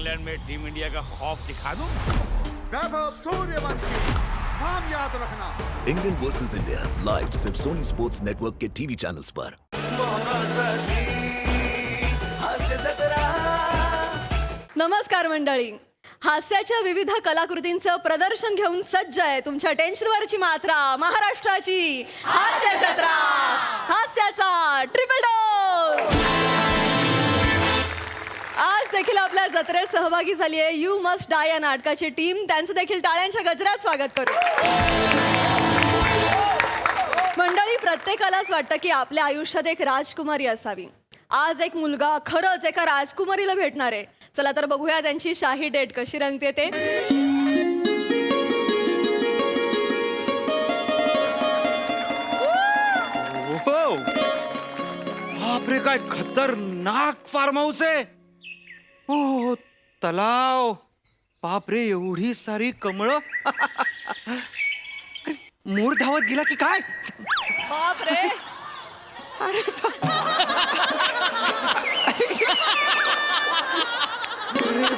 Island में team India का खौफ दिखा दूं? वैभव सूर्यवंशी, नाम याद रखना। इंग्लैंड वर्सेस इंडिया लाइव सिर्फ सोनी स्पोर्ट्स नेटवर्क के टीवी चैनल्स पर। नमस्कार मंडळी, हास्याच्या विविध कलाकृतींचं प्रदर्शन घेऊन सज्ज आहे तुमच्या टेन्शनवरची मात्रा, महाराष्ट्राची हास्य जत्रा, हास्याचा ट्रिपल डोस। आज देखील आपल्या जत्रेत सहभागी झाली आहे यू मस्ट डाय या नाटकाची टीम। त्यांचं देखील टाळ्यांच्या गजरात स्वागत करू। मंडळी, प्रत्येकालाच वाटतं की आपल्या आयुष्यात एक राजकुमारी असावी। आज एक मुलगा खरंच एका राजकुमारीला भेटणार आहे। चला तर बघूया त्यांची शाही डेट कशी रंगते ते। बापरे, काय खतरनाक फार्म हाऊस आहे। हो, तलाव, बापरे, एवढी सारी कमळं। मोर धावत गेला की काय? बापरे,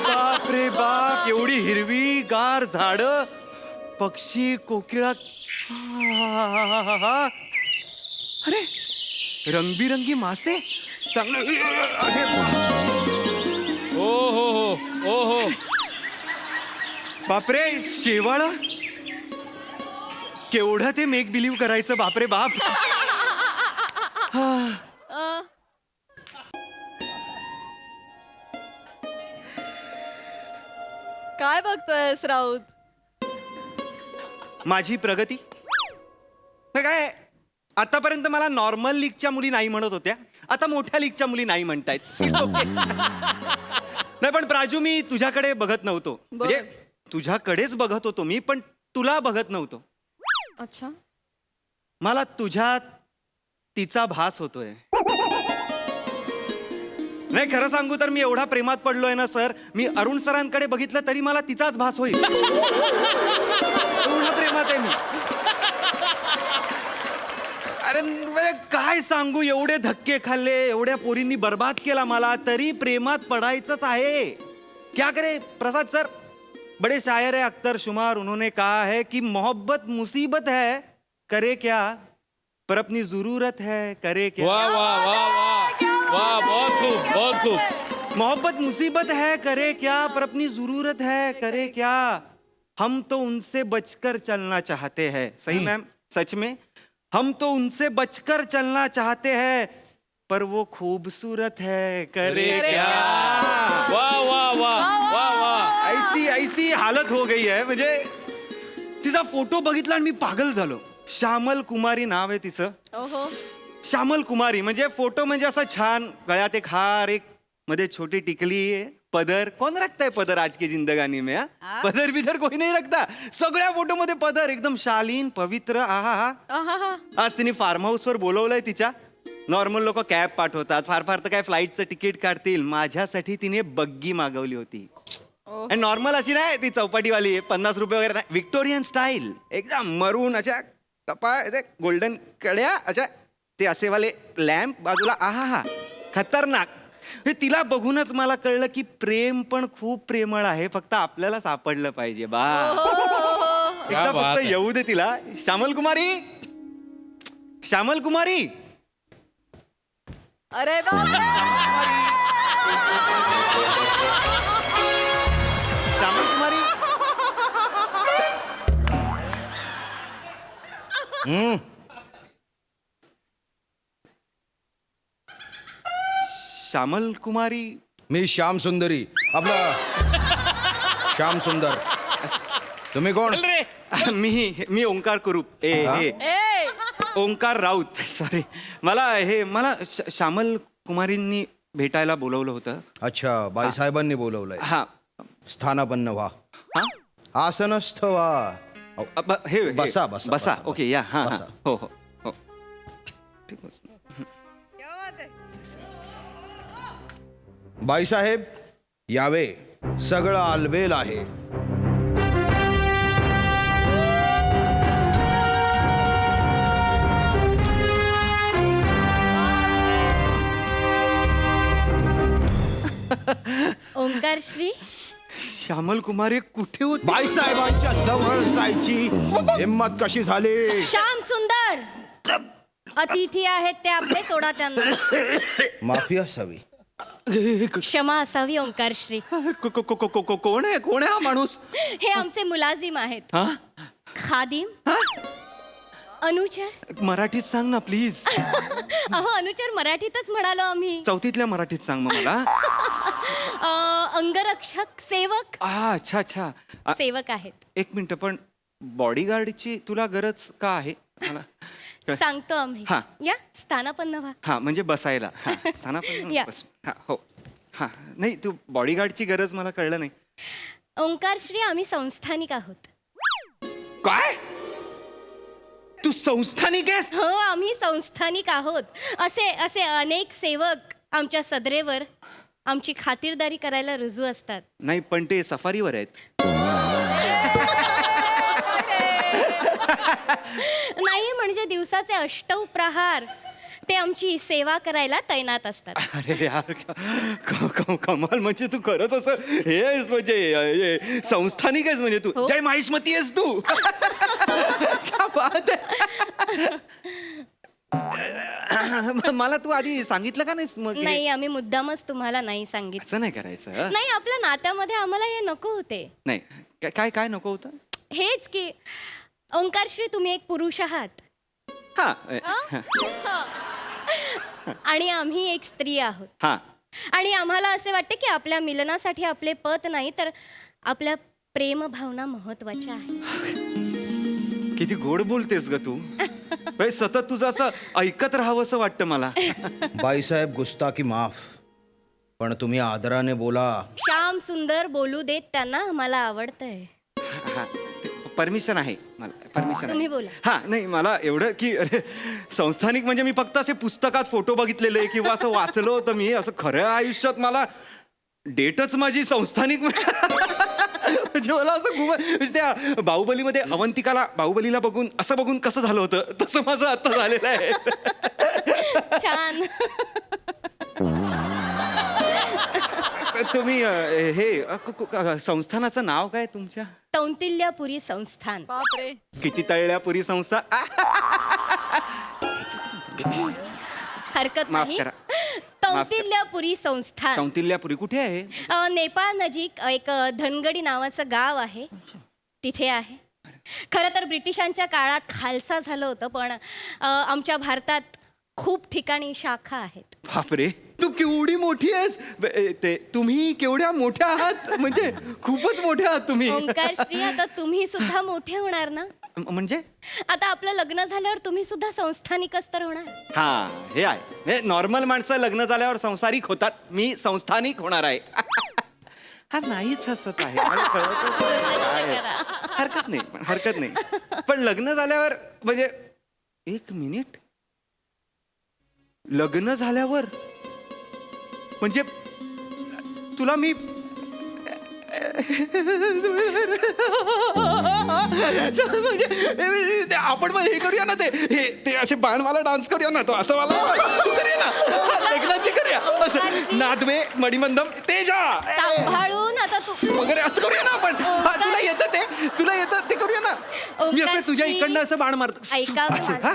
बाप रे बाप, एवढी हिरवी गार झाड, पक्षी, कोकिळा, अरे रंगबिरंगी मासे, चांगलं। ओ हो, बापरे, शेवाळ, केवढं ते मेक बिलीव्ह करायचं, बापरे बाप। काय बघतोयस राऊत? माझी प्रगती काय, आतापर्यंत मला नॉर्मल लीगच्या मुली नाही म्हणत होत्या, आता मोठ्या लीगच्या मुली नाही म्हणतायत। It's okay. नाही पण प्राजू, मी तुझ्याकडे बघत नव्हतो, म्हणजे तुझ्याकडेच बघत होतो मी, पण तुला बघत नव्हतो। अच्छा, मला तुझ्यात तिचा भास होतोय। नाही, खरं सांगू तर मी एवढा प्रेमात पडलोय ना सर, मी अरुण सरांकडे बघितलं तरी मला तिचाच भास होईल। एवढा प्रेमात आहे मी। अरे म्हणजे काय सांगू, एवढे धक्के खाल्ले, एवढ्या पोरींनी बर्बाद केला मला, तरी प्रेमात पडायचंच आहे। क्या करे प्रसाद सर, बड़े शायर है अख्तर शुमार, उन्होंने कहा है कि मोहब्बत मुसीबत है, करे क्या, पर अपनी जरूरत है, करे क्या। वाह वाह वाह वाह वाह, बहुत खूब, बहुत खूब। मोहब्बत मुसीबत है, करे क्या, पर अपनी जरूरत है, करे क्या। हम तो उनसे बचकर चलना चाहते हैं। सही मैम, सच में हम तो उनसे बचकर चलना चाहते हैं, पर वो खूबसूरत है, करे क्या। वाह वाह वाह वाह वाह। ऐसी हालत हो गई है, म्हणजे तिचा फोटो बघितला आणि मी पागल झालो। श्यामल कुमारी नाव आहे तिचं। ओहो, श्यामल कुमारी म्हणजे फोटो म्हणजे असा छान, गळ्यात एक हार, एक मध्ये छोटी टिकली, पदर। कौन रखता है पदर आज की जिंदगानी में? पदर बिदर कोई नहीं रखता, सगळ्या फोटो मध्ये पदर, एकदम शालीन पवित्र। आहा, आज तिने फार्म हाऊस वर बोलवलंय तिच्या। नॉर्मल लोक कॅब पाठवतात, फार फार तर काय फ्लाईटचं तिकीट काढतील, माझ्यासाठी तिने बग्गी मागवली होती। आणि नॉर्मल अशी नाही, ती चौपाटीवाली, 50 रुपये वगैरे नाही, विक्टोरियन स्टाईल, एकदम मरून अशा कपा, गोल्डन कड्या, अशा ते असेवाले लॅम्प बाजूला। आहा, खतरनाक। तिला बघूनच मला कळलं की प्रेम पण खूप प्रेमळ आहे, फक्त आपल्याला सापडलं पाहिजे बा। एकदा फक्त येऊ दे तिला। श्यामल कुमारी, श्यामल कुमारी, अरे बापरे, श्यामल कुमारी, श्यामल कुमारी। मी श्याम सुंदरी, आपला श्याम सुंदर। तुम्ही कोण? मी ओंकार कुरूप, ओंकार राऊत, सॉरी। मला श्यामल कुमारींनी भेटायला बोलवलं होतं। अच्छा, बाईसाहेबांनी बोलवलंय। हा, स्थानापन्न व्हा, हा, आसनस्थ व्हा। हे बसा, बसा, बसा, ओके, या, हा, बसा। हो हो हो, ठीक आहे। बाईसाहेब यावे, सगळं आलबेल आहे। ओंकारश्री श्यामल कुमार हे कुठे होते? बाईसाहेबांच्या जवळ जायची हिंमत कशी झाली? श्याम सुंदर अतिथी आहेत ते आपले, सोडा त्यांना. माफी असावी. क्षमा असावी ओंकारश्री. कोण आहे हा माणूस? हे आमचे मुलाजिम आहेत. हा? खादिम, अनुचर. मराठीत सांग ना प्लीज. अहो अनुचर मराठीतच म्हणालो आम्ही. चौथीतल्या मराठीत सांग मग मला. अंगरक्षक, सेवक. अच्छा अच्छा. सेवक आहेत. एक मिनिट, पण बॉडीगार्डची तुला गरज का आहे? मला सांगतो आम्ही. हा. या स्थानापन्न व्हा. हा म्हणजे बसायला. हा, स्थानापन्न या. बस. हा हो. हा नाही, तू बॉडीगार्डची गरज मला कळलं नाही. ओंकारश्री आम्ही संस्थानिक आहोत. काय? तू संस्थानिक आहेस? हो आम्ही संस्थानिक आहोत. असे असे अनेक सेवक आमच्या सदरेवर आमची खातिरदारी करायला रुजू असतात. नाही, पण ते सफारीवर आहेत. नाही म्हणजे दिवसाचे 8 प्रहार ते आमची सेवा करायला तैनात असतात. अरे यार, कमाल. म्हणजे तू खरंच असं हे आहेस, म्हणजे हे संस्थानिक आहेस म्हणजे तू. हो. जय माहिष्मती आहेस तू. क्या बात आहे. मला तू आधी सांगितलं का नाहीस मग? नाही आम्ही मुद्दामच तुम्हाला नाही सांगितलं. असं नाही करायचं. नाही आपल्या नात्यामध्ये आम्हाला हे नको होते. नाही, काय काय नको होतं? हेच की ओंकारश्री तुम्ही एक पुरुष आहात हा आणि आम्ही एक स्त्री आहोत. हा. आणि आम्हाला असे वाटते की आपल्या मिलनासाठी आपले पत नाही तर आपल्या प्रेम भावना महत्वाच्या आहेत. किती गोड बोलतेस ग तू. सतत तुझं असं ऐकत राहावं असं वाटतं मला. बाईसाहेब गुस्ताखी माफ, पण तुम्ही आदराने बोला. श्याम सुंदर बोलू देत त्यांना, आम्हाला आवडतंय. परमिशन आहे मला, परमिशन तुम्ही आहे. बोला. हा नाही, मला एवढं की अरे संस्थानिक म्हणजे मी फक्त असे पुस्तकात फोटो बघितलेले किंवा असं वाचलं होतं मी. असं खऱ्या आयुष्यात मला डेटच माझी संस्थानिक. म्हणजे मला असं खूप म्हणजे त्या बाहुबलीमध्ये अवंतिकाला बाहुबलीला बघून असं बघून कसं झालं होतं तसं माझं आता झालेलं आहे. छान. तुम्ही हे संस्थानाचं नाव काय तुमच्या? तौंतिल्यापुरी संस्थान. बापरे. किती तळल्यापुरी संस्था. हरकत माफ नाही. करा. तौंतिल्यापुरी संस्थान. कौंतिल्यापुरी कुठे आहे? नेपाळ नजीक एक धनगडी नावाचं गाव आहे, तिथे आहे. खरं तर ब्रिटिशांच्या काळात खालसा झालं होतं, पण आमच्या भारतात खूप ठिकाणी शाखा आहेत. बापरे, तू केवढी मोठी आहेस. ते तुम्ही केवढ्या मोठ्या आहात, म्हणजे खूपच मोठ्या आहात तुम्ही. ओंकारश्री आता तुम्ही सुद्धा मोठे होणार ना. म्हणजे आता आपलं लग्न झाल्यावर तुम्ही सुद्धा संस्थानिकच तर होणार. हा हे आहे. नॉर्मल माणसं लग्न झाल्यावर संसारिक होतात, मी संस्थानिक होणार आहे. हा नाहीच हसत आहे, मला कळतच नाही. हरकत नाही, हरकत नाही. पण लग्न झाल्यावर म्हणजे एक मिनिट, लग्न झाल्यावर म्हणजे तुला मी म्हणजे आपण हे करूया ना, ते असे बाणवाला डान्स करूया ना, तो असं मला तू करूया ना, लग्नात ते करूया असं नादवे मणिमंदम तेजा सांभाळून आता तू वगैरे असं करूया ना आपण. हा, तुला येतं ते करूया ना. मी असं तुझ्या इकडनं असं बाण मारतो. ऐका असं, हा?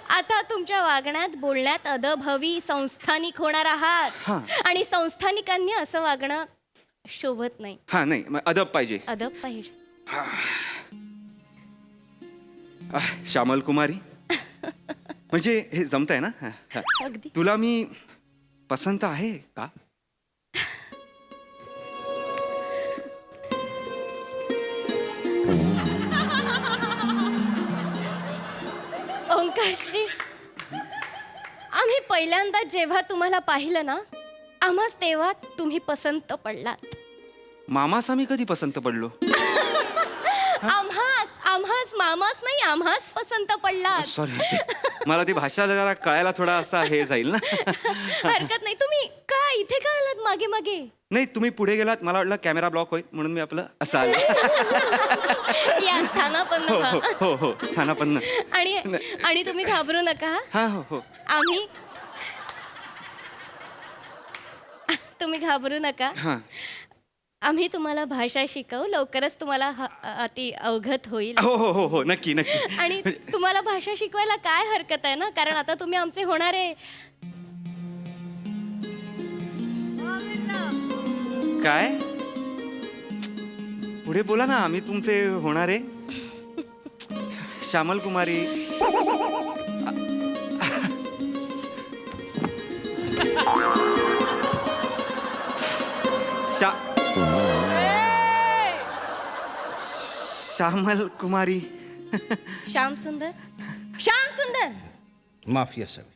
आता तुमच्या वागण्यात बोलण्यात अदभवी संस्थानिक होणार आहात. आणि संस्थानिकांनी असं वागणं शोभत नाही. हा नाही, मग अदब पाहिजे. अदब पाहिजे. श्यामल कुमारी, म्हणजे हे जमतंय ना? हा. अगदी. तुला मी पसंत आहे का? ओंकारश्री, आम्ही पहिल्यांदा जेव्हा तुम्हाला पाहिलं ना, आम्हाच तेव्हा तुम्ही पसंत पडलात. मामास आम्ही कधी पसंत पडलो? आम्हास मामाच नाही, आम्हाच पसंत पडलात. सॉरी, मला ती भाषा जरा कळायला थोडा असा हे जाईल ना. हरकत नाही. तुम्ही का इथे का आलात मागे मागे? नाही, तुम्ही पुढे गेलात, मला वाटलं कॅमेरा ब्लॉक होईल म्हणून मी आपलं असं आलो. या स्थानापन्न हो व्हा. हो हो हो, स्थानापन्न. आणि तुम्ही घाबरू नका. हा हो हो. आम्ही तुम्ही घाबरू नका. हा आम्ही तुम्हाला भाषा शिकवू, लवकरच तुम्हाला अति अवगत होईल. हो हो हो हो नक्की नक्की. आणि तुम्हाला भाषा शिकवायला काय हरकत आहे ना, कारण आता तुम्ही आमचे होणारे. काय पुढे बोला ना, आम्ही तुमचे होणारे श्यामल कुमारी. श्यामल कुमारी. श्याम सुंदर, श्याम सुंदर. माफी असावी.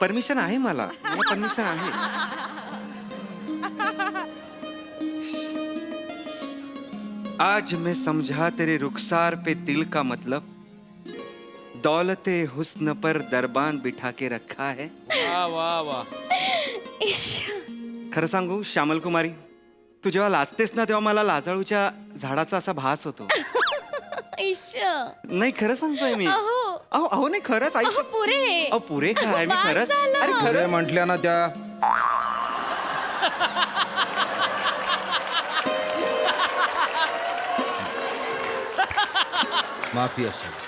परमिशन आहे मला परमिशन आहे. आज मैं समझा तेरे रुखसार पे दिल का मतलब, दौलते हुस्न पर दरबान बिठा के रखा है. वा वा वा. खरं सांगू श्यामल कुमारी, तू जेव्हा लाजतेस ना तेव्हा मला लाजाळूच्या झाडाचा असा भास होतो. नाही खरं सांगतोय मी. अहो. अहो अहो नाही खरंच आई. अहो, पुरे. अहो पुरे काय मी बाद खरंच. झालं. अरे खरे खरं म्हटल्या ना त्या. माफी असावी.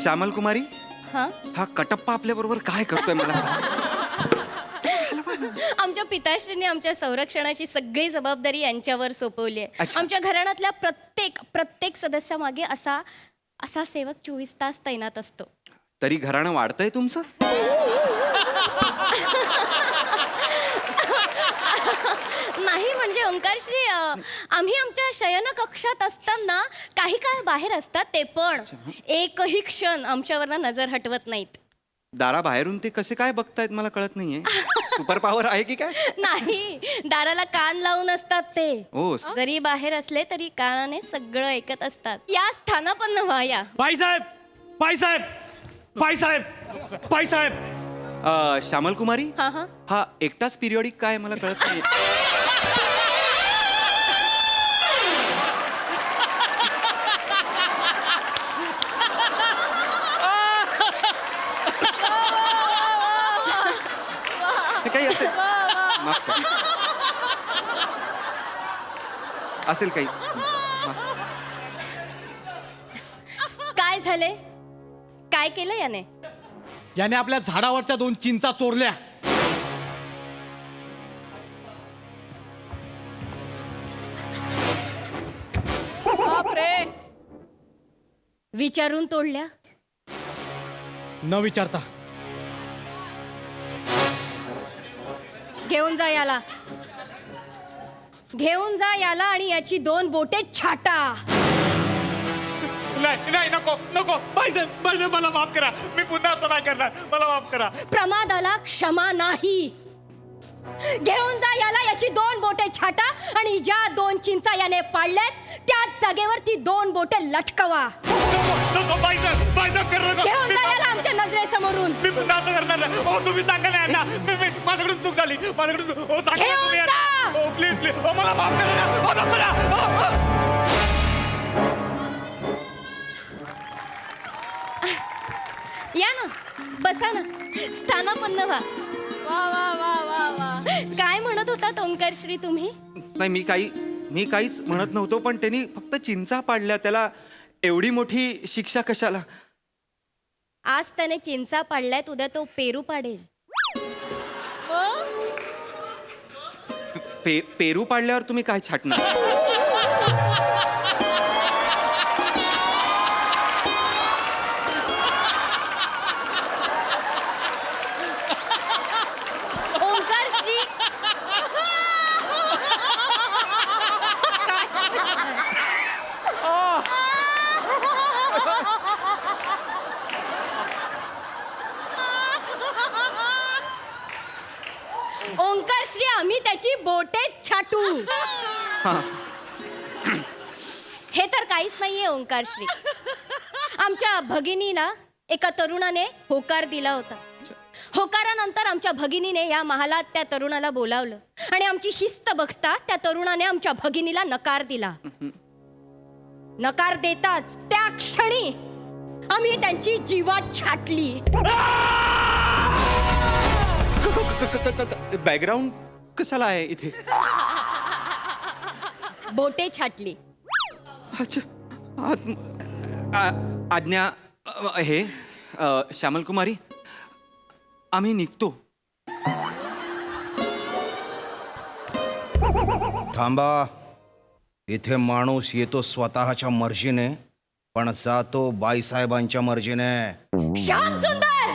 श्यामल कुमारी, हा, हा कटप्पा आपल्या बरोबर काय करतोय मला. आमच्या पिताश्रींनी आमच्या संरक्षणाची सगळी जबाबदारी यांच्यावर सोपवली आहे. अच्छा. आमच्या घराण्यातल्या प्रत्येक सदस्यामागे असा सेवक 24 तास तैनात असतो. तरी घराणं वाढतंय तुमचं. नाही म्हणजे ओंकारश्री, आम्ही आमच्या शयन कक्षात असताना काही काळ बाहेर असतात ते पण एकही क्षण आमच्यावर नजर हटवत नाहीत. दाराबाहेरून ते कसे काय बघतायत मला कळत नाहीये. सुपर पॉवर आहे की काय. नाही, दाराला कान लावून असतात ते. ओ जरी बाहेर असले तरी कानाने सगळं ऐकत असतात. या स्थानापन्न व्हा. या बाईसाहेब, बाईसाहेब, बाईसाहेब, बाईसाहेब. श्यामल कुमारी, हा हा. हा एकटाच पिरियडिक काय मला कळत नाही. काही असेल माफ करा. असेल काही. काय झाले? काय केलं याने? याने आपल्या झाडावरच्या 2 चिंचा चोरल्या. बापरे. विचारून तोडल्या? न विचारता. घेऊन जा याला, घेऊन जा याला आणि याची 2 बोटे छाटा. नाही नाही, नको नको. बाईसाहेब, बाईसाहेब मला माफ करा. मी पुन्हा असं नाही करणार. मला माफ करा. प्रमादाला क्षमा नाही. घेऊन जा याला, याची 2 बोटे छाटा आणि ज्या 2 चिंचा याने पाडल्यात त्याच जागेवर ती 2 बोटे लटकवा. नको बाईसाहेब, बाईसाहेब करू नका. घेऊन जा याला आमच्या नजरेसमोरून. मी पुन्हा असं करणार नाही. हो तुम्ही सांगा ना यांना. माझ्याकडून चूक झाली. माझ्याकडून हो सांगा ना तुम्ही यांना. हो प्लीज प्लीज. हो मला माफ करा ना. हो नको ना. हो. या ना, बसा ना, स्थानापन्न व्हा. वा वा वा वा वा. काय म्हणत होता ओंकारश्री तुम्ही? नाही मी काहीच म्हणत नव्हतो, पण त्यांनी फक्त चिंचा पाडल्या, त्याला एवढी मोठी शिक्षा कशाला. आज त्याने चिंचा पाडल्यात, उद्या तो पेरू पाडेल. पेरू पाडल्यावर तुम्ही काय छाटणार. ओंकारश्री, ओंकारश्री, आम्ही त्याची बोटे छाटू. हे तर काहीच नाहीये ओंकारश्री. आमच्या भगिनीला एका तरुणाने होकार दिला होता. होकारानंतर आमच्या भगिनीने या महालात त्या तरुणाला बोलावलं आणि आमची शिस्त बघता त्या तरुणाने आमच्या भगिनीला नकार दिला. नकार देताच त्या क्षणी आम्ही त्यांची जीवात छाटली. बॅकग्राऊंड कशाला आहे इथे? बोटे छाटली. अच्छा. आज्ञा हे श्यामल कुमारी, आम्ही निघतो. थांबा. इथे माणूस येतो स्वतःच्या मर्जीने, पण जातो बाईसाहेबांच्या मर्जीने. श्याम सुंदर,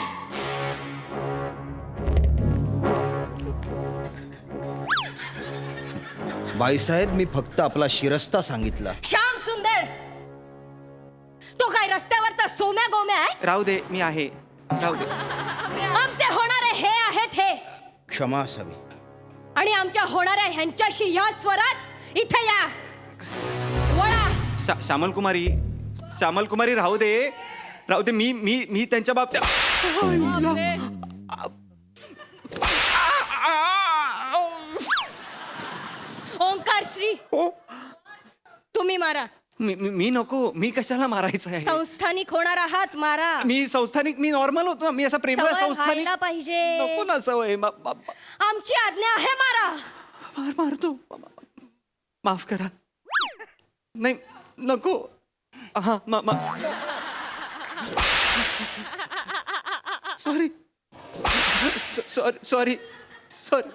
बाईसाहेब, मी फक्त आपला शिरस्ता सांगितला. श्याम सुंदर, तो काय रस्त्यावरचा सोम्या गोम्या आहे? राहू दे, मी आहे. राहू दे. आमचे होणारे हे आहेत हे, क्षमा असावी. आणि आमच्या होणाऱ्या ह्यांच्याशी ह्या स्वरात इथे या. वळा. श्यामल कुमारी, श्यामल कुमारी, राहू दे. राहू दे. मी मी मी त्यांच्या बाबतीत ओंकार श्री, तुम्ही मारा. मी नको. मी कशाला मारायचं आहे? संस्थानिक होणार आहात, मारा. मी संस्थानिक, मी नॉर्मल होतो ना. मी असा प्रेमळ सवय संस्थानिक व्हायला पाहिजे. नको ना सवय. आमची आज्ञा आहे, मारा. मारतो. माफ करा. नाही, नको. हा. Sorry sorry sorry.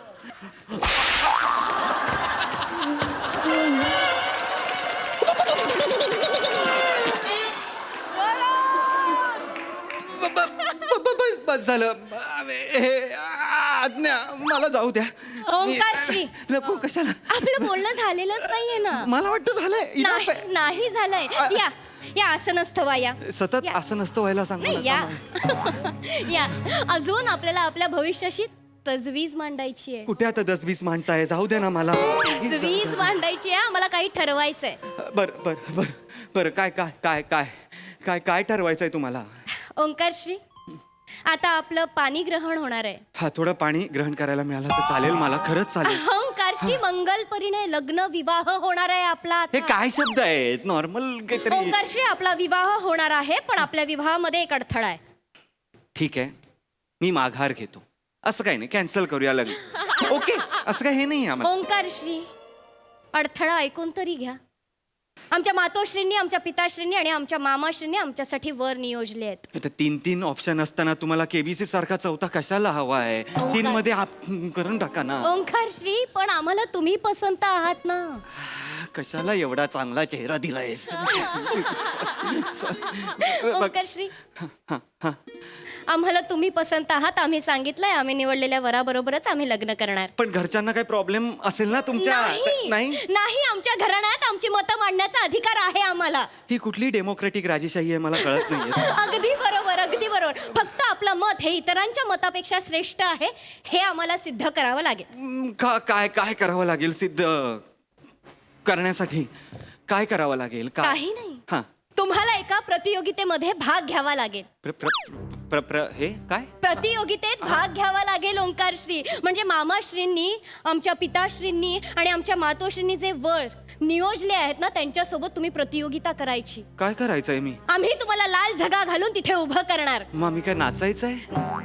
बस झालं. आज्ञा, मला जाऊ द्या. ओंकार श्री, नको. कशाला? आपलं बोलणं झालेलंच नाहीये ना. मला वाटतं झालंय. Enough आहे. नाही झालंय. या या, असं नसतं वा. या सतत या. असं नसतं व्हायला सांगू नाही, नका. या. अजून आपल्याला आपल्या भविष्याशी तजवीज मांडायची आहे. कुठे आता 10-20 मांडताय? जाऊ द्या ना मला. तजवीज मांडायची आहे. आम्हाला काही ठरवायचंय. बर. काय ठरवायचंय तुम्हाला? ओंकार श्री, आता आपलं पाणी ग्रहण होणार आहे. हा, थोडं पाणी ग्रहण करायला मिळालं तर चालेल मला. खरंच चालेल. ओंकार श्री, मंगल परिणय, लग्न विवाह होणार आहे आपला आता. हे काय शब्द आहेत? नॉर्मल काहीतरी. ओंकार श्री, आपला विवाह होणार आहे, पण आपल्या विवाहामध्ये एक अडथळा आहे. ठीक आहे, मी माघार घेतो. असं काही नाही, कॅन्सल करूया लग्न. ओके, असं काही हे नाही आम्हाला. ओंकार श्री, अडथळा ऐकून तरी घ्या. आमच्या मातोश्रींनी, आमच्या पिताश्रींनी आणि आमच्या मामाश्रींनी आमच्यासाठी वर नियोजले आहेत. आता 3 ऑप्शन असताना तुम्हाला केबीसी सारखा चौथा कशाला हवा आहे? 3 मध्ये करून टाका ना. ओंकार श्री, पण आम्हाला तुम्ही पसंत आहात ना. कशाला एवढा चांगला चेहरा दिलाय? ओंकार श्री, आम्हाला तुम्ही पसंत आहात. आम्ही सांगितलंय, आम्ही निवडलेल्या वराबरोबरच आम्ही लग्न करणार. पण घरच्यांना काही प्रॉब्लेम असेल ना तुमच्या? नाही, आमच्या घराण्यात आमची मतं मांडण्याचा अधिकार आहे आम्हाला. ही कुठली डेमोक्रेटिक राजेशाही आहे मला कळत नाहीये. अगदी बरोबर, अगदी बरोबर. फक्त आपलं मत हे इतरांच्या मतापेक्षा श्रेष्ठ आहे हे आम्हाला सिद्ध करावं लागेल. काय करावं लागेल सिद्ध करण्यासाठी? काय करावं लागेल? काही नाही. हा, तुम्हाला एका प्रतियोगितेमध्ये भाग घ्यावा लागेल. हे काय? प्रतियोगितेत भाग घ्यावा लागेल ओंकारश्री. म्हणजे मामाश्रींनी, आमच्या पिताश्रींनी आणि आमच्या मातोश्रींनी जे वर नियोजले आहेत ना, त्यांच्यासोबत तुम्ही प्रतियोगिता करायची. काय करायचंय मी? आम्ही तुम्हाला लाल झगा घालून तिथे उभं करणार. मग मी काय नाचायचंय?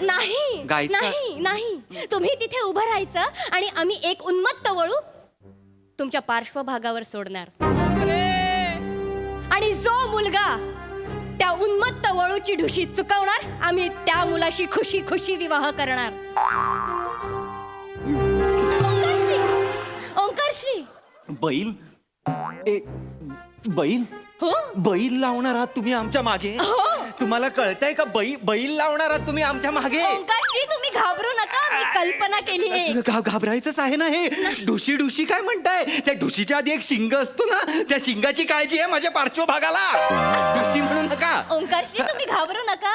नाही, गायचं? नाही. तुम्ही तिथे उभं राहायचं आणि आम्ही एक उन्मत्त वळू तुमच्या पार्श्वभागावर सोडणार. आणि जो मुलगा त्या उन्मत्त वळूची ढुशी चुकवणार, आम्ही त्या मुलाशी खुशी खुशी विवाह करणार. ओंकारश्री, बैल? बैल? हो, बैल लावणार आहात तुम्ही आमच्या मागे? तुम्हाला कळतंय का? बैल लावणार आहात तुम्ही आमच्या मागे? ओंकारश्री, तुम्ही घाबरू नका. मी कल्पना केली आहे. घाबरायचंच आहे ना. हे ढुशी काय म्हणताय? त्या ढुशीच्या आधी एक शिंग असतो ना, त्या शिंगाची काळजी आहे माझ्या पार्श्वभागाला. ढुशी म्हणू नका. ओंकारश्री, तुम्ही घाबरू नका.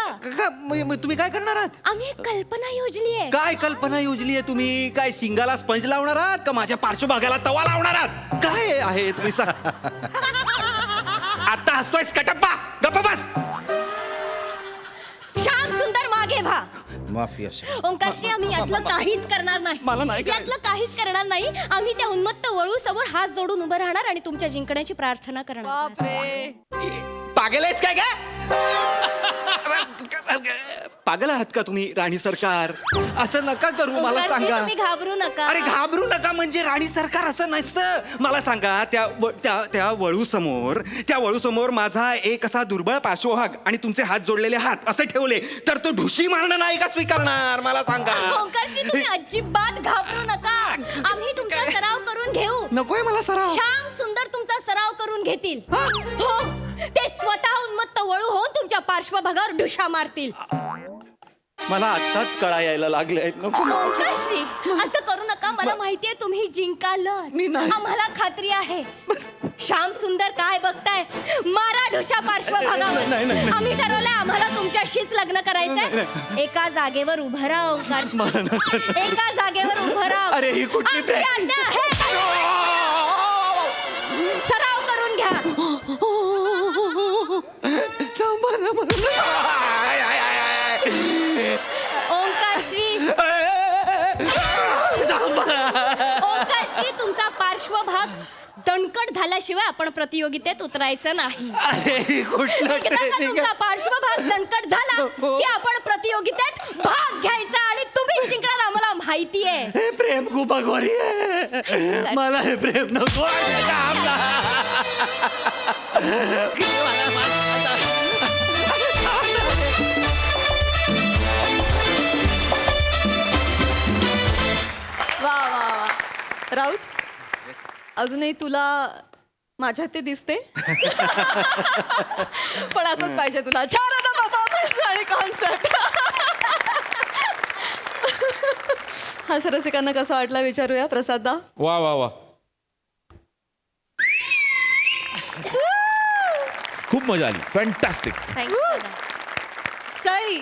मग तुम्ही काय करणार आहात? आम्ही एक कल्पना योजली आहे. काय कल्पना योजली आहे तुम्ही? काय शिंगाला स्पंज लावणार आहात का माझ्या पार्श्वभागाला तवा लावणार आहात? काय आहे तुम्ही सांग. आता हसतोयस कटप्पा? गप्पा बस. श्याम सुंदर, मागे व्हा. माफी असेल. ओंकारशी आम्ही यातलं काहीच करणार नाही. यातलं काहीच करणार नाही. आम्ही त्या उन्मत्त वळू समोर हात जोडून उभं राहणार आणि तुमच्या जिंकण्याची प्रार्थना करणार. बापरे. पागल आहेस काय पागल आहात का तुम्ही राणी सरकार? असं नका करू, मला ओंकारजी, सांगा. तुम्ही घाबरू नका. अरे घाबरू नका म्हणजे राणी सरकार असं नसतं. मला सांगा, त्या वळू समोर माझा एक असा दुर्बळ पार्श्वभाग आणि तुमचे हात जोडलेले हात असे ठेवले तर तो ढुशी मारणं नाही का स्वीकारणार? मला सांगा. ओंकारजी, तुम्ही अजिबात घाबरू नका. आम्ही तुमचा सराव करून घेऊ. नकोय मला सराव. श्याम सुंदर तुमचा सराव करून घेतील. हो, ते स्वतः उन्मत्त वळू होऊन तुमच्या पार्श्वभागावर ढुशा मारतील. मला आत्ताच कळा यायला लागले. नको. ओंकारश्री, असं करू नका. मला माहितीये तुम्ही जिंकाल. मी नाही. आम्हाला खात्री आहे. श्याम सुंदर काय बघताय? मारा ढुशा पार्श्वभागावर. नाही. आम्ही ठरवलंय आम्हाला तुमच्याशीच लग्न करायचंय. एका जागेवर उभं राहा ओंकार. एका जागेवर उभं राहा. अरे, ही कुठली आमची आज्ञा आहे. सराव करून घ्या. ओंकारश्री, ओंकारश्री, तुमचा पार्श्वभाग दणकट झाल्याशिवाय आपण प्रतियोगितेत उतरायचं नाही. अरे कुठलं एकदा का तुमचा पार्श्वभाग दणकट झाला की आपण प्रतियोगितेत भाग घ्यायचा आणि तुम्ही जिंकणार आम्हाला माहिती आहे. हे प्रेम खूप अघोरी आहे. मला हे प्रेम नको. वा वा वा. राऊत, अजूनही तुला माझ्यात ते दिसते. पण असंच पाहिजे तुला. छान होता परफॉर्मन्स आणि कॉन्सर्ट. हा रसिकांना कसा वाटला विचारूया. प्रसादा. वा वा वा, खूप मजा आली. फॅन्टॅस्टिक. थँक्यू. सई.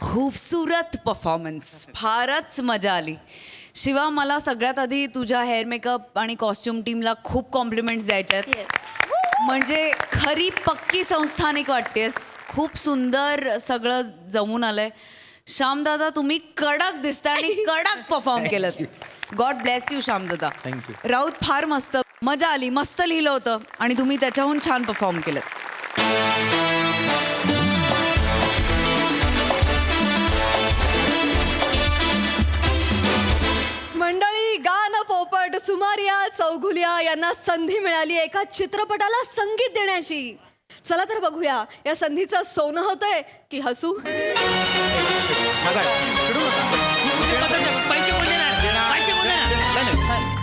खूबसूरत परफॉर्मन्स, फारच मजा आली. शिवा, मला सगळ्यात आधी तुझ्या हेअर मेकअप आणि कॉस्ट्युम टीमला खूप कॉम्प्लिमेंट्स द्यायच्या आहेत. म्हणजे खरी पक्की संस्थानिक वाटतेस. खूप सुंदर सगळं जमून आलंय. श्यामदादा, तुम्ही कडक दिसता आणि कडक परफॉर्म केलं. God bless you श्यामदादा. Thank you. Raut, फार मस्त मजा आली. मस्त लिहिलं होतं आणि तुम्ही त्याच्याहून छान परफॉर्म केलं. मंडळी, गान पोपट सुमारिया चौघुलिया यांना संधी मिळाली एका चित्रपटाला संगीत देण्याची. चला तर बघूया या संधीचं सोनं होतंय की हसू.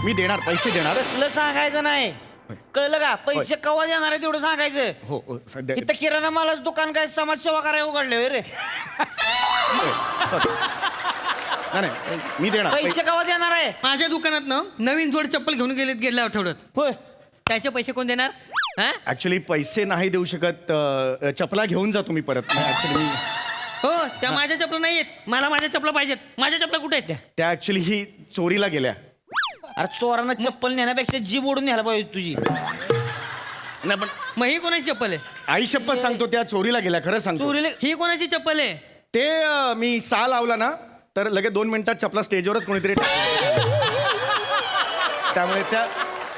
मी देणार, पैसे देणार. कसलं सांगायचं नाही, कळलं का? पैसे कवा देणार आहे तेवढं सांगायचं. हो सध्या इथं किराणा मालाच दुकान काय समाजसेवा करायला उघडले रे. नाही मी देणार. पैसे कवा देणार आहे? माझ्या दुकानात नवीन जोड चप्पल घेऊन गेल्या आठवड्यात. होय, त्याचे पैसे कोण देणार? ऍक्च्युली पैसे नाही देऊ शकत. चपला घेऊन जा तुम्ही परत. ऍक्च्युली हो, त्या माझ्या चपला नाही आहेत. मला माझ्या चपला पाहिजेत. माझ्या चपला कुठे आहेत? त्या ऍक्च्युली ही चोरीला गेल्या. अरे चोरांना चप्पल नेण्यापेक्षा जीभ ओढून न्यायला पाहिजे तुझी. नाही पण मग ही कोणाची चप्पल आहे? आई शपथ सांगतो, त्या चोरीला गेल्या. खरं सांगतो. चोरीला ही कोणाची चप्पल आहे? ते मी सा लावला ना तर लगेच 2 मिनिटात चपला स्टेजवरच कोणीतरी त्यामुळे त्या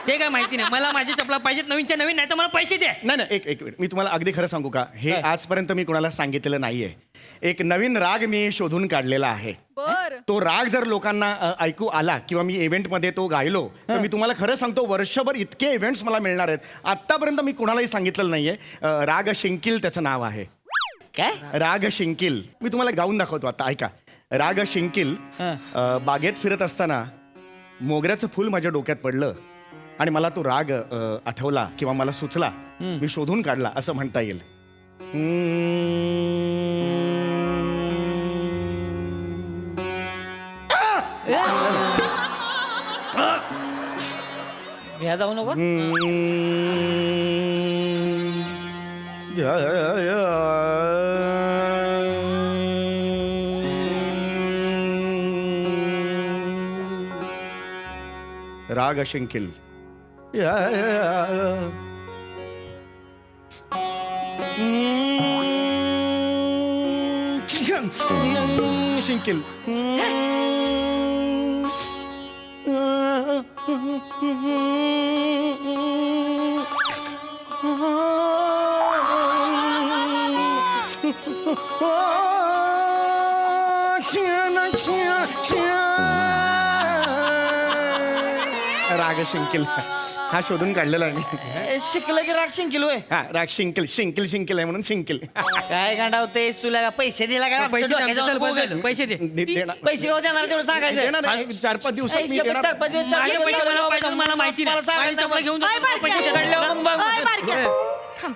ते काय माहिती नाही. मला माझ्या चपला पाहिजेत नवीनच्या नवीन, नाही तर मला पैसे द्या. नाही एक मिनिट, मी तुम्हाला अगदी खरं सांगू का? हे आजपर्यंत मी कुणाला सांगितलेलं नाहीये. एक नवीन राग मी शोधून काढलेला आहे. बर. तो राग जर लोकांना ऐकू आला किंवा मी इव्हेंटमध्ये तो गायलो तर मी तुम्हाला खरं सांगतो, वर्षभर इतके इव्हेंट्स मला मिळणार आहेत. आत्तापर्यंत मी कुणालाही सांगितलेलं नाहीये. राग शिंकिल त्याचं नाव आहे. काय? राग शिंकिल. मी तुम्हाला गाऊन दाखवतो आता, ऐका. राग शिंकिल. बागेत फिरत असताना मोगऱ्याचं फूल माझ्या डोक्यात पडलं आणि मला तो राग आठवला किंवा मला सुचला, मी शोधून काढला असं म्हणता येईल. घ्या जाऊ नको. राग शिंकिल. शिंकेल राग शिंकेल हा शोधून काढलेला आहे मी. शिकलं की राग शिंकील होय हा राग शिंकेल शिंकेल शिंकेल आहे म्हणून शिंकेल काय गांडावतेस तुला का पैसे दिला का पैसे दे, आमच्या चल, बस, पैसे दे. पैसे गाव देणार तेवढं सांगायचं देणार आहे. 4-5 दिवसात मी देणार. 4-5 दिवस माझे पैसे मला पाहिजे, मला माहिती नाही. माझी चपला घेऊन जा. अय, बारक्या. पैसे काढल्यावर मग बघ. अय, बारक्या. थांब.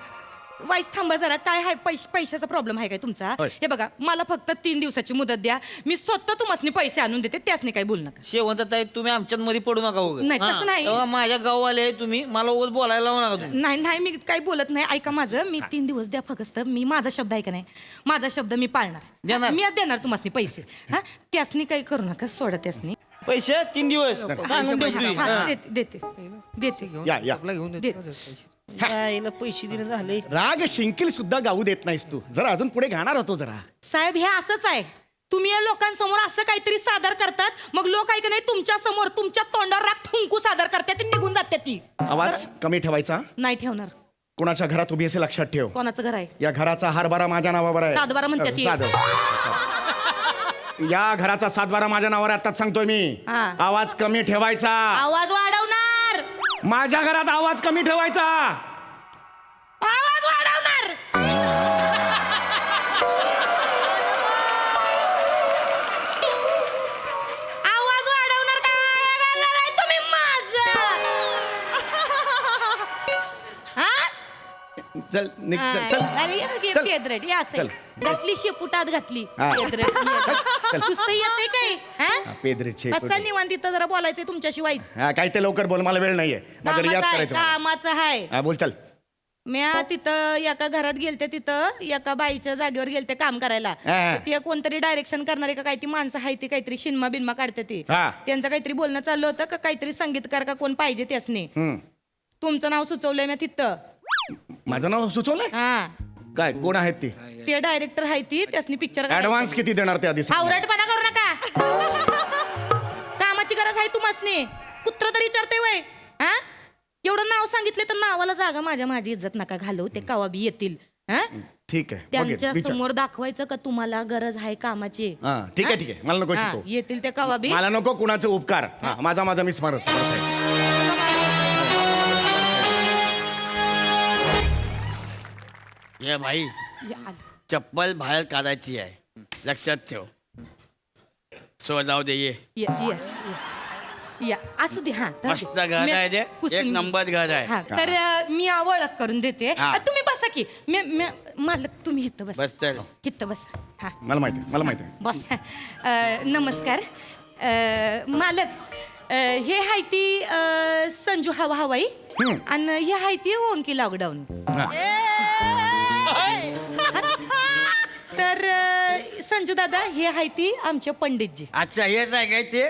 वाईस थांबा जरा काय आहे पैशाचा प्रॉब्लेम आहे काय तुमचा होय. हे बघा मला फक्त 3 दिवसाची मुदत द्या मी स्वतः तुम्हाला पैसे आणून देते त्यासनी काही बोलू नका शेवंत ताई तुम्ही आमच्यात मध्ये पडू नका उगाच. नाही तसं नाही तेव्हा माझ्या गाववाले आहे तुम्ही मला उगाच बोलायला लावू नका तुम्ही नाही नाही मी काही बोलत नाही ऐका माझं मी 3 दिवस द्या फक्त मी माझा शब्द आहे का नाही माझा शब्द मी पाळणार देणार? मी आज देणार तुम्हाला पैसे हा त्यासनी काही करू नका सोडा त्यासनी पैसे 3 दिवस सांगून दे तुम्ही. हा, देते देते या या देते आईला पैसे दिले झाले राग शिंकेल सुद्धा गाऊ देत नाहीस तू जरा अजून पुढे गाणार होतो जरा साहेब हे असंच आहे तुम्ही या लोकांसमोर असं काहीतरी सादर करतात मग लोक ऐक नाही तुमच्या समोर तुमच्या तोंडावर राग थुंकू सादर करतात ती निघून जाते ती आवाज कमी ठेवायचा नाही ठेवणार कोणाच्या घरात उभी असे लक्षात ठेव कोणाचं घर आहे या घराचा हारबारा माझ्या नावावर आहे सातबारा म्हणतात ती. साधं. या घराचा 7-12 माझ्या नावावर आहे, आताच सांगतोय मी हा. आवाज कमी ठेवायचा आवाज वाढवणार माझ्या घरात आवाज कमी ठेवायचा आवाज वाढवणार आवाज वाढवणार काय घालणार आहे तुम्ही माझं हा? चल निघ चल चल अरे ये बघ, ये चल. पेदरेट या असं चल. घातली शेपुटात घातली हा. पेदरेट चल. नुसतं येते काय हा, पेदरेट शेपूट. बसा निवांत तिथं जरा बोलायचंय तुमच्याशी वाईच हा काय ते लवकर बोल मला वेळ नाहीये माझा रियाज करायचा मला. कामाचं आहे हा बोल चल म्या तिथं एका घरात गेलते तिथं एका बाईच्या जागेवर गेलते काम करायला हा. ते कोणतरी डायरेक्शन करणारे का काही ती माणसं आहे ती काहीतरी शिनमा बिनमा काढते ती हा. त्यांचं काहीतरी बोलणं चाललं होतं का काहीतरी संगीतकार का कोण पाहिजे त्यासनी हम्म. तुमचं नाव सुचवलंय मी तिथं माझं नाव सुचवलंय हा काय कोण आहेत ती ते डायरेक्टर आहे ती त्यासनी पिक्चर ऍडव्हान्स किती देणार ते आधी सांग. हावराटपणा करू नका कामाची गरज आहे तुम्हासनी कुत्र तरी विचारते वय हा एवढं नाव सांगितले तर नावाला जागा माझी इज्जत नका घालू ते कवा बी येतील हा ठीक आहे बघेन, त्यांच्या विचार. समोर दाखवायचं का तुम्हाला गरज आहे कामाची हा, ठीक आहे ठीक आहे मला नको हा, शिकवू येतील ते कवा बी मला नको कुणाचे उपकार हा, माझा मी स्मारक ये भाई या, आलं. चप्पल बाहेर काढायची आहे लक्षात ठेव सो जाऊ दे ये या, या, या. या असू दे हा राहू दे. मस्त घर मी- आहे ते. पुसून एक घे. नंबर घर आहे. हा, तर मी ओळख करून देते हा. तुम्ही बसा की मालक तुम्ही इथं बस बस तर इथं बस हा मला माहिती आहे बस नमस्कार मालक हे हाय ती संजू हवा हवाई आणि हे हाय ती ओंकी लॉकडाऊन तर संजू दादा हे हाय ती आमचे पंडितजी अच्छा हेच आहे काय ते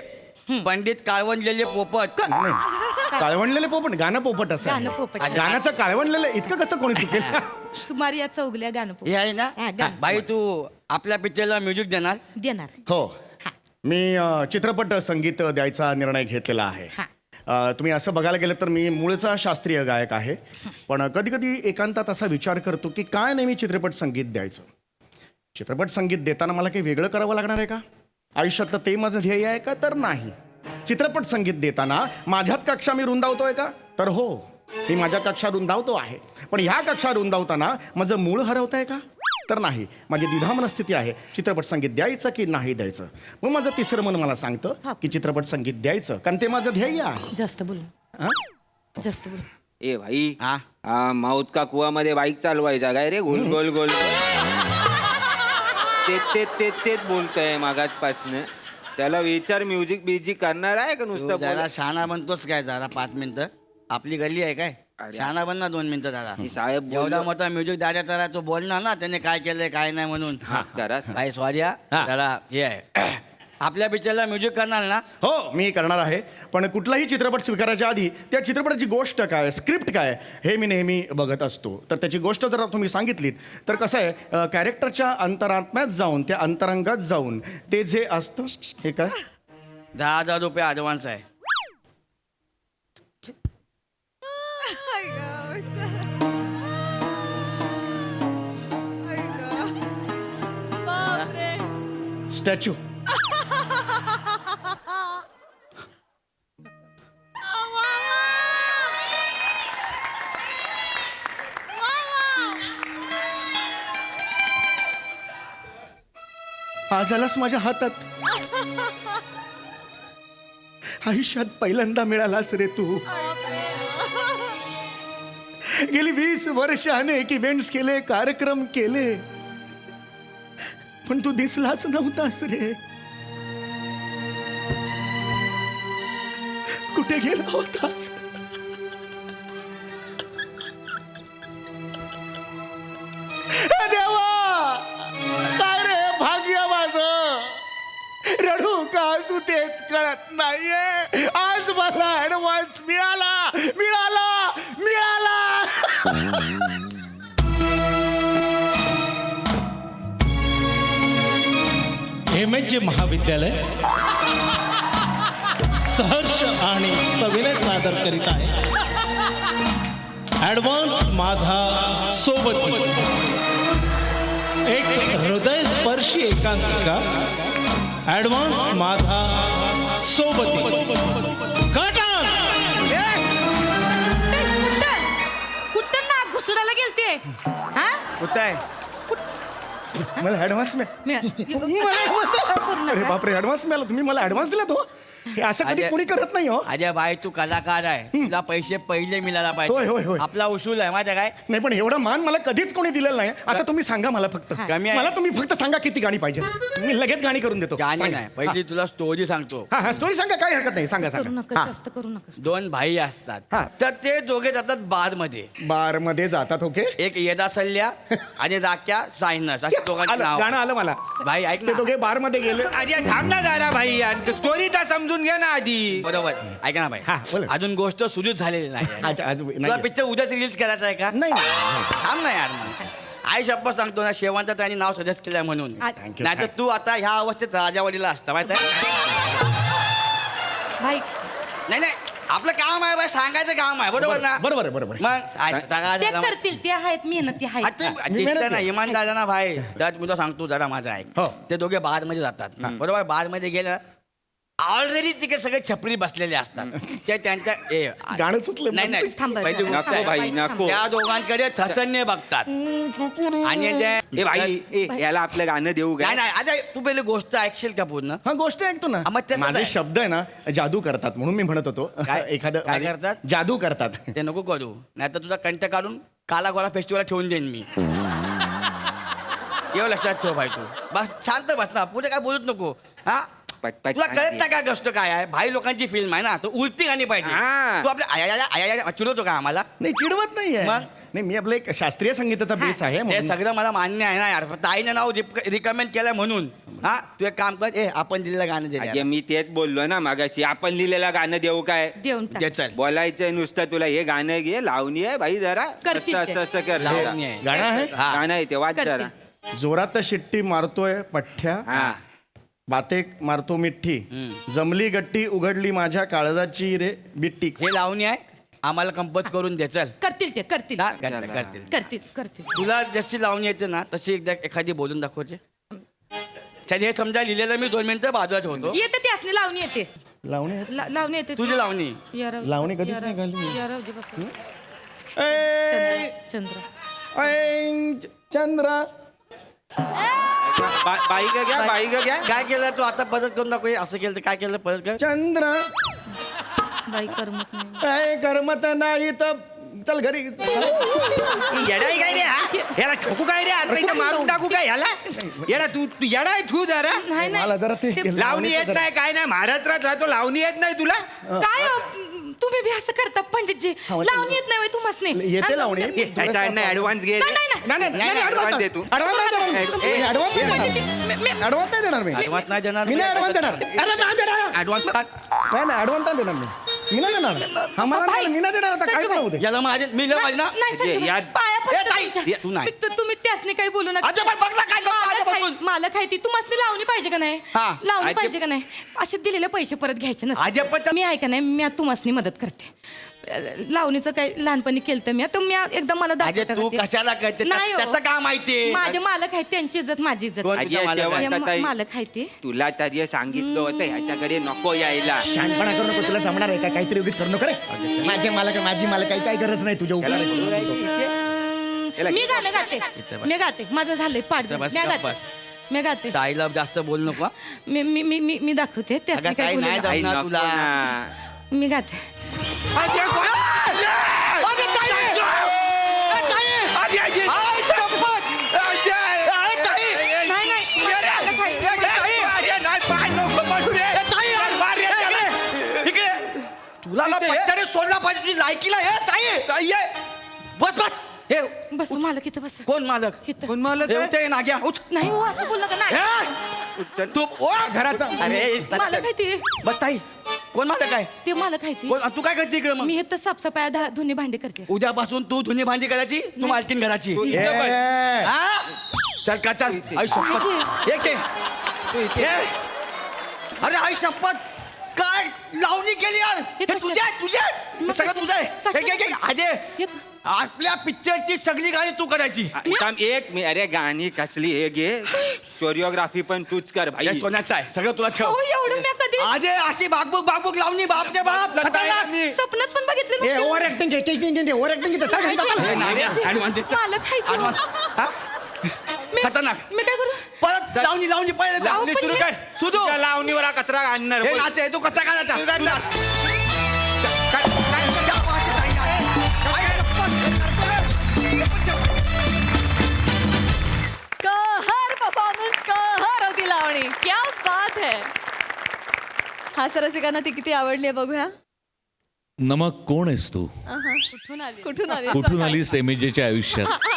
पंडित काळवंडलेले पोपट काळवणलेले पोपट गाणं पोपट असं गाणं आहे. पोपट. गाण्याचं काळवणलेलं इतकं कसं कोणी चुकेल सुमार या चौगल्या गाणं हे आहे ना हा, गाणं. बाई तू आपल्या पिक्चरला म्युझिक देणार देणार हो हा. मी चित्रपट संगीत द्यायचा निर्णय घेतलेला आहे हा. तुम्ही असं बघायला गेलं तर मी मूळचा शास्त्रीय गायक आहे पण कधी कधी एकांतात असा विचार करतो की काय नेहमी चित्रपट संगीत द्यायचं चित्रपट संगीत देताना मला काही वेगळं करावं लागणार आहे का आयुष्यातलं ते माझं ध्येय आहे का तर नाही चित्रपट संगीत देताना माझ्यात कक्षा मी रुंदावतोय का तर हो मी माझ्या कक्षा रुंदावतो आहे पण ह्या कक्षा रुंदावताना माझं मूळ हरवत आहे का तर नाही माझी द्विधा मनस्थिती आहे चित्रपट संगीत द्यायचं की नाही द्यायचं मग माझं तिसरं मन मला सांगतं की चित्रपट संगीत द्यायचं कारण ते माझं ध्येय आहे जास्त बोल हा? जास्त बोल ए भाई हा हा माऊत का कुवामध्ये बाईक चालवायचा काय रे गोल गोल गोल तेच बोलतोय मागासपासनं त्याला विचार म्युझिक बिझिक करणार आहे का तू नुसतं जरा बोला? शहाणा बनतोच काय जरा 5 मिनिटं आपली गल्ली आहे काय शहाणा बन ना 2 मिनिटं जरा ही साहेब बोललो. एवढा मोठा म्युझिक द्यायचा तर तो बोलणार ना त्याने काय केलंय काय नाही म्हणून जरा भाई सॉरी हा. जरा हे आहे आपल्या पिक्चरला म्युझिक करणार ना? हो मी करणार आहे, पण कुठलाही चित्रपट स्वीकारायच्या आधी त्या चित्रपटाची गोष्ट काय, स्क्रिप्ट काय हे मी नेहमी बघत असतो. तर त्याची गोष्ट जर तुम्ही सांगितलीत तर कसं आहे, कॅरेक्टरच्या अंतरात्म्यात जाऊन, त्या अंतरंगात जाऊन ते जे असतं हे काय 10,000 रुपये ॲडव्हान्स आहे. स्टॅच्यू. आज आलास माझ्या हातात, आयुष्यात पहिल्यांदा मिळालास रे तू. गेली 20 वर्ष अनेक इव्हेंट्स केले, कार्यक्रम केले, पण तू दिसलाच नव्हतास रे. कुठे गेला होतास? हे देवा, काय रे भाग्य माझं, रडू का हसू तेच कळत नाहीये. आज मला ऍडव्हान्स मिळाला मिळाला मिळाला. MH महाविद्यालय सहर्ष आणि सविनय सादर करीत आहे ॲडव्हान्स माझा सोबती, एक हृदयस्पर्शी एकांकिका. ॲडव्हान्स माझा सोबती. कटन. कुठं नाक घुसडायला गेलते? हा? कुठं आहे? मला ऍडव्हान्स अरे बापरे, ऍडव्हान्स मिळाला. तुम्ही मला ऍडव्हान्स दिला तो? हे असं कधी कोणी करत नाही हो. अजय भाई तू कलाकार आहे, तुला पैसे पहिले मिळायला होय, होय, पाहिजे. होय. आपला उसूल आहे माहिती आहे काय? नाही पण एवढा मान मला कधीच कोणी दिलेला नाही. आता तुम्ही सांगा मला, फक्त कमी आहे. मला तुम्ही फक्त सांगा किती गाणी पाहिजे, मी लगेच गाणी करून देतो. गाणी सांगा. नाही, पहिली तुला स्टोरी सांगतो. हा हा स्टोरी सांगा, काही हरकत नाही, सांगा करू सांगा. नका, हा. जास्त करू नका. 2 भाई असतात, हा. तर ते दोघे जातात बार मध्ये. बार मध्ये जातात. ओके, एक येदा सल्ल्या आणि राख्या सायनस अशी दोघांची आलं, नाव. गाणं आलं मला. भाई ऐक ते ना. दोघे बार मध्ये गेले. अरे थांब ना जरा भाई, स्टोरी तर समजून घ्या ना आधी. बरोबर, ऐका ना भाई. हा, बोला. अजून गोष्ट सुरूच झालेली नाही. आज तुला नाही पिक्चर उद्याच रिलीज करायचा आहे का? नाही. थांब ना यार मग. आई शप्पथ सांगतो ना, शेवंत त्यांनी नाव सजेस्ट केलंय म्हणून. Thank you. नाही तर तू आता ह्या अवस्थेत राजावाडीला असता माहिती आहे? भाई नाही नाही, आपलं काम आहे बाय, सांगायचं काम आहे. बरोबर ना? बरोबर आहे, बरोबर आहे. मग ते करतील, ते आहेत मेहनती आहेत. मी मेहनत ना आहे. इमानदार ना भाई. तर मी तुला सांगतो जरा माझा ऐक. हो. ते दोघे बार मध्ये जातात. बरोबर, बार मध्ये गेलं ऑलरेडी तिकडे सगळे छपरी बसलेले असतात. ते त्यांच्या गाणं सुचलं. नाही नाही, थांबा, पहिली थांबा, गोष्ट नको आहे. भाई, नको. त्या दोघांकडे थसन्य बघतात आणि ए भाई, याला आपलं गाणं देऊ नाही का? नाही, आता तू पहिले गोष्ट ऐकशील का पूर्ण? हा गोष्ट ऐकतो ना. मग तसंच माझे आहे. शब्द आहे ना जादू करतात, म्हणून मी म्हणत होतो. काय? एखादं काय करतात? जादू करतात. ते नको करू, नाही तर तुझा कंठ काढून काला गोळा फेस्टिवल ठेवून देईन मी. एवढं लक्षात ठेव भाई. तू बस शांत बस ना, पुढे काय बोलत नको. हा, पटपट तुला कळत नाही काय गोष्ट काय आहे? भाई लोकांची फिल्म आहे ना, तर उलती गाणी पाहिजे. हा. तू आपल्या आया चिडवतो का आम्हाला? नाही चिडवत नाहीये. मग? नाही, मी आपलं एक शास्त्रीय संगीताचा बेस आहे हे म्हणून. सगळं मला मान्य आहे ना यार, फक्त आईने नाव रिकमेंड केलंय म्हणून. हा, तू एक काम कर, आपण दिलेलं गाणं दे अरे मी तेच बोललो ना मागाशी, आपण लिहिलेलं गाणं देऊ काय? देऊन टाक. दे चल. बोलायचंय नुसतं तुला, हे गाणं घे, लावणी आहे भाई, जरा करतील असं ते. असं असं कर. लावणी आहे. गाणं आहे? हा. गाणं आहे ते, वाच जरा. जोरात शिट्टी मारतोय पठ्ठ्या, हा. बाते मारतो मिठ्ठी, जमली गट्टी उघडली माझ्या काळजाची रे बिट्टी. हे लावणी आहे, आम्हाला कंपोज करून दे चल. करतील ते, करतील हा, करतील. करतील करतील. तुला जशी लावणी येते ना तशी एकदा एखादी बोलून दाखवते. त्याने हे समजा लिहिलेलं मी 2 मिनिटं बाजूला ठेवतो. येते ते असणे, लावणी येते. लावणी आहे? लावणी येते. तुझी लावणी. लावणी कधीच नाही घालली. चंद्र ऐ चंद्रा. बाई का घ्या, बाई का घ्या. काय केलं तू आता परत करून दाखव. असं केलं तर काय केलं परत कर. चंद्रा बाई करमत नाही. काय करमत नाही तर चल घरी. येडाय काय रे हा? याला ठोकू काय रे? आता इथं मारून टाकू काय याला? याला तू येडाय तू जरा. नाही मला जरा ते लावणी येत नाही काय नाही, महाराष्ट्रात राहतो, लावणी येत नाही तुला? काय हो, तुम्ही बी असं करता पंडितजी? लावणी येत नाही तुम्हाला? येते लावणी. त्याचा ऍडव्हान्स घे रे. नाही, नाही, नाही, नाही, नाही, advance advance दे तू. advance नाही देणार ऍडव्हान्स नाही देणार मी ऍडव्हान्स नाही देणार मी नाही ऍडव्हान्स देणार ऍडव्हान्स नाही नाही ऍडव्हान्स नाही देणार मी नाही देणार हा मला नाही, मी नाही देणार आता काय राहू दे याला माझे मी लय पाहिजे ना नाही सर, यार- पाया ए, पडते ताई, तुमच्या. तू नाही. तुम्ही त्यासनी काही बोलू नका अजय, पण बघ ना काय करतो आजपासून. मालक आहे ती तू मस्त लावणी पाहिजे का नाही हा. लावणी अजय- पाहिजे का नाही असे दिलेले पैसे परत घ्यायचे अजय, पण नसते मी आहे का नाही मी आता तुम्हाला मदत करते लावणीचं काही लहानपणी केलं मी आता मी एकदा मला अजय, दाखवता तू का ते? कशाला करते नाही हो. त्याचं काय माहिती माझे मालक आहेत त्यांची इज्जत माझी इज्जत कोण? अय्या, मालक आहे. शेवंत ताई, मालक आहे ते तुला तरी सांगितलं होतं ह्याच्याकडे नको यायला. शहाणपणा करू नको तुला जमणार आहे का काहीतरी उगीच करू नको रे माझे मालक माझी मालक काही गरज नाही तुझ्या याला उपकाराची. बोलू आहे. याला- मी गाणं गाते मी गाते माझं झालंय पाठ इथं बस, मी गप्प गाते बस. मी गाते ताईला जास्त बोल नको हा. मी दाखवते अगं, त्यासनी ताई काही बोलू नाही नका. आई, जमणार नको तुला. ना. मी गाते अगं, ताई! ए, ताई! आई, शपथ! अरे, ताई! नाही नाही मालक आहे. ए, ताई! ए, ताई, इकडे तुला ना पत्त्याने सोडला पाहिजे तुझी लायकीला हे ताई बस बस हे बस मालक इथं बस कोण मालक इथं. कोण मालक हे आहे? उठे नाग्या उठ नाही हो असं बोल नका नाही हे! तू ओ घराचा अरे मालक आहे ते बस ताई कोण मालक आहे ते मालक आहे ते कोण तू काय करते इकडे मग मी इथं साफसफाई धुनी भांडी करते उद्यापासून तू धुनी भांडी करायची तू मालकीन घराची तू इथं बस. ए, हा? चल का चल आई शपथ एक ते तू इथे- ए! अरे आई शपथ काय लावणी केली यार हे हे कशात? तुझे आहे तुझे आहे हे मग सगळं कशात? तुझं आहे कशात? एक अजय हे- आपल्या पिक्चरची सगळी गाणी तू करायची थांब एक मी अरे गाणी कसली हे घे कोरिओग्राफी पण तूच कर भाई हे सोन्याचं आहे सगळं तुला ठेव हो एवढं मी कधी अजय अशी बागबुक लावणी बाप रे बाप खतरनाक. स्वप्नात पण बघितलं ए नव्हतं. ओव्हर ऍक्टिंग ओव्हर ऍक्टिंग हे नाग्या, advance दे. मालक आहे तो. Advance. हा? मी- खतरनाक मी काय करू परत लावणी पहिले लावणी सुरू कर सुधू तुझ्या लावणीवर हा कचरा आणणार हे बोल. नाते तू कसा करायचा तू काय नाच? कहर परफॉर्मन्स कहर होती लावणी क्या बात है हास्यरसिकांना ती किती आवडली आहे बघूया नमक कोण आहेस तू कुठून आली कुठून आली कुठून आली सेमिजेच्या आयुष्यात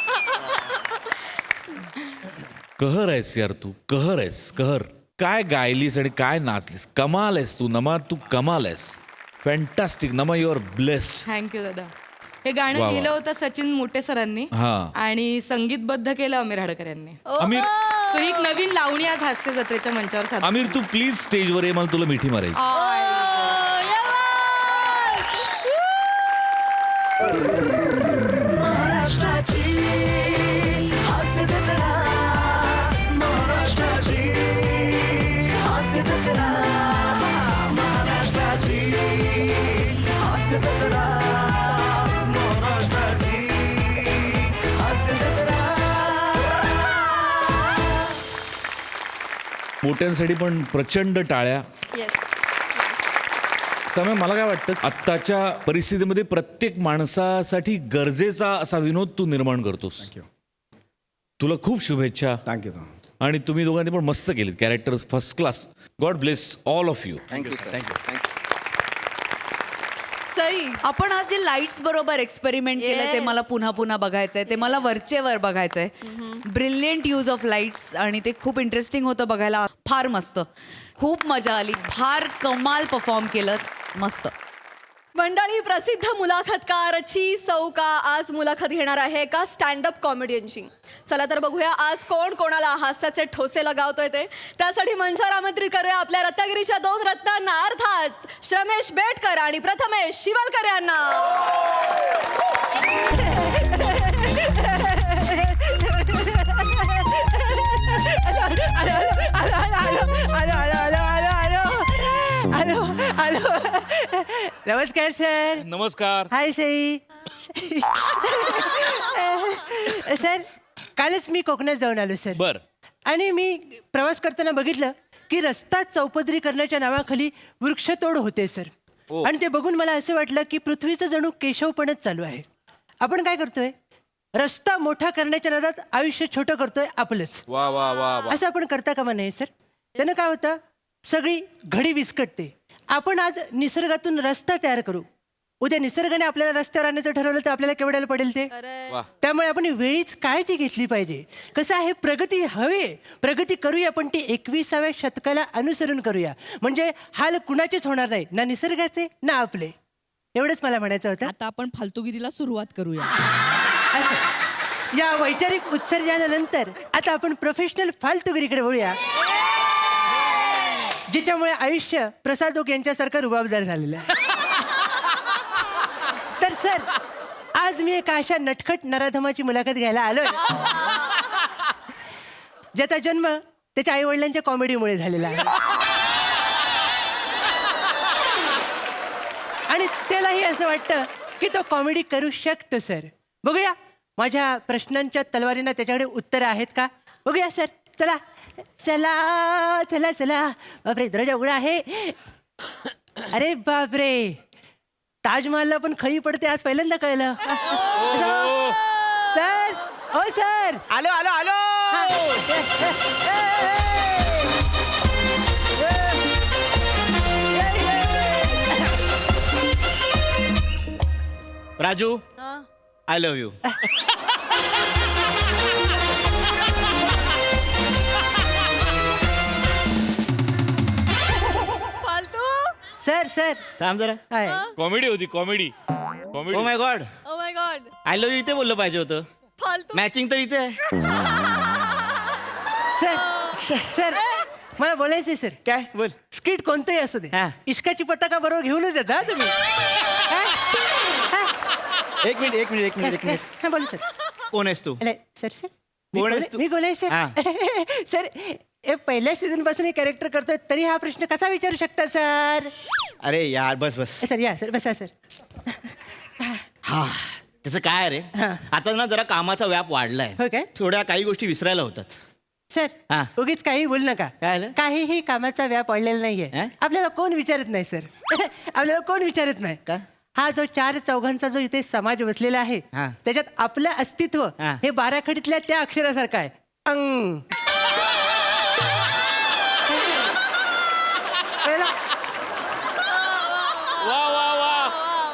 कहर आहेस यार तू कहर आहेस कहर काय गायलीस आणि काय नाचलीस कमाल आहेस तू नमा तू कमाल आहेस फॅन्टास्टिक नमा युअर ब्लेस्ड थँक्यू दादा हे गाणं वा वा. लिहिलं होतं सचिन मोठे सरांनी हा आणि संगीतबद्ध केलं अमीर हाडकर यांनी आमिर सो ही एक नवीन लावणी आज हास्य जत्रेच्या मंचावर सादर आमिर तू प्लीज स्टेजवर ये मला तुला मिठी मारायची मोठ्यांसाठी पण प्रचंड टाळ्या समय मला काय वाटतं आत्ताच्या परिस्थितीमध्ये प्रत्येक माणसासाठी गरजेचा असा विनोद तू निर्माण करतोस तुला खूप शुभेच्छा थँक्यू आणि तुम्ही दोघांनी पण मस्त केलीत character first class God bless all of you thank you thank you Sai आपण आज जे लाईट्स बरोबर एक्सपेरिमेंट केलं ते मला पुन्हा पुन्हा बघायचंय ते मला वरचे वर बघायचंय ब्रिलियंट यूज ऑफ लाईट्स आणि ते खूप इंटरेस्टिंग होतं बघायला फार मस्त खूप मजा आली फार कमाल परफॉर्म केलं मस्त मंडळी प्रसिद्ध मुलाखतकारची सौका आज मुलाखत घेणार आहे एका स्टँडअप कॉमेडियनची चला तर बघूया आज कोण कोणाला हास्याचे ठोसे लगावतोय ते त्यासाठी मंचावर आमंत्रित करूया आपल्या रत्नागिरीच्या 2 रत्नांना अर्थात श्रमेश बेटकर आणि प्रथमेश शिवलकर यांना नमस्कार सर नमस्कार हाय सई सर कालच मी कोकणात जाऊन आलो सर बर आणि मी प्रवास करताना बघितलं की रस्ता चौपदरीकरणाच्या नावाखाली वृक्षतोड होते सर आणि ते बघून मला असं वाटलं की पृथ्वीचं जणू केशवपणच चालू आहे आपण काय करतोय रस्ता मोठा करण्याच्या नादात आयुष्य छोटं करतोय आपलंच वा वा वा वा असं आपण करता कामा नये सर त्यानं काय होतं सगळी घडी विस्कटते आपण आज निसर्गातून रस्ता तयार करू उद्या निसर्गाने आपल्याला रस्त्यावर आणण्याचं ठरवलं तर आपल्याला केवढ्याला पडेल ते वा. त्यामुळे आपण वेळीच काळजी घेतली पाहिजे. कसं आहे, प्रगती हवी, प्रगती करूया, पण ती 21व्या शतकाला अनुसरून करूया. म्हणजे हाल कुणाचेच होणार नाही, ना निसर्गाचे ना आपले. एवढंच मला म्हणायचं होतं. आता आपण फालतूगिरीला सुरुवात करूया. असं या वैचारिक उत्सर्जनानंतर आता आपण प्रोफेशनल फालतुगिरीकडे वळूया, जिच्यामुळे आयुष्य प्रसादोक यांच्यासारखं रुबाबदार झालेलं आहे. तर सर, आज मी एका अशा नटखट नराधमाची मुलाखत घ्यायला आलोय ज्याचा जन्म त्याच्या आई वडिलांच्या कॉमेडीमुळे झालेला आहे, आणि त्यालाही असं वाटतं की तो कॉमेडी करू शकतो. सर, बघूया माझ्या प्रश्नांच्या तलवारींना त्याच्याकडे उत्तर आहेत का. बघूया सर, चला चला चला चला. बापरे, दरवाजा उघडा आहे. अरे बापरे, ताजमहलला पण खळी पडते आज पहिल्यांदा कळलं. सर, ओ सर, आलो आलो आलो. Raju, I love you. Sir sir थांब जरा. काय कॉमेडी होती comedy oh comedy. My god, oh my god, I love you इथे बोललं पाहिजे होतं. फालतू. मॅचिंग तर इथे आहे. सर सर मला बोलायचंय सर. काय बोल. स्किट कोणतंही असू दे, हा. इश्काची पताका बरोबर घेऊनच येता तुम्ही. एक मिनिट एक मिनिट एक मिनिट एक मिनिट. हा, बोला सर. कोण आहेस तू? अरे, सर सर कोण आहेस तू? मी गोले सर. हा. सर, हे पहिल्या सीझन पासून हे कॅरेक्टर करतोय, तरी हा प्रश्न कसा विचारू शकता सर. अरे यार, बस बस. सर या सर, बसा सर. हा, त्याचं काय रे, आता ना जरा कामाचा व्याप वाढलाय. हो काय? थोड्या काही गोष्टी विसरायला होतात. सर, हा. उगीच काही बोल नका. काय झालं? काहीही कामाचा व्याप वाढलेला नाहीये. हा? आपल्याला कोण विचारत नाही सर. आपल्याला कोण विचारत नाही. का? हा जो 4 चौघांचा जो इथे समाज बसलेला आहे, हा. त्याच्यात आपलं अस्तित्व हा. हे 12 खडीतल्या त्या अक्षरासारखं आहे. अंग. कळलं? वा वा वा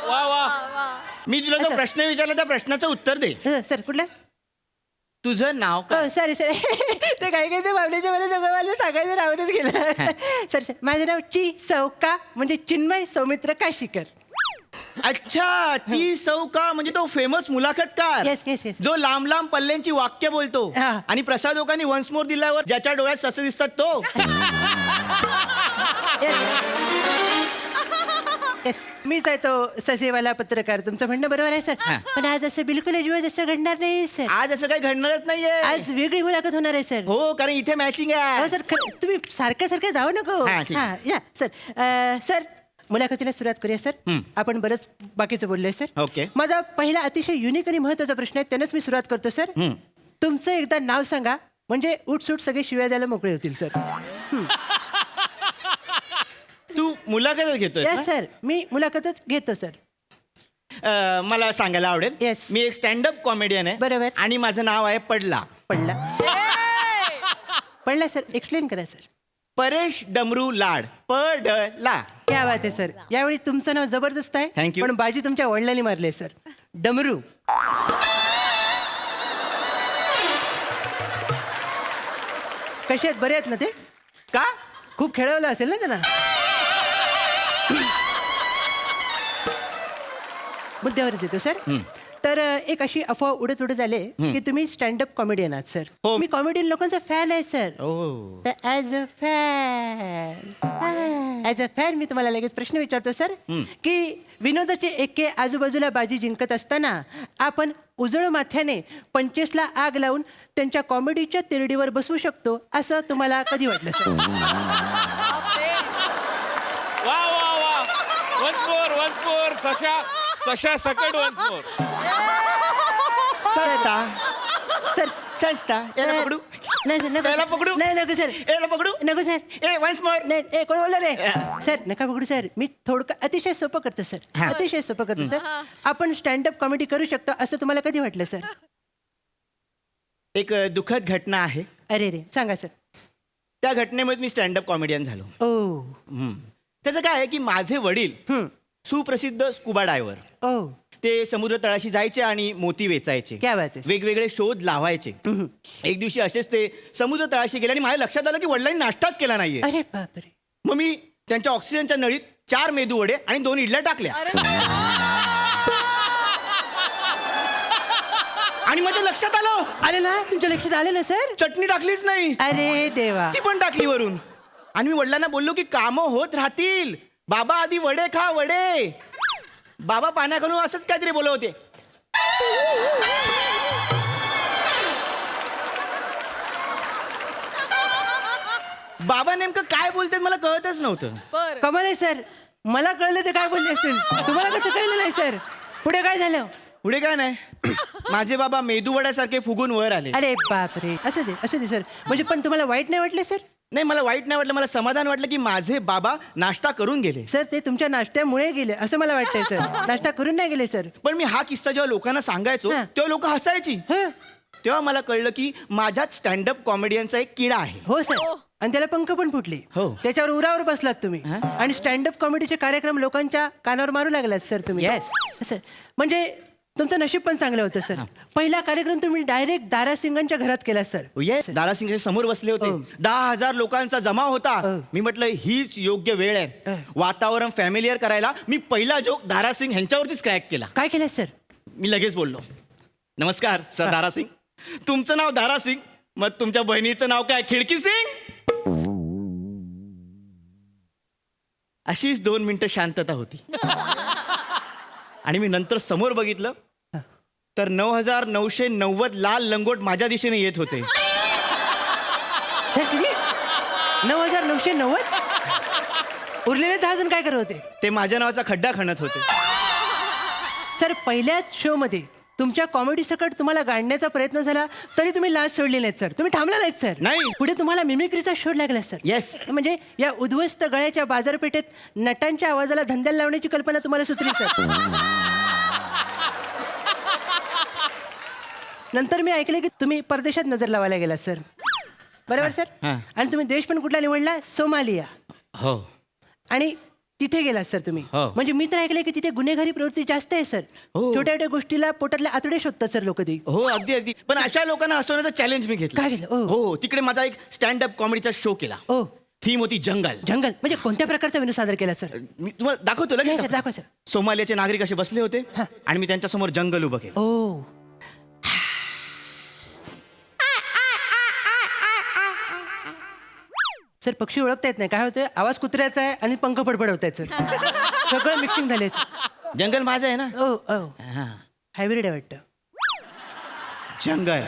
वा वा. मी तुला जो प्रश्न विचारला त्या प्रश्नाचं उत्तर दे. सर, कुठलं? तुझं नाव काय? सॉरी सर, ते काही काही ते बाबल्याच्या मला सगळं मला सांगायचं राहूनच गेलं. सर सर, माझं नाव चौका म्हणजे चिन्मय सौमित्र काशीकर. अच्छा, ती सौका म्हणजे तो फेमस मुलाखतकार. Yes, yes, yes. जो लांब लांब पल्ल्यांची वाक्य बोलतो. हा. आणि प्रसादोकांनी वन्स मोर दिल्यावर ज्याच्या डोळ्यात ससे दिसतात तो. येस, मीच आहे तो ससेवाला पत्रकार. तुमचं म्हणणं बरोबर आहे सर. हा. पण आज असं बिलकुल अजिबात असं घडणार नाही सर. आज असं काही घडणारच नाहीये. आज वेगळी मुलाखत होणार आहे सर. हो, कारण इथे मॅचिंग हो आहे. सर, तुम्ही सारखं सारखं जाऊ नको. हा, ठीक. हा, या सर. सर, मुलाखतीला सुरुवात करूया सर. आपण बरंच बाकीचं बोललोय सर. ओके. माझा पहिला अतिशय युनिक आणि महत्वाचा प्रश्न आहे, त्यानंच मी सुरुवात करतो सर. तुमचं एकदा नाव सांगा, म्हणजे उठसूट सगळे शिव्या द्यायला मोकळे होतील सर. तू मुलाखत घेतोय येस सर, मी मुलाखतच घेतो सर. मला सांगायला आवडेल. Yes. मी एक स्टँडअप कॉमेडियन आहे. बरोबर. आणि माझं नाव आहे पडला. पडला सर, एक्सप्लेन करा सर. परेश डमरू लाड. पडला. क्या बात आहे सर. यावेळी तुमचं नाव जबरदस्त आहे. Thank you. पण बाजी तुमच्या वडिलांनी मारले सर. डमरू. कसे आहेत, बरे आहेत ना ते? का? खूप खेळवलं असेल ना त्यांना. मुद्द्यावरच येतो सर. तर एक अशी अफवा उडत उडत आले की तुम्ही स्टँडअप कॉमेडियन आहात सर. हो. मी कॉमेडियन लोकांचा फॅन आहे सर. ओ. तर ॲज अ फॅन मी तुम्हाला लगेच प्रश्न विचारतो सर, की विनोदाचे एके आजूबाजूला बाजी जिंकत असताना आपण उजळ माथ्याने पंचेसला आग लावून त्यांच्या कॉमेडीच्या तिरडीवर बसवू शकतो असं तुम्हाला कधी वाटलं सर? वा वा वा. वन्स मोर सशा सशा सकट वन्स मोर. सर संस्था. याला पकडू. नाही सर, याला पकडू. नाही नको सर, याला पकडू. नको सर. ए वन्स मोर. नाही, कोण बोलला रे? सर नका पकडू सर. मी थोडं अतिशय सोपं करतो सर. अतिशय सोपं करतो सर. आपण स्टँडअप कॉमेडी करू शकतो असं तुम्हाला कधी वाटलं सर? एक दुःखद घटना आहे. अरे रे, सांगा सर. त्या घटनेमुळे मी स्टँडअप कॉमेडियन झालो. ओ. त्याचं काय आहे की माझे वडील सुप्रसिद्ध स्कुबा डायव्हर. ओ ते समुद्र तळाशी जायचे आणि मोती वेचायचे. क्या बात आहे. वेगवेगळे शोध लावायचे. एक दिवशी असेच ते समुद्र तळाशी गेले आणि माझ्या लक्षात आलं की वडिलांनी नाश्ताच केला नाहीये. अरे बापरे. मग मी त्यांच्या ऑक्सिजनच्या नळीत 4 मेदू वडे आणि 2 इडल्या टाकल्या. आणि माझ्या लक्षात आलं, अरे ना तुमच्या लक्षात आलं ना सर. चटणी टाकलीच नाही. अरे देवा. ती पण टाकली वरून. आणि मी वडिलांना बोललो की कामं होत राहतील, बाबा आधी वडे खा वडे. बाबा पाण्याखालून असंच काहीतरी बोलत होते. बाबा नेमकं काय बोलतात मला कळतच नव्हतं. कमाल आहे सर. मला कळलं ते काय बोलले असतील, तुम्हाला कसं कळलं नाही सर. पुढे काय झालं. पुढे काय नाही, माझे बाबा मेदू वड्यासारखे फुगून वर आले. अरे बापरे. असं दे सर. म्हणजे पण तुम्हाला वाईट नाही वाटले सर. नाही, मला वाईट नाही वाटलं, मला समाधान वाटलं की माझे बाबा नाश्ता करून गेले. सर ते तुमच्या नाश्त्यामुळे गेले असं मला वाटतंय सर. नाश्ता करून नाही गेले सर. पण मी हा किस्सा जेव्हा लोकांना सांगायचो हा. तेव्हा लोक हसायची. तेव्हा मला कळलं की माझ्यात स्टँडअप कॉमेडियनचा एक किडा आहे. हो सर. आणि त्याला पंख पण फुटले. हो. त्याच्यावर उरावर बसलात तुम्ही. आणि स्टँडअप कॉमेडीचे कार्यक्रम लोकांच्या कानावर मारू लागलात सर तुम्ही. सर म्हणजे तुमचं नशीब पण चांगलं होतं सर. पहिला कार्यक्रम तुम्ही डायरेक्ट दारासिंगांच्या घरात केला सर. येस, दारासिंगच्या समोर बसले होते. 10,000 लोकांचा जमाव होता. मी म्हटलं हीच योग्य वेळ आहे वातावरण फॅमिलियर करायला. मी पहिला जोक दारासिंग ह्यांच्यावरतीच क्रॅक केला. काय केलं सर. मी लगेच बोललो, नमस्कार सर दारासिंग, तुमचं नाव दारासिंग, मग तुमच्या बहिणीचं नाव काय खिडकी सिंग. अशीच 2 मिनिटं शांतता होती. आणि मी नंतर समोर बघितलं तर 9,990 लाल लंगोट माझ्या दिशेने येत होते. 9,990. उरलेले 10 जण काय करत होते. ते माझ्या नावाचा खड्डा खणत होते. सर पहिल्याच शो मध्ये तुमच्या कॉमेडी सकट तुम्हाला गाडण्याचा प्रयत्न झाला तरी तुम्ही लाज सोडली नाहीत सर. तुम्ही थांबला नाहीत सर. नाही. पुढे तुम्हाला मिमिक्रीचा शोध लागला सर. येस. म्हणजे या उद्ध्वस्त गळ्याच्या बाजारपेठेत नटांच्या आवाजाला धंद्याला लावण्याची कल्पना तुम्हाला सुचली सर. नंतर मी ऐकले की तुम्ही परदेशात नजर लावायला गेलात सर. बरोबर सर. आणि तुम्ही देश पण कुठला निवडला. सोमालिया. हो. आणि तिथे गेलात सर तुम्ही. हो. म्हणजे मी तर ऐकलंय की तिथे गुन्हेगारी प्रवृत्ती जास्त आहे सर. हो. छोट्या छोट्या गोष्टीला पोटातले आतडे शोधतात सर लोक ती. हो, अगदी अगदी. पण अशा लोकांना हसवण्याचं चॅलेंज मी घेतलं. काय केलं. हो, तिकडे माझा एक स्टँडअप कॉमेडीचा शो केला. ओ थीम होती जंगल. जंगल म्हणजे कोणत्या प्रकारचा विनोद सादर केला सर. मी तुम्हाला दाखवतो नाही लगेच. सर दाखवा सर. सोमालियाचे नागरिक असे बसले होते आणि मी त्यांच्यासमोर जंगल उभं केलं. ओ सर पक्षी ओळखता येत नाही. काय होतं आवाज कुत्र्याचा आहे आणि पंख फडफडवत आहेत सर. सगळं मिक्सिंग झालंय सर. जंगल माझं आहे ना. ओ ओ हायब्रिड आहे वाटतं. जंगल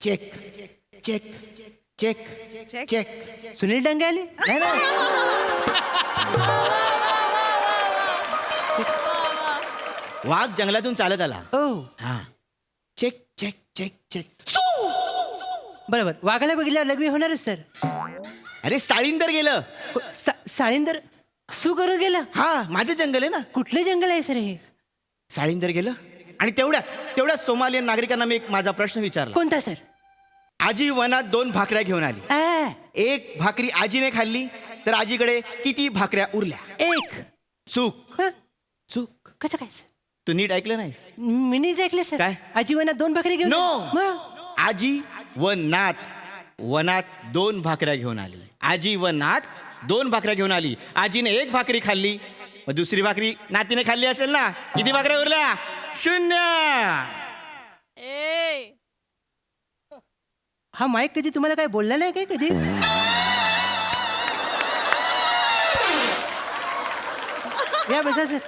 check check check check. Sunil Dange आले. नाही नाही. वाघ जंगलातून चालत आला. ओ हा. Check check check check. बरोबर. वाघाला बघितल्यावर लग्न होणारच सर. अरे साळींदर गेलं. साळींदर सू करून गेलं. हा, माझं जंगल आहे ना. कुठलं जंगल आहे सर हे. साळींदर गेलं आणि तेवढ्यात सोमालियन नागरिकांना मी एक माझा प्रश्न विचारला. कोणता सर. आजी वनात 2 भाकऱ्या घेऊन आली. एक भाकरी आजीने खाल्ली तर आजीकडे किती भाकऱ्या उरल्या. एक. चूक चूक. कसं काय. तू नीट ऐकलं नाहीस. मी नीट ऐकलं सर. काय? आजीवनात 2 भाकरी घेऊन. नो. आजी वनात 2 भाकऱ्या घेऊन आली. आजी वनात 2 भाकऱ्या घेऊन आली. आजीने 1 भाकरी खाल्ली, मग दुसरी भाकरी नातीने खाल्ली असेल ना. किती भाकऱ्या उरल्या. 0. हा माईक कधी तुम्हाला काय बोलला नाही काय कधी. या बसा सर.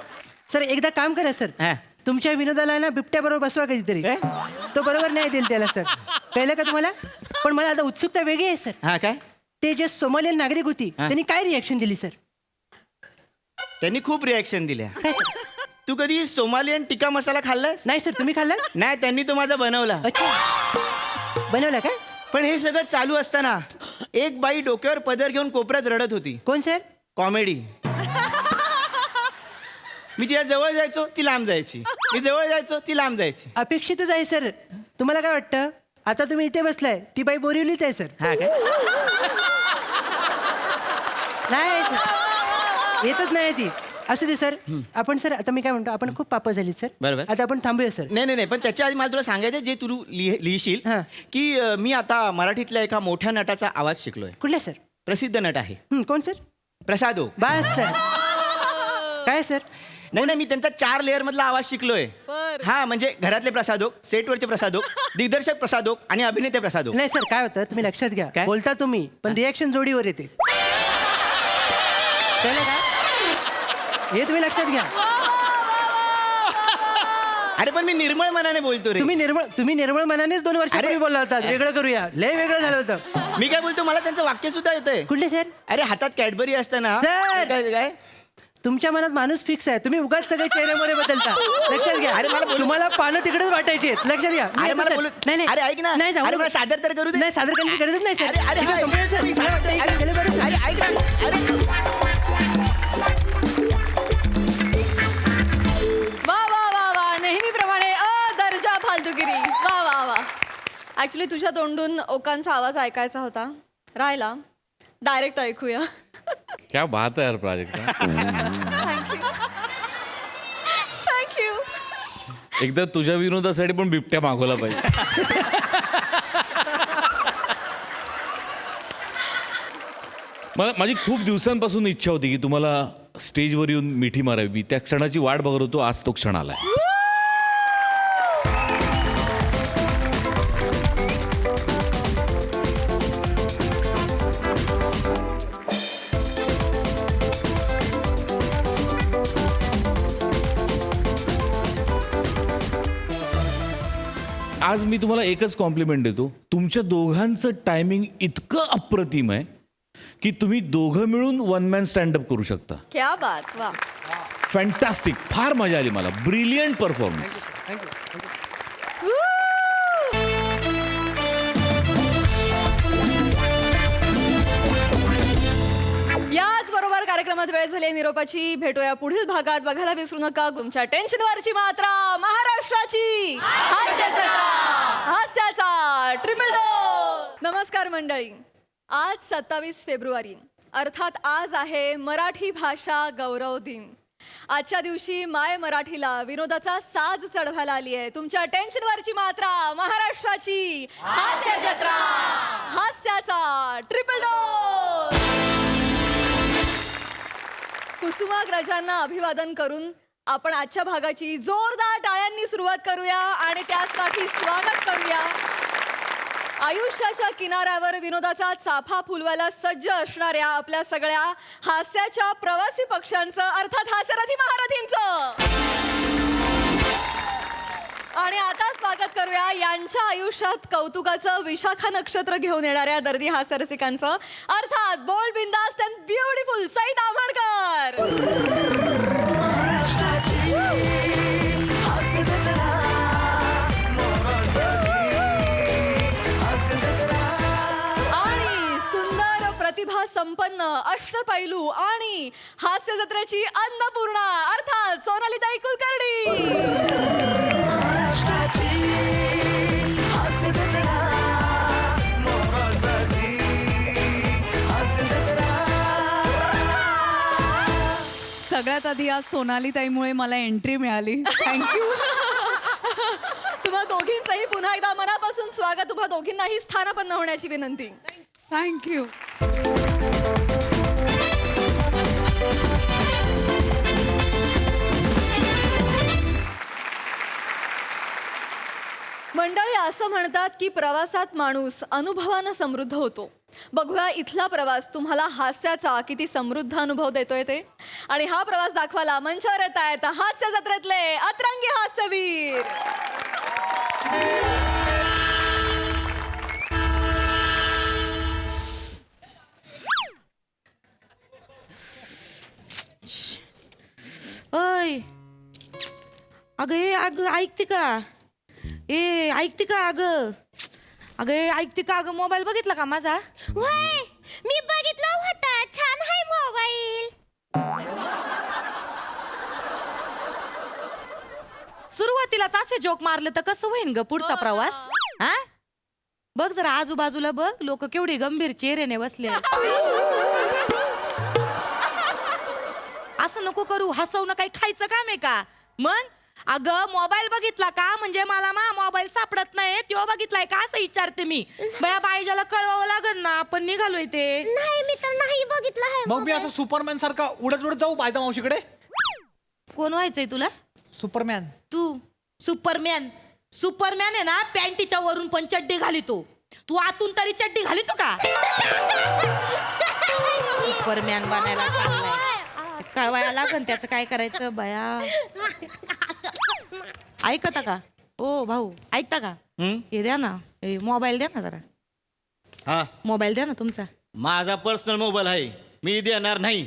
सर एकदा काम करा सर. तुमच्या विनोदाला ना बिबट्या बरोबर बसवा कधीतरी. तो बरोबर नाही देईल त्याला सर. कळलं का तुम्हाला. पण मला आता उत्सुकता वेगळी आहे सर. हा काय. ते जे सोमालियन नागरिक होती त्यांनी काय रिॲक्शन दिली सर. त्यांनी खूप रिॲक्शन दिल्या. काय सर. तू कधी सोमालियन टिक्का मसाला खाल्लास. नाही सर. तुम्ही खाल्ला. नाही, त्यांनी तो माझा बनवला. अच्छा बनवला काय. पण हे सगळं चालू असताना एक बाई डोक्यावर पदर घेऊन कोपऱ्यात रडत होती. कोण सर. कॉमेडी. मी तिच्या जवळ जायचो ती लांब जायची. मी जवळ जायचो ती लांब जायची. अपेक्षितच आहे सर. तुम्हाला काय वाटतं आता तुम्ही इथे बसलाय ती बाई बोरिवलीत आहे सर. हा काय. नाही येतच नाही ती. असू दे सर. आपण सर आता मी काय म्हणतो, आपण खूप पापं झाली सर. बरोबर. आता आपण थांबूया सर. नाही नाही नाही, पण त्याच्या आधी मला तुला सांगायचं जे तू लिहिशील हां. की मी आता मराठीतल्या एका मोठ्या नटाचा आवाज शिकलोय. कुठल्या सर? प्रसिद्ध नट आहे कोण सर? प्रसादो. बस सर. काय सर? नाही नाही, मी त्यांचा 4 लेअर मधला आवाज शिकलोय. हा, म्हणजे घरातले प्रसादोक, सेटवरचे प्रसादोक, दिग्दर्शक प्रसादोक आणि अभिनेते प्रसादोक. नाही सर, काय होतं तुम्ही लक्षात घ्या. काय? बोलता तुम्ही पण रिॲक्शन जोडीवर येते. कळलं का? हे तुम्ही लक्षात घ्या. अरे पण मी निर्मळ मनाने बोलतो रे. तुम्ही निर्मळ मनानेच 2 वर्षापूर्वी बोलला होता. वेगळं करूया. लय वेगळं झालं होतं. मी काय बोलतो, मला त्यांचं वाक्य सुद्धा येतंय. कुठले सर? अरे हातात कॅडबरी असताना सर! काय तुमच्या मनात माणूस फिक्स आहे. तुम्ही उगाच सगळे चेहऱ्यामध्ये बदलता. लक्षात घ्या. अरे मला बोलू- तुम्हाला पानं तिकडेच वाटायची आहेत. लक्षात घ्या. अरे मला बोलू- नाही अरे ऐक ना. नाही जाऊ अरे दे. मला सादर तर करू दे. नाही सादर करण्याची गरजच नाही सर. अरे अरे ठीक आहे, संपलं सर. मी मला वाटतं अरे, गेलं बरं सर. अरे ऐक ना. अरे वा वा वा वा, नेहमीप्रमाणे दर्जा फालतूगिरी. वा वा वा. ऍक्च्युली तुझ्या तोंडून ओकांचा आवाज ऐकायचा होता, राहिला. डायरेक्ट ऐकूया. क्या बात है यार प्राजक्ता. थँक्यू. एकदा तुझ्या विनोदासाठी पण बिबट्या मागवला पाहिजे. मला माझी खूप दिवसांपासून इच्छा होती की तुम्हाला स्टेजवर येऊन मिठी मारावी. मी त्या क्षणाची वाट बघत होतो. आज तो क्षण आलाय. आज मी तुम्हाला एकच कॉम्प्लिमेंट देतो. तुमच्या दोघांचं टायमिंग इतकं अप्रतिम आहे की तुम्ही दोघं मिळून 1 मॅन स्टँडअप करू शकता. क्या बात. वा. फॅन्टॅस्टिक. फार मजा आली मला. Brilliant performance. याच बरोबर कार्यक्रमात वेळ झाली निरोपाची. भेटूया पुढील भागात. बघायला विसरू नका तुमच्या टेन्शनवरची मात्रा, महाराष्ट्राची हास्य जत्रा, हास्याचा ट्रिपल डोस. नमस्कार मंडळी. आज 27 फेब्रुवारी, अर्थात आज आहे मराठी भाषा गौरव दिन. आजच्या दिवशी माय मराठीला विनोदाचा साज चढवायला आली आहे तुमच्या टेन्शनवरची मात्रा, महाराष्ट्राची हास्य जत्रा, हास्याचा ट्रिपल डोस. कुसुमाग्रजांना अभिवादन करून आपण आजच्या भागाची जोरदार टाळ्यांनी सुरुवात करूया आणि त्यासाठी स्वागत करूया आयुष्याच्या किनाऱ्यावर विनोदाचा चाफा फुलवायला सज्ज असणाऱ्या आपल्या सगळ्या हास्याच्या प्रवासी पक्षांचं, अर्थात हास्यरथी महारथींचं. आणि आता स्वागत करूया यांच्या आयुष्यात कौतुकाचं विशाखा नक्षत्र घेऊन येणाऱ्या दर्दी हास्यरसिकांचं, अर्थात बोल्ड, बिंदास्त अँड ब्युटिफुल सई ताम्हणकर. आणि सुंदर, प्रतिभा संपन्न, अष्टपैलू आणि हास्य जत्रेची अन्नपूर्णा, अर्थात सोनालीताई कुलकर्णी. सगळ्यात आधी आज सोनालीताईमुळे मला एंट्री मिळाली. थँक्यू. तुम्हा दोघींचंही पुन्हा एकदा मनापासून स्वागत. तुम्हा दोघींनाही स्थानापन्न होण्याची विनंती. थँक्यू. मंडळी, असं म्हणतात की प्रवासात माणूस अनुभवानं समृद्ध होतो. बघूया इथला प्रवास तुम्हाला हास्याचा किती समृद्ध अनुभव देतोय ते. आणि हा प्रवास दाखवायला मंचावर येत आहेत हास्य जत्रेतले अतरंगी हास्यवीर. ओय अगं ए अगं ऐकते का? ए ऐकते का अगं? अगं ए ऐकते का अगं? मोबाईल बघितला का माझा? वय मी बघितला होता. छान आहे मोबाईल. सुरुवातीलाच असे जोक मारले तर कसं होईन ग पुढचा प्रवास? हा बघ जरा आजूबाजूला बघ, लोक केवढी गंभीर चेहऱ्याने बसले. असं नको करू. हसवणं काही खायचं काम आहे का? मग अगं मोबाईल बघितला का म्हणजे मला मोबाईल सापडत नाही तो बघितलाय का असं विचारते मी. बया बाईजाला कळवावं लागेल ना आपण निघालोय ते. नाही मी तर नाही बघितलं आहे. मग मी असं सुपरमॅन सारखा उडत उडत जाऊ बायदा मावशीकडे? कोण व्हायचंय तुला? सुपरमॅन. तू सुपरमॅन? सुपरमॅन आहे ना पॅन्टीच्या वरून पण चड्डी घालितो. तू आतून तरी चड्डी घालितो का? सुपरमॅन बनायला चाललाय. कळवायला लागन त्याचं काय करायचं बया. ऐकता का? ओ भाऊ ऐकता का? हे द्या ना मोबाईल द्या ना जरा. हा मोबाईल द्या ना तुमचा. माझा पर्सनल मोबाईल आहे मी देणार नाही.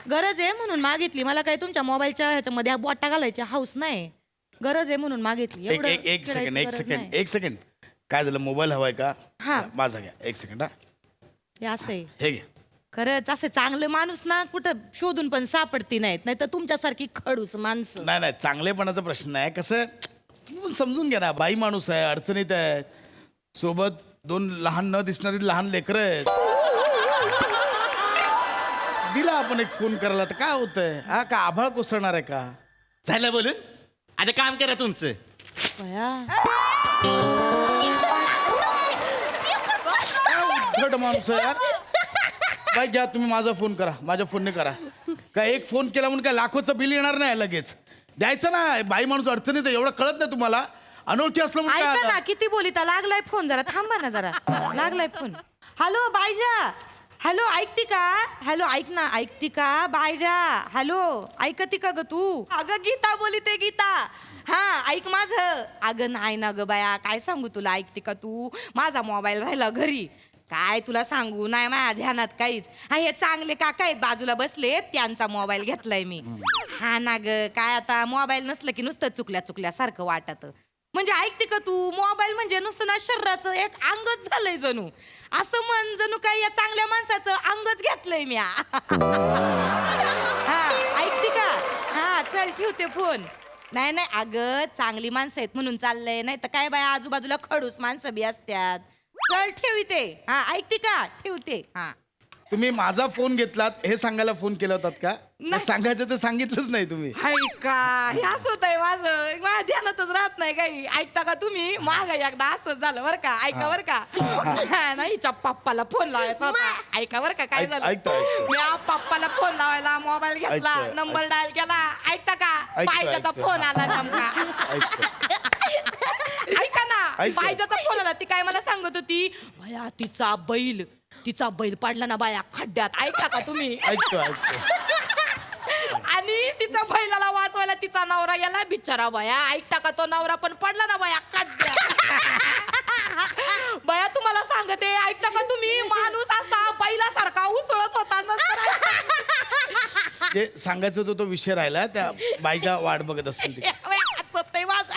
गरज आहे म्हणून मागितली. मला काय तुमच्या मोबाईलच्या ह्याच्यामध्ये बोटा घालायची हाऊस नाही. गरज आहे म्हणून मागितली. एवढं एक सेकंड करायची गरज नाही. एक सेकंड. काय झालं मोबाईल हवाय का? हा. माझा घ्या. एक सेकंड. हा हे असं आहे. हे घ्या. खरंच असे चांगले माणूस ना कुठं शोधून पण सापडती नाहीत. नाही तर तुमच्यासारखी खडूस माणसं. नाही चांगलेपणाचा प्रश्न नाही. कसं तुम्ही पण समजून घ्या ना. बाई माणूस आहे अडचणीत आहे. सोबत 2 लहान न दिसणारी लहान लेकरं आहेत. दिला आपण एक फोन करायला तर काय होतंय? हा का आभाळ कोसळणार आहे का? झालं बोलून आता काम करा तुमचं. उद्धट माणूस आहे यार. काय घ्या तुम्ही माझा फोन करा. माझ्या फोनने करा. काय एक फोन केला म्हणून काय लाखोचं बिल येणार नाही लगेच. द्यायचं ना. बाई माणूस अडचणीत आहे एवढं कळत नाही तुम्हाला? अनोळखी असलं म्हणून काय ऐका ना आता? किती बोलिता. लागलाय फोन जरा थांबा ना जरा. लागलाय फोन. हॅलो बायजा. हॅलो ऐकती का? हॅलो ऐक ना. ऐकती का बायजा? हॅलो ऐकती का ग तू? अगं गीता बोलिते गीता. हा ऐक माझं. अगं नाही ना ग बाया काय सांगू तुला. ऐकते का तू? माझा मोबाईल राहिला घरी. काय तुला सांगू नाही माझ्या ध्यानात काहीच. हा हे चांगले काका आहेत बाजूला बसले त्यांचा मोबाईल घेतलाय मी. हा ना ग काय आता मोबाईल नसलं की नुसतं चुकल्यासारखं वाटत. म्हणजे ऐकते का तू? मोबाईल म्हणजे नुसतं ना शरीराचं एक अंगच झालंय जणू. असं म्हण जणू काही या चांगल्या माणसाचं अंगच घेतलंय मी. हा ऐकते का? हा चल ठेवते फोन. नाही अगं चांगली माणसं आहेत म्हणून चाललंय. नाही तर काय बाय आजूबाजूला खडूस माणसं बी असतात. चल ठेवते. हा ऐकते का? ठेवते. हा तुम्ही माझा फोन घेतलात हे सांगायला फोन केला होतात का? नाही. सांगायचं तर सांगितलंच नाही तुम्ही. ऐका हे असं होतंय माझं. माझ्या ध्यानातच राहत नाही काही. ऐकता का तुम्ही? माग एकदा असंच झालं बरं का. ऐका बरं का. नाही हिच्या पप्पाला फोन लावायचा होता. ऐका बरं का काय झालं. मी पप्पाला फोन लावायला मोबाईल घेतला नंबर डायल केला. ऐकता का? पाहिजेचा फोन आला नेमका. ऐका ना पाहिजेचा फोन आला. ती काय मला सांगत होती भया तिचा बैल पडला ना बाया खड्ड्यात. ऐका का तुम्ही? ऐकतो. आणि तिचा बैलाला वाचवायला तिचा नवरा गेला बिचारा बाया. ऐकता का? तो नवरा पण पडला ना बाया खड्ड्यात. बाया तुम्हाला सांगते ऐकता का तुम्ही? माणूस असा बैलासारखा उसळत होता. नंतर जे सांगायचं होतं तो विषय राहिला. त्या बाईच्या वाट बघत असतील ते. हे असं होतंय माझं.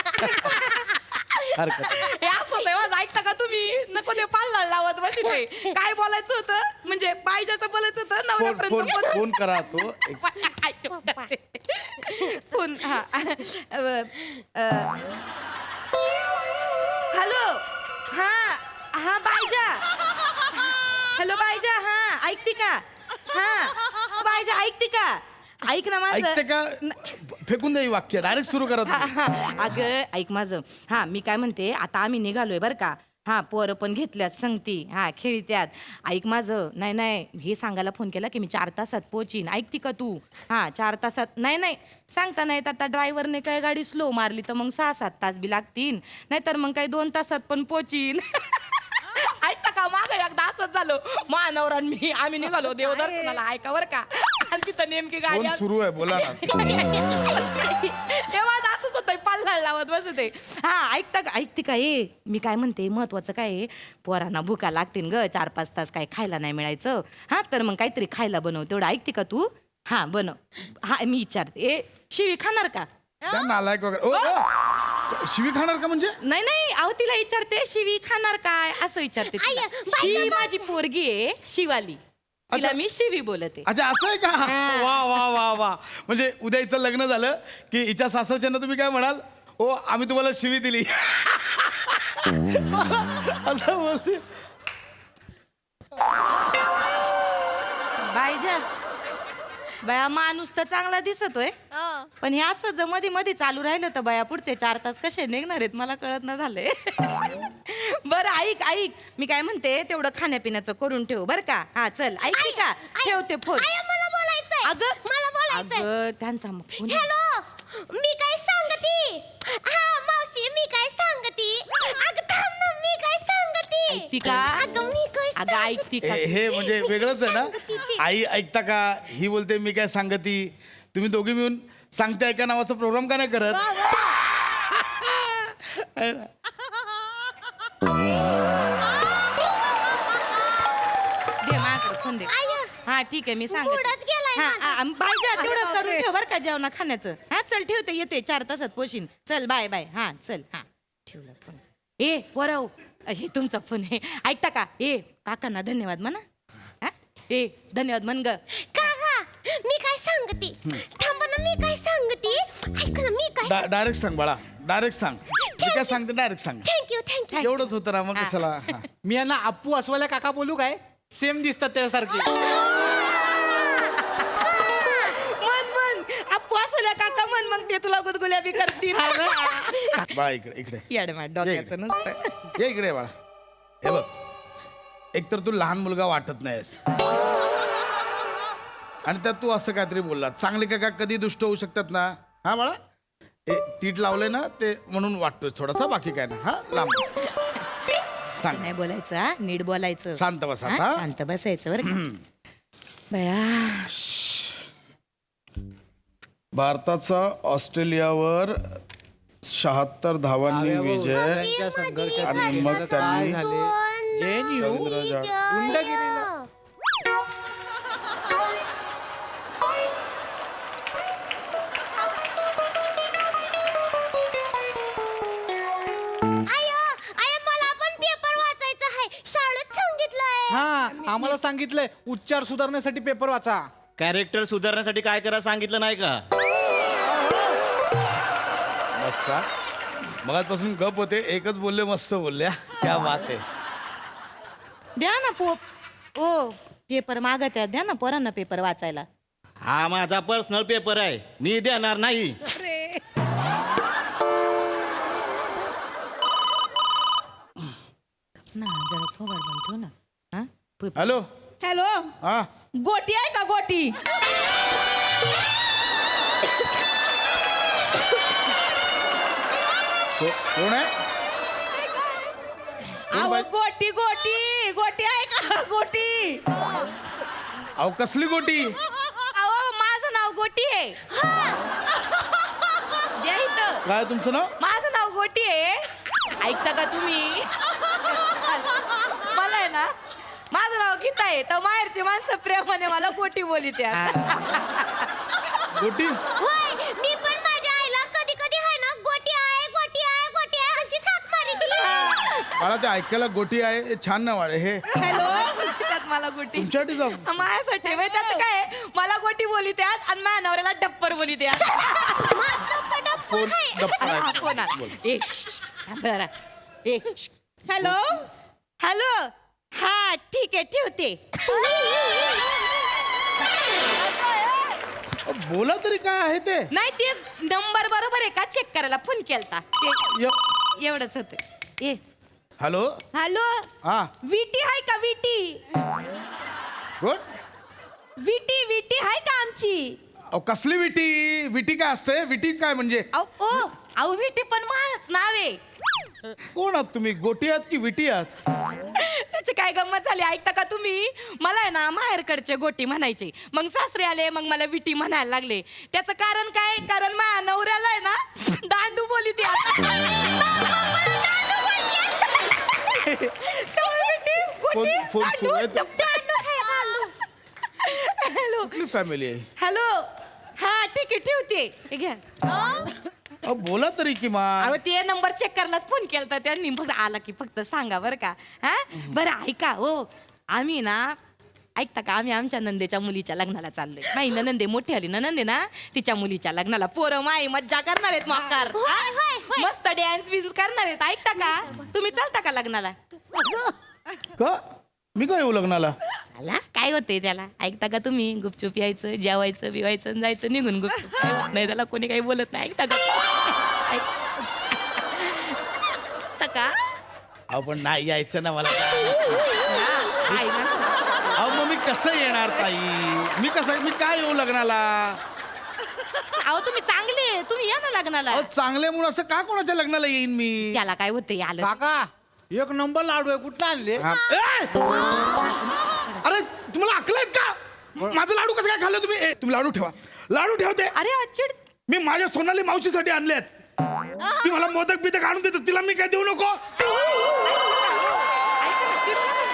ऐकता का तुम्ही? नको ते पाल्ला लावत बसले. काय बोलायचं होतं म्हणजे बायजाचं बोलायचं होतं नवऱ्यापर्यंत फोन करा तो. फोन. हा हॅलो. हा बायजा. हॅलो बायजा. हा ऐकते का? हा बायजा ऐकते का? ऐक ना माझं. ऐकते का? फेकून द्या वाक्य. डायरेक्ट सुरू करा. अगं ऐक माझं. हा मी काय म्हणते आता आम्ही निघालोय बरं का. हा पोरं पण घेतल्यात संगती. हा खेळत्यात. ऐक माझं. नाही हे सांगायला फोन केला की मी 4 तासात पोहोचीन. ऐकते का तू? हा 4 तासात. नाही सांगता नाहीत. आता ड्रायव्हरने काय गाडी स्लो मारली तर मग 6-7 तास बी लागतील. नाहीतर मग काही 2 तासात पण पोहोचीन. ऐकता का? माग एकदा असंच झालं. महानवरा मी आम्ही निघालो देवदर्शनाला. ऐका बरं का. आणि तिथं नेमकी गाडी सुरू आहे बोला ना. तेव्हा असंच होतंय पाल्ला लावत बसते. हा ऐकते का? मी काय म्हणते महत्वाचं काय आहे पोरांना भुका लागतील ग. 4-5 तास काय खायला नाही मिळायचं. हा तर मग काहीतरी खायला बनव तेवढं. ऐकते का तू? हा बनव. हा मी विचारते शिवी खाणार का? नालायक वगैरे. शिवी खाणार का म्हणजे? नाही अहो तिला विचारते शिवी खाणार काय असं विचारते. ही माझी पोरगी आहे शिवाली. तिला मी शिवी बोलते. अच्छा असं आहे का? वा म्हणजे उद्या हिचं लग्न झालं की हिच्या सासरच्यांना तुम्ही काय म्हणाल? हो आम्ही तुम्हाला शिवी दिली. असं बोलते. बायजा बया माणूस तर चांगला दिसतोय पण हे असं जर मध्ये मध्ये चालू राहिलं तर बया पुढचे 4 तास कसे निघणार आहेत मला कळत न झालंय. बरं ऐक मी काय म्हणते तेवढं खाण्यापिण्याचं करून ठेव बरं का. हा चल ऐकते का ठेवते फोन. मला बोलायचंय अगं मला बोलायचंय. अगं त्यांचा मग फोन. हॅलो मी काय सांगती. हा मावशी मी काय सांगती. अगं थांब ना मी काय सांगती. ऐकती का अगं मी काय अगं ऐकती का हे म्हणजे वेगळंच आहे ना. आई ऐकता का ही बोलते मी काय सांगती. तुम्ही दोघी मिळून सांगते ऐका नावाचा प्रोग्राम का नाही करत. दे माझ्याकडे फोन दे. हा ठीक आहे मी बुडाच गेलाय माझा. बायजा तेवढं करून ठेव बरं का जेवणा खाण्याचं. हा चल ठेवते येते 4 तासात पोशीन. चल बाय बाय. हा चल हा ठेवलं फोन. ए वरव हे तुमचा फोन आहे ऐकता का. ए काकांना धन्यवाद म्हणा. हा ए धन्यवाद म्हण ग. काका मी काय सांगती. थांब ना मी काय सांगती. ऐक ना मी काय. डायरेक्ट सांग बाळा डायरेक्ट सांग. मी काय सांगते डायरेक्ट सांग. थँक्यू एवढंच होतं ना मग कशाला. मी यांना अप्पू अस्वल्या काका बोलू काय सेम दिसतात त्यासारखे. मन अप्पू असल्या काका मन मग ते तुला गुदगुल्या बी करतील. बाळा इकडे येड माझ्या डोक्याचं नसतं. ये इकडे बाळा. हे बघ एकतर तू लहान मुलगा वाटत नाहीस आणि त्यात तू असं काहीतरी बोलला. चांगले काका कधी दुष्ट होऊ शकतात ना. हा बाळा तीट लावलंय ना ते म्हणून वाटतोय थोडासा बाकी काय ना. हा लांब सांग. नाही बोलायचं हा नीट बोलायचं. शांत बसा हा, आता. शांत बसायचं बरं का. बया भारताचा ऑस्ट्रेलियावर 76 धावांनी विजय आणि मग त्यांनी रवींद्र जाडेजा हा आम्हाला सांगितलंय उच्चार सुधारण्यासाठी पेपर वाचा. कॅरेक्टर सुधारण्यासाठी काय करा सांगितलं नाही का. बसा मगाचपासून गप होते एकच बोलले मस्त बोलल्या. क्या बात आहे. द्या ना ओ पेपर मागत आहे द्या ना पोरांना पेपर वाचायला. हा माझा पर्सनल पेपर आहे मी देणार नाही. ना जरा थोबाड बंद ठेव ना. हा हॅलो हॅलो हा गोटी आहे का गोटी. कोण आहे. अहो गोटी गोटी गोटी आहे का गोटी. अहो कसली गोटी. अहो माझं नाव गोटी आहे. द्या इथं. काय तुमचं नाव. माझं नाव गोटी आहे. ऐकता का तुम्ही. मला आहे ना माझं नाव गीता आहे तर माहेरची माणसं प्रेमाने मला गोटी बोली त्या. गोटी होय मी पण माझ्या आईला कधी कधी आहे ना गोटी आहे गोटी आहे गोटी आहे अशी हाक मारितली. मला ते ऐकायला गोटी आहे हे छान नाव आहे हे. हॅलो बोलतात मला गोटी. तुमच्यासाठी जाऊ. माझ्यासाठी माहिती त्याचं काय मला गोटी बोली त्यात आणि माझ्या नवऱ्याला डप्पर बोली त्यात. फोन दप्तर आहे. फोन आला. ए, बरं. ए, हॅलो हॅलो हा ठीक आहे ठेवते. बोला तरी काय आहे ते. नाही तेच नंबर बरोबर आहे का चेक करायला फोन केलता ते एवढंच होत. ए हॅलो हॅलो हा विटी आहे का विटी. गुड. विटी विटी आहे का आमची. अहो कसली विटी. विटी काय असते. विटी काय म्हणजे. अहो विटी पण माझंच नाव आहे. कोण आहात तुम्ही गोटी आहात की विटी आहात. त्याची काय गंमत झाली ऐकता का तुम्ही. मला आहे ना माहेरकडचे गोटी म्हणायचे मग सासरे आले मग मला विटी म्हणायला लागले. त्याचं कारण काय कारण माझ्या नवऱ्याला आहे ना दांडू बोली त्या. हॅलो कुठली फॅमिली आहे. हॅलो हा ठीक आहे ठेवते. हे घ्या. अहो बोला तरी किमान. अहो ते नंबर चेक करायलाच फोन केला त्यांनी फक्त आला की फक्त सांगा बरं का. हा बरं ऐका हो आम्ही ना ऐकता का आम्ही आमच्या नंदेच्या मुलीच्या लग्नाला चाललोय. माई नंदे मोठी आली नंदे ना तिच्या मुलीच्या लग्नाला पोरं माई मज्जा करणार आहेत माकार. मस्त डॅन्स बिन्स करणार आहेत. ऐकता का तुम्ही चालता का लग्नाला. का मी काय येऊ लग्नाला आला काय होते त्याला ऐकता का तुम्ही गुपचूप यायचं जेवायचं बिवायचं आणि जायचं निघून गुपचूप काय होत नाही त्याला कोणी काही बोलत नाही ऐकता का का अहो पण नाही यायचं ना मला आहे ना. अहो मग मी कसं येणार ताई मी काय येऊ लग्नाला अहो तुम्ही चांगले आहे. तुम्ही या ना लग्नाला अहो चांगले म्हणून असं का कोणाच्या लग्नाला येईन मी त्याला काय होते आलं काका एक नंबर लाडू आहे कुठला आणले हा. ए! अरे तुम्हाला अक्कल आहेत का माझं लाडू कसं काय खाल्लं तुम्ही तुम्ही लाडू ठेवते अरे चिड मी माझ्या सोनाली मावशीसाठी आणलेत ती मला मोदक बिदक आणून देतो तिला मी काय देऊ नको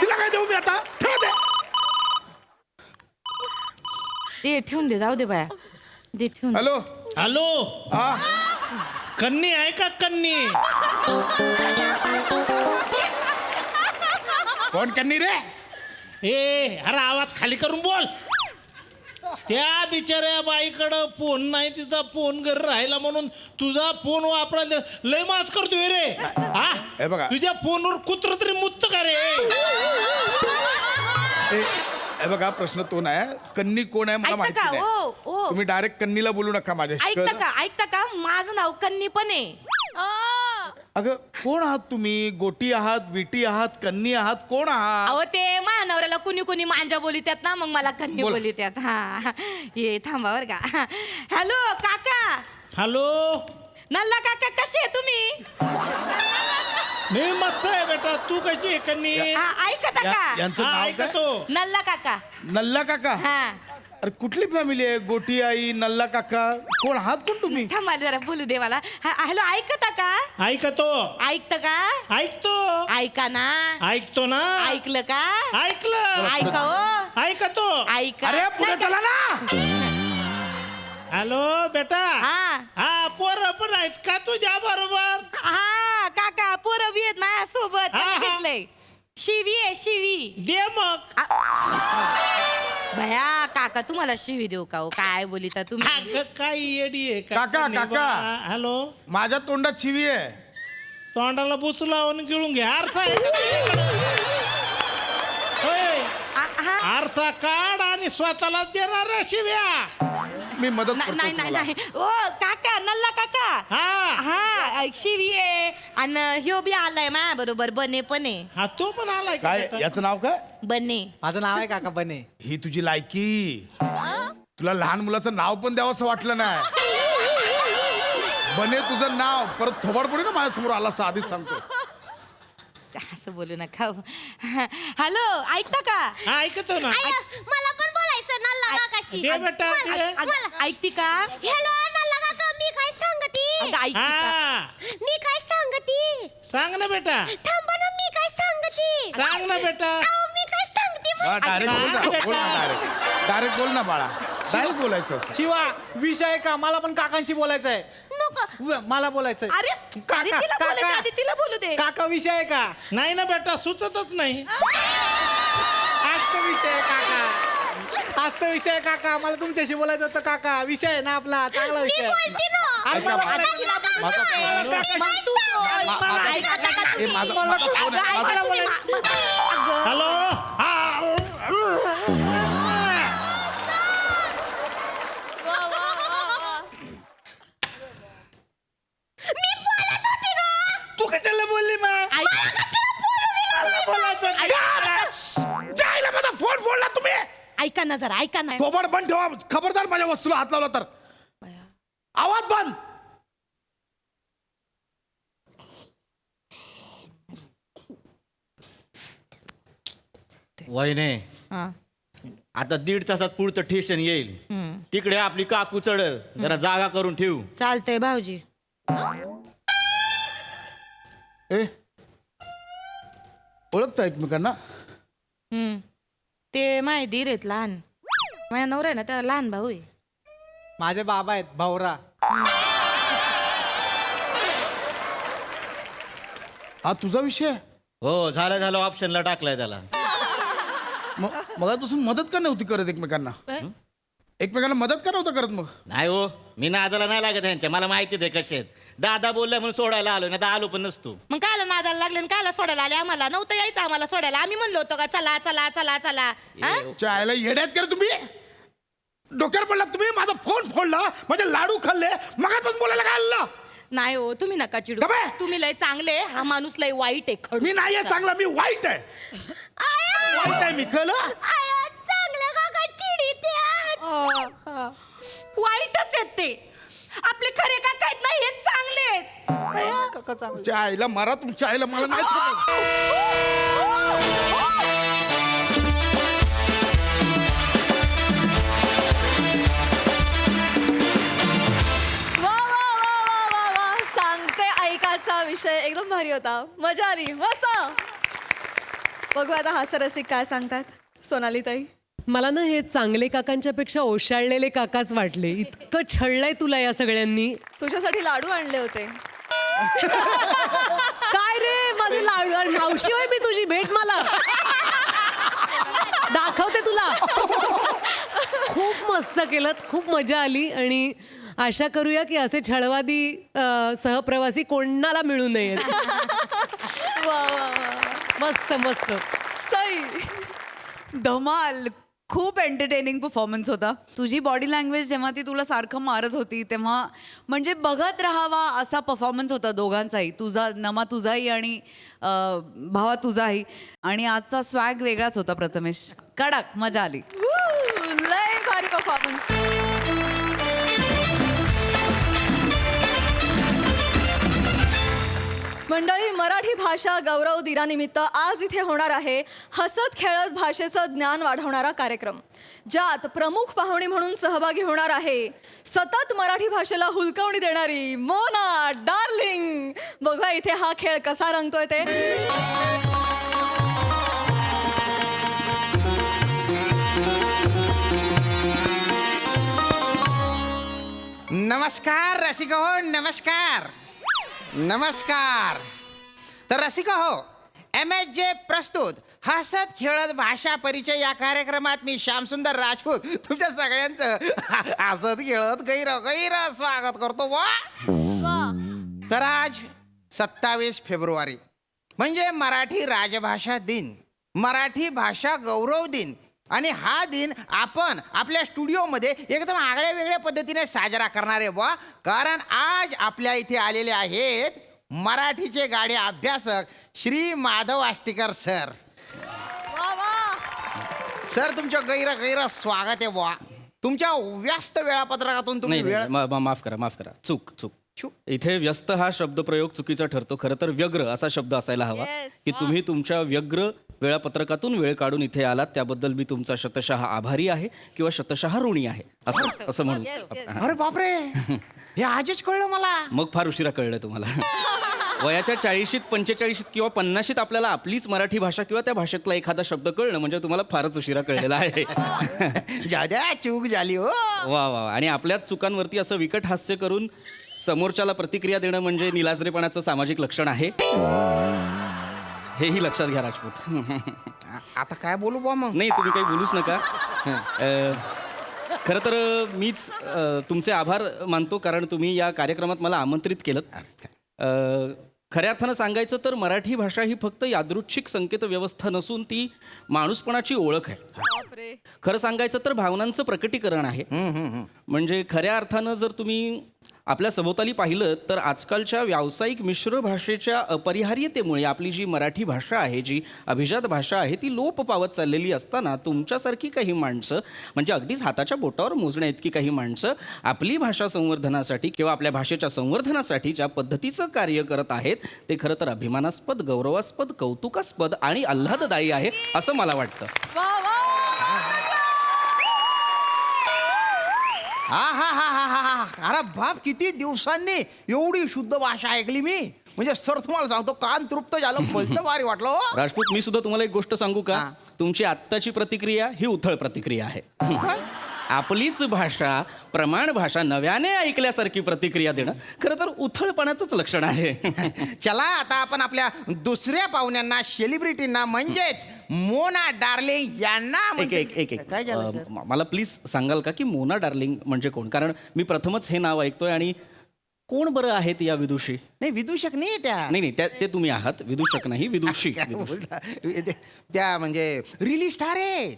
तिला काय देऊ मी आता ठेवते ते ठेवून दे जाऊ दे बाया दे ठेवून हॅलो हॅलो हा कन्नी आहे का कन्नी कोण कन्नी रे ए अरे आवाज खाली करून बोल त्या बिचाऱ्या बाईकडं फोन नाही तिचा फोन घरी राहिला म्हणून तुझा फोन वापरायला लय माच करतोय रे हा हे बघा. तुझ्या फोनवर कुत्र तरी मुत्त का रे हे बघा प्रश्न तो नाही कन्नी कोण आहे मला ऐकता माहिती का नाही ओ ओ तुम्ही डायरेक्ट कन्नीला बोलू नका माझ्याशी ऐकता का माझं नाव कन्नी पण आहे अगं कोण आहात तुम्ही गोटी आहात विटी आहात कन्नी आहात कोण आहात अहो ते महानवऱ्याला कुणी कुणी मांजा बोलित्यात ना मग मला कन्नी बोल. बोलित्यात हा ये थांबा बर का हॅलो काका हॅलो नल्ला काका कसे आहे तुम्ही मी मस्त आहे बेटा तू कशी आहे कन्नी ऐकता का यांचं हा, नाव काय ऐकतो नल्ला काका नल्ला काका हा अरे कुठली फॅमिली आहे गोटी आई नल्ला काका कोण आहात कोण तुम्ही थांबा जरा बोलू दे मला हॅलो ऐकता का ऐकतो ऐकतं का ऐकतो ऐका ना ऐकतो ना ऐकलं का ऐकलं ऐका हो ऐकतो ऐका अरे पुढे चला ना हॅलो बेटा हा हा पोरं पण आहेत का तुझ्या बरोबर हा काका पोरं बी आहेत माझ्यासोबत हा, त्यांना हा. घेतलंय शिवी आहे शिवी दे मग भया काका तुम्हाला शिवी देऊ का हो काय बोलिता तुम्ही अगं, काय येडी आहे का काका, कन्नी काका. बा? हॅलो माझ्या तोंडात शिवी आहे तोंडाला बुच लावून गिळून घे आरसा आहे का तुझ्याकडं? होय, हा आरसा काढ आणि स्वतःला देणार रे शिव्या मी मदत करतो नाही नाही तुम्हाला. नाही ओ काका नल्ला काका हा हा शिवी आहे आणि ह्यो बी आलाय माझ्या बरोबर बने पण आहे हा तो पण आलाय का काय बेटा? याचं नाव काय बने माझं नाव आहे काका बने ही तुझी लायकी तुला लहान मुलाचं नाव पण द्यावं असं वाटलं नाही बने तुझं नाव परत थोबाड पडे ना माझ्यासमोर आला असं आधीच सांगतो असं बोलू नका हॅलो ऐकता का हा ऐकतो ना मला पण बोलायचं नल्ला काकाशी दे बेटा दे. ऐकती का हॅलो नल्ला काका मी काय सांगती अगं, ऐकती का हा मी काय सांगती सांग ना बेटा थांबा ना मी काय सांगती सांग ना बेटा अहो, मी काय सांगते डायरेक्ट बोल ना बोल ना डायरेक्ट बोल ना बाळा डायरेक्ट बोलायचं असं. शिवा विषय का मला पण काकांशी बोलायचं आहे नको मला बोलायचं अरे अरे, तिला बोलू दे आधी तिला बोलू दे काका विषय आहे का नाही ना बेटा सुचतच नाही आजचा विषय आहे काका आजचा विषय आहे काका मला तुमच्याशी बोलायचं होतं काका विषय आहे ना आपला चांगला विषय आहे. बोलते ना आणि मला ऐका, बोलायचं माझा फोन आहे. मग तू बोल. ऐकता का तुम्ही? माझा फोन आहे. अगं, ऐका तुम्ही. अगं. हॅलो तू कशाला बोलली मग जायला माझा फोन फोडला तुम्ही ऐका ना जरा ऐका ना थोबाड बंद ठेवा खबरदार माझ्या वस्तूला हात लावला तर आवाज बंद वहिने हा. आता 1.5 तासात पुढचं स्टेशन येईल तिकडे आपली काकू चढल जरा जागा करून ठेवू चालतंय भाऊजी ए ओळखता एकमेकांना ते माय धीर आहेत लहान माझ्या नवरा आहे ना त्या लहान भाऊ आहे माझे बाबा आहेत भाऊरा हा तुझा विषय हो झालं ऑप्शनला टाकलाय त्याला मगापासून मदत का नव्हती करत एकमेकांना एकमेकांना मदत का नव्हतं करत मग? नाही हो, मी नादाला नाही लागत यांच्या, मला माहिती आहे कसे आहेत. दादा बोलल्या म्हणून सोडायला आलो, ना आलो पण नसतो. मग कायला नादाला लागले आणि कायला सोडायला आले आम्हाला? नव्हतं यायचं आम्हाला सोडायला. आम्ही म्हणलो होतो का चला चला चला चला. हा? चायला येड्यात कर तुम्ही. डोक्यावर पडला तुम्ही. माझा फोन फोडला, माझे लाडू खाल्ले, मगाच बोलायला काय आलं? नाही हो, तुम्ही नका चिडू. का बे? तुम्ही लय चांगले, हा माणूस लय वाईट आहे. खडूस. मी नाही आहे चांगला, मी वाईट आहे. वाईट आहे मी, कळलं? चांगलं काका वाईटच आहेत ते. आपले खरे काका आहेत ना, हे चांगले आहेत. तुमच्या आईला मारा, तुमच्या आईला मला नाही समजत. वा वा वा वा वा वा सांगते ऐकाचा विषय एकदम भारी होता. मजा आली, मस्त. बघू आता हास्यरसिक काय सांगतात. सोनाली ताई. मला ना हे चांगले काकांच्या पेक्षा ओशाळलेले काकाच वाटले. इतकं छळलंय तुला या सगळ्यांनी. तुझ्यासाठी लाडू आणले होते. काय रे माझे लाडू, मावशी होय मी तुझी, भेट मला, दाखवते तुला. खूप मस्त केलं, खूप मजा आली आणि आशा करूया की असे छळवादी सहप्रवासी कोणाला मिळू नयेत. वा वा वा मस्त मस्त. सई. धमाल. खूप एंटरटेनिंग परफॉर्मन्स होता. तुझी बॉडी लँग्वेज जेव्हा ती तुला सारखं मारत होती तेव्हा म्हणजे बघत राहावा असा परफॉर्मन्स होता दोघांचाही. तुझा नमा तुझाही आणि भावा तुझाही. आणि आजचा स्वॅग वेगळाच होता प्रथमेश. कडक मजा आली. लय भारी परफॉर्मन्स. मंडळी, मराठी भाषा गौरव दिनानिमित्त आज इथे होणार आहे हसत खेळत भाषेचं ज्ञान वाढवणारा कार्यक्रम, ज्यात प्रमुख पाहुणी म्हणून सहभागी होणार आहे सतत मराठी भाषेला हुलकावणी देणारी मोना डार्लिंग. बघा इथे हा खेळ कसा रंगतोय ते. नमस्कार रसिक हो, नमस्कार नमस्कार. तर रसिक हो, MSJ प्रस्तुत हसत खेळत भाषा परिचय या कार्यक्रमात मी श्यामसुंदर राजपूत तुमच्या सगळ्यांचं हसत खेळत गैर स्वागत करतो. वा. तर आज 27 फेब्रुवारी म्हणजे मराठी राजभाषा दिन, मराठी भाषा गौरव दिन. आणि हा दिन आपण आपल्या स्टुडिओमध्ये एकदम आगळ्या वेगळ्या पद्धतीने साजरा करणार आहे बुवा. कारण आज आपल्या इथे आलेले आहेत मराठीचे गाडे अभ्यासक श्री माधव आष्टीकर सर. सर तुमचं गैर स्वागत आहे बुवा. तुमच्या व्यस्त वेळापत्रकातून तुम्ही वेळ माफ करा. चूक इथे व्यस्त हा शब्दप्रयोग चुकीचा ठरतो. खरं तर व्यग्र असा शब्द असायला हवा. की तुम्ही तुमच्या व्यग्र वेळापत्रकातून वेळ काढून इथे आलात त्याबद्दल मी तुमचा शतशः आभारी आहे किंवा शतशः ऋणी आहे असं म्हणू. अरे बापरे, हे आजच कळलं मला. मग फार उशिरा कळलं तुम्हाला. वयाच्या 40शीत 45शीत किंवा 50शीत आपल्याला आपलीच मराठी भाषा किंवा त्या भाषेतला एखादा शब्द कळणं म्हणजे तुम्हाला फारच उशिरा कळलेला आहे. जाद्या चूक झाली हो. वा. आणि आपल्याच चुकांवरती असं विकट हास्य करून समोरच्याला प्रतिक्रिया देणं म्हणजे निलाजरेपणाचं सामाजिक लक्षण आहे. हेही लक्षात घ्या राजपूत. आता काय बोलू बुवा मग? नाही तुम्ही काही बोलूच नका. खरं तर मीच तुमचे आभार मानतो कारण तुम्ही या कार्यक्रमात मला आमंत्रित केलं. खऱ्या अर्थानं सांगायचं तर मराठी भाषा ही फक्त यादृच्छिक संकेत व्यवस्था नसून ती माणूसपणाची ओळख आहे. खरं सांगायचं तर भावनांचं प्रकटीकरण आहे. म्हणजे खऱ्या अर्थानं जर तुम्ही आपल्या सभोवताली पाहिलं तर आजकालच्या व्यावसायिक मिश्र भाषेच्या अपरिहार्यतेमुळे आपली जी मराठी भाषा आहे, जी अभिजात भाषा आहे, ती लोप पावत चाललेली असताना तुमच्यासारखी काही माणसं म्हणजे अगदीच हाताच्या बोटावर मोजण्या इतकी काही माणसं आपली भाषा संवर्धनासाठी किंवा आपल्या भाषेच्या संवर्धनासाठी ज्या पद्धतीचं कार्य करत आहेत ते खरं तर अभिमानास्पद, गौरवास्पद, कौतुकास्पद आणि आल्हाददायी आहे असं मला वाटतं. अरे बाप, किती दिवसांनी एवढी शुद्ध भाषा ऐकली मी. म्हणजे सर तुम्हाला सांगतो कान तृप्त झालं, भलतं भारी वाटलं. राजपूत मी सुद्धा तुम्हाला एक गोष्ट सांगू का? तुमची आत्ताची प्रतिक्रिया ही उथळ प्रतिक्रिया आहे. आपलीच भाषा प्रमाण भाषा नव्याने ऐकल्यासारखी प्रतिक्रिया देणं खरं तर उथळपणाचंच लक्षण आहे. चला आता आपण आपल्या दुसऱ्या पाहुण्यांना सेलिब्रिटींना म्हणजेच मोना डार्लिंग यांना एक काय झालं मला प्लीज सांगाल का की मोना डार्लिंग म्हणजे कोण? कारण मी प्रथमच हे नाव ऐकतोय आणि कोण बरं आहेत या विदुषी? नाही विदूषक नाही त्या नाही ते तुम्ही आहात विदूषक नाही विदुषी. काय बोलता? त्या म्हणजे रिली स्टार आहेत.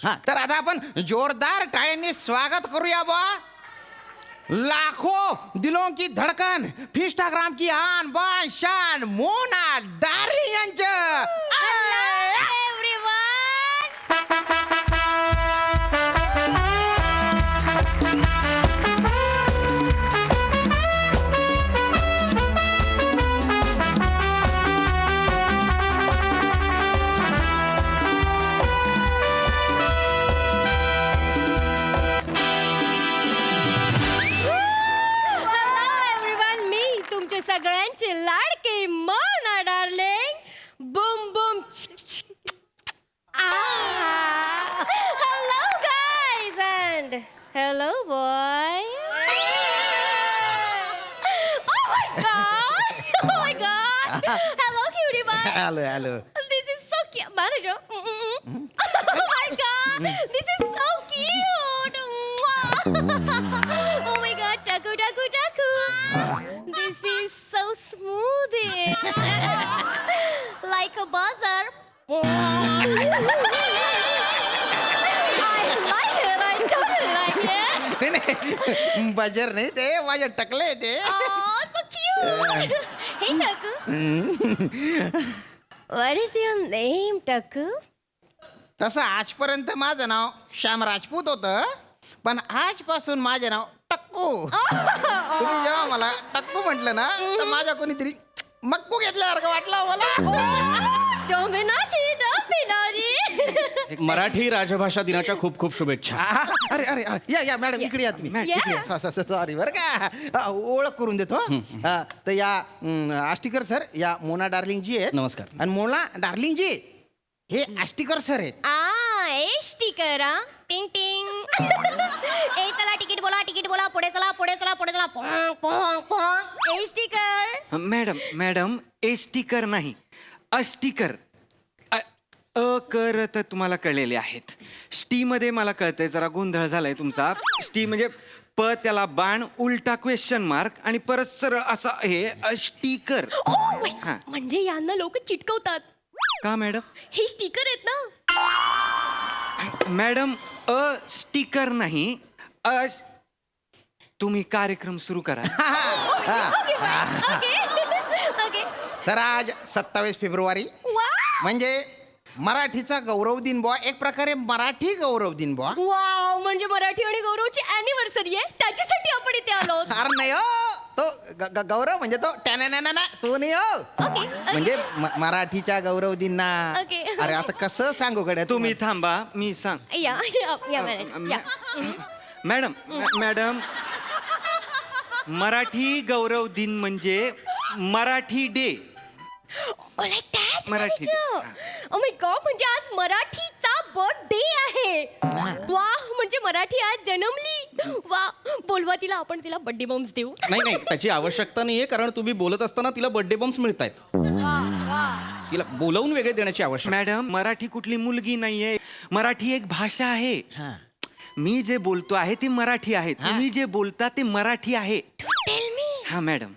हा तर आता आपण जोरदार टाळ्यांनी स्वागत करूया बा. लाखों दिलों की धडकन इंस्टाग्राम की आन बान शान मोना डार्लिंग यांचं. सगळ्यांची लाडकी Mona darling. Boom boom. Hello guys and hello boy. Oh my god. Hello cutie pie. Hello. This is so cute. Manager. Oh my god. This is so cute. Oh my god. Taku. This is so smooth. Like a buzzer. I like it. I totally like it. Buzzer नाही ते माझे टकले ते. Oh, so cute. Hey, Taku. What is your name, Taku? तसं आजपर्यंत माझं नाव श्याम राजपूत होतं, पण आजपासून माझे नाव टक्कू. तुम्ही जेव्हा मला टक्कू म्हटलं ना तर माझ्या कोणीतरी मक्कू घेतल्यासारखं वाटलं मला. Don't be naughty. एक मराठी राजभाषा दिनाच्या खूप खूप शुभेच्छा. अरे या मॅडम इकडे या तुम्ही. सॉरी बरं का ओळख करून देतो. तर या आष्टीकर सर या मोना डार्लिंग जी आहेत. नमस्कार. आणि मोना डार्लिंग जी हे आष्टीकर सर आहेत. स्टिकर. टिंग टिंग. ए चला तिकीट बोला पुढे चला. स्टिकर. मॅडम स्टिकर नाही अस्टिकर. अकर तर तुम्हाला कळलेले आहेत. स्टी मध्ये मला कळतंय जरा गोंधळ झालाय तुमचा. स्टी म्हणजे प त्याला बाण उलटा क्वेश्चन मार्क आणि परत सरळ असा हे स्टिकर. म्हणजे यांना लोक चिटकवतात का मॅडम? हे स्टिकर आहेत ना मॅडम. स्टिकर नाही तुम्ही कार्यक्रम सुरू करा. तर आज 27 फेब्रुवारी म्हणजे मराठीचा गौरव दिन बुवा. एक प्रकारे मराठी गौरव दिन बुवा. वाव. म्हणजे मराठी आणि गौरवची अॅनिव्हर्सरी आहे त्याच्यासाठी आपण इथे आलो. अरे नाही हो तो गौरव म्हणजे तो टॅना तो नाही हो. म्हणजे मराठीच्या गौरव दिन ना. अरे आता कसं सांगू गड्या. तुम्ही थांबा मी सांग. मॅडम मराठी गौरव दिन म्हणजे Marathi day. Marathi. O my God. म्हणजे आज मराठीचा बर्थडे आहे. वा. म्हणजे मराठी आज जन्मली. वा. बोलवा तिला आपण तिला बर्थडे बम्स देऊ. नाही त्याची आवश्यकता नाहीये कारण तुम्ही बोलत असताना तिला बर्थडे बम्स मिळत आहेत. तिला बोलवून वेगळे देण्याची आवश्यकता. मॅडम मराठी कुठली मुलगी नाहीये. मराठी एक भाषा आहे. मी जे बोलतो आहे ते मराठी आहे. तुम्ही जे बोलता ते मराठी आहे. हा मॅडम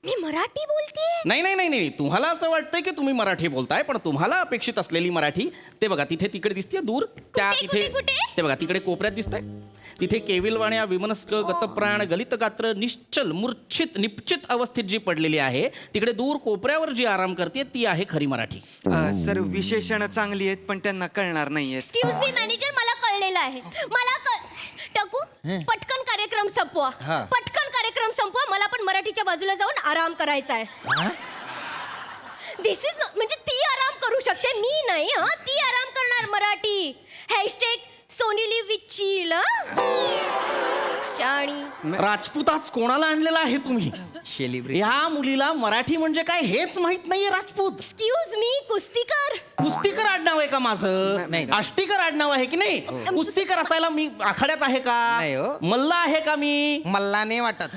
मी मराठी बोलते. नाही तुम्हाला असं वाटतंय की तुम्ही मराठी बोलताय पण तुम्हाला अपेक्षित असलेली मराठी ते बघा तिकडे दिसते दूर. त्या तिथे ते बघा तिकडे कोपऱ्यात दिसतंय. तिथे केविलवाण्या विमनस्क गतप्राण गलित गात्र निश्चल मूर्छित निश्चित अवस्थेत जी पडलेली आहे तिकडे दूर कोपऱ्यावर जी आराम करते ती आहे खरी मराठी. सर विशेषण चांगली आहेत पण त्यांना कळणार नाहीये. एक्सक्यूज मी मॅनेजर मला कळलेलं आहे. टाकू पटकन कार्यक्रम संपवा. मला पण मराठीच्या बाजूला जाऊन आराम करायचा आहे. दिस इज म्हणजे ती आराम करू शकते मी नाही. ती आराम करणार Marathi. #Sony Liv with chill. शाणी. राजपूत आज कोणाला आणलेला आहे तुम्ही? सेलिब्रिटी. या मुलीला मराठी म्हणजे काय हेच माहित नाहीये. Rajput excuse me, कुस्तीकर. कुस्तीकर आडनाव आहे का माझं? नाही. आष्टीकर आडनाव आहे की नाही? कुस्तीकर असायला मी आखाड्यात आहे का? नाही हो. मल्ला आहे का मी? मला नाही वाटत.